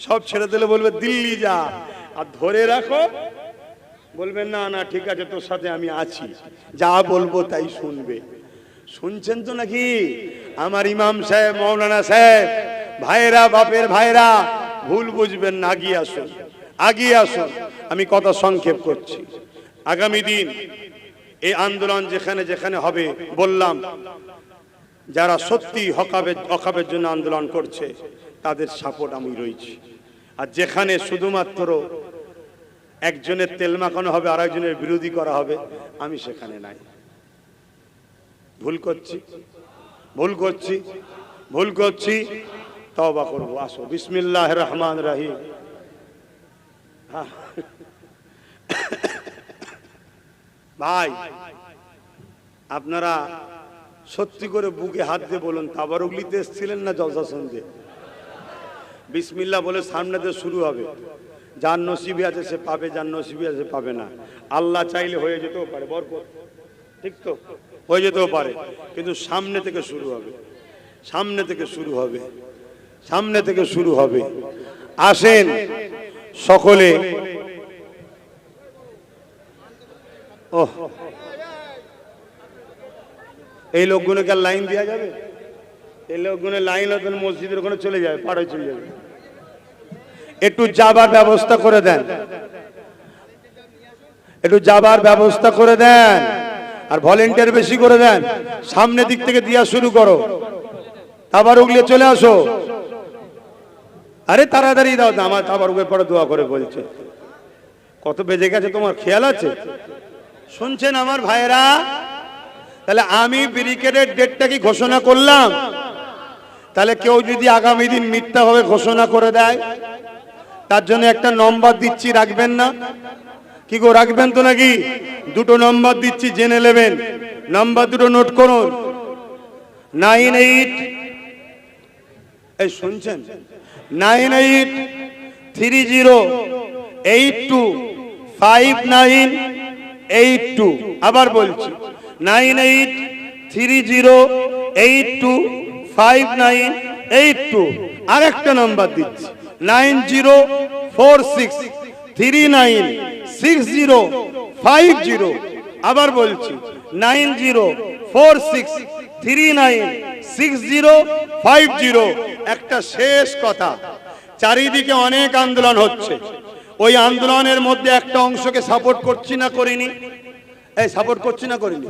Speaker 1: সব ছেড়ে দিলে বলবে দিল্লি যা। আর ধরে রাখো, বলবেন না না ঠিক আছে তোর সাথে আমি আছি, যা বলবো তাই শুনবে। শুনছেন তো নাকি আমার ইমাম সাহেব, মৌলানা সাহেব? ভাইরা, বাপের ভাইরা, ভুল বুঝবেন না, আগিয়ে আসুন, আগিয়ে আসুন। আমি কথা সংক্ষেপ করছি। আগামী দিন এই আন্দোলন যেখানে যেখানে হবে, বললাম যারা সত্যি হকাবের জন্য আন্দোলন করছে তাদের সাপোর্ট আমি রয়েছি। আর যেখানে শুধুমাত্র একজনের তেল মাখানো হবে আর একজনের বিরোধী করা হবে, আমি সেখানে নাই। ভুল করছি, ভুল করছি, ভুল করছি, তওবা করবো। আসো, বিসমিল্লাহির রহমানির রহিম। ভাই আপনারা সত্যি করে বুকে হাত দিয়ে বলুন, তাবারুক নিতে এসেছিলেন না জলসা শুনতে? বিসমিল্লাহ বলে সামনেতে শুরু হবে। যার নসিবে আছে সে পাবে, যার নসিবে আছে পাবে না। আল্লাহ চাইলে হয়ে যেতেও পারে বরকত, ঠিক তো? হয়ে যেতেও পারে, কিন্তু সামনে থেকে শুরু হবে, সামনে থেকে শুরু হবে, সামনে থেকে শুরু হবে। আসেন সকলে। ও, এই লোকগুলোকে লাইন দেওয়া যাবে? এই লোকগুলো লাইন হতেন মসজিদের ওখানে চলে যাবে, পাড়ায় চলে যাবে। একটু যাবার ব্যবস্থা করে দেন, একটু যাবার ব্যবস্থা করে দেন, আর ভলেন্টিয়ার বেশি করে দেন। সামনে দিক থেকে দিয়া শুরু করো, আবার উগলিয়ে চলে আসো। আরে তাড়াতাড়ি দাও, আমার আবার উগের পরে দোয়া করে বলছে। কত বেজে গেছে তোমার খেয়াল আছে? শুনছেন আমার ভাইরা? তাহলে আমি ব্রিগেডের ডেটটা কি ঘোষণা করলাম? তাহলে কেউ যদি আগামী দিন মিথ্যা ভাবে ঘোষণা করে দেয়, তার জন্য একটা নম্বর দিচ্ছি, রাখবেন না? কি গো, রাখবেন তো নাকি? দুটো নম্বর দিচ্ছি, জেনে নেবেন। নাম্বার দুটো নোট করুন। 98, এই শুনছেন? 98305982। আবার বলছি 9830825982। আরেকটা নাম্বার দিচ্ছি 9046396050। আবার বলছি 9046396050। একটা শেষ কথা, চারিদিকে অনেক আন্দোলন হচ্ছে, ওই আন্দোলনের মধ্যে একটা অংশকে সাপোর্ট করছি না করিনি? এই সাপোর্ট করছি না করিনি?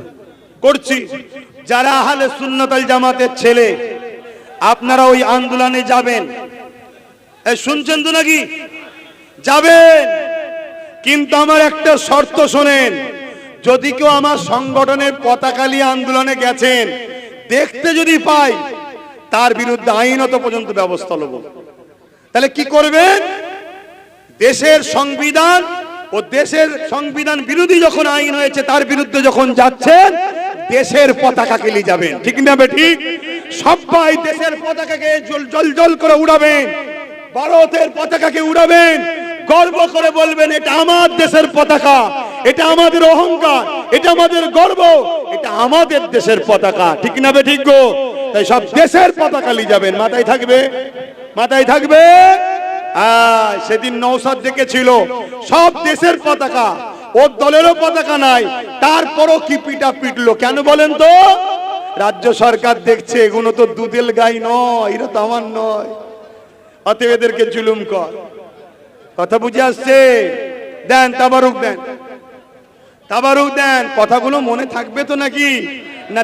Speaker 1: করছি। যারা আহলে সুন্নাত ওয়াল জামাতের ছেলে, আপনারা ওই আন্দোলনে যাবেন। এই শুনছেন তো নাকি? যাবেন, কিন্তু আমার একটা শর্ত শোনেন। যদি কেউ আমার সংগঠনের পতাকা নিয়ে আন্দোলনে গেছেন দেখতে যদি পাই, তার বিরুদ্ধে আইনত পর্যন্ত ব্যবস্থা নেব। তাহলে কি করবেন? দেশের সংবিধান ও দেশের সংবিধান বিরোধী যখন আইন হয়েছে তার বিরুদ্ধে যখন যাচ্ছেন, দেশের পতাকাকে নিয়ে যাবেন। ঠিক না ঠিক? সবাই দেশের পতাকাকে জল জল করে উড়াবেন, ভারতের পতাকাকে উড়াবেন, গর্ব করে বলবেন এটা আমার দেশের পতাকা, এটা আমাদের অহংকার, এটা আমাদের গর্ব, এটা আমাদের দেশের পতাকা। ঠিক না ঠিক গো? তাই সব দেশের পতাকা নিয়ে যাবেন। মাথায় থাকবে, মাথায় থাকবে। সেদিন নওশাদ দেখেছিল সব দেশের পতাকা, ওর দলেরও পতাকা নাই, তারপরও কি পিটা পিটলো কেন বলেন তো? রাজ্য সরকার দেখছে এগুলো তো দুধের গাই নয়, এরা তো আমার নয়, অতএব এদেরকে জুলুম কর। কথা বুঝে আসছে? দেন তাবারুক, দেন তাবারুক দেন। কথাগুলো মনে থাকবে তো নাকি? না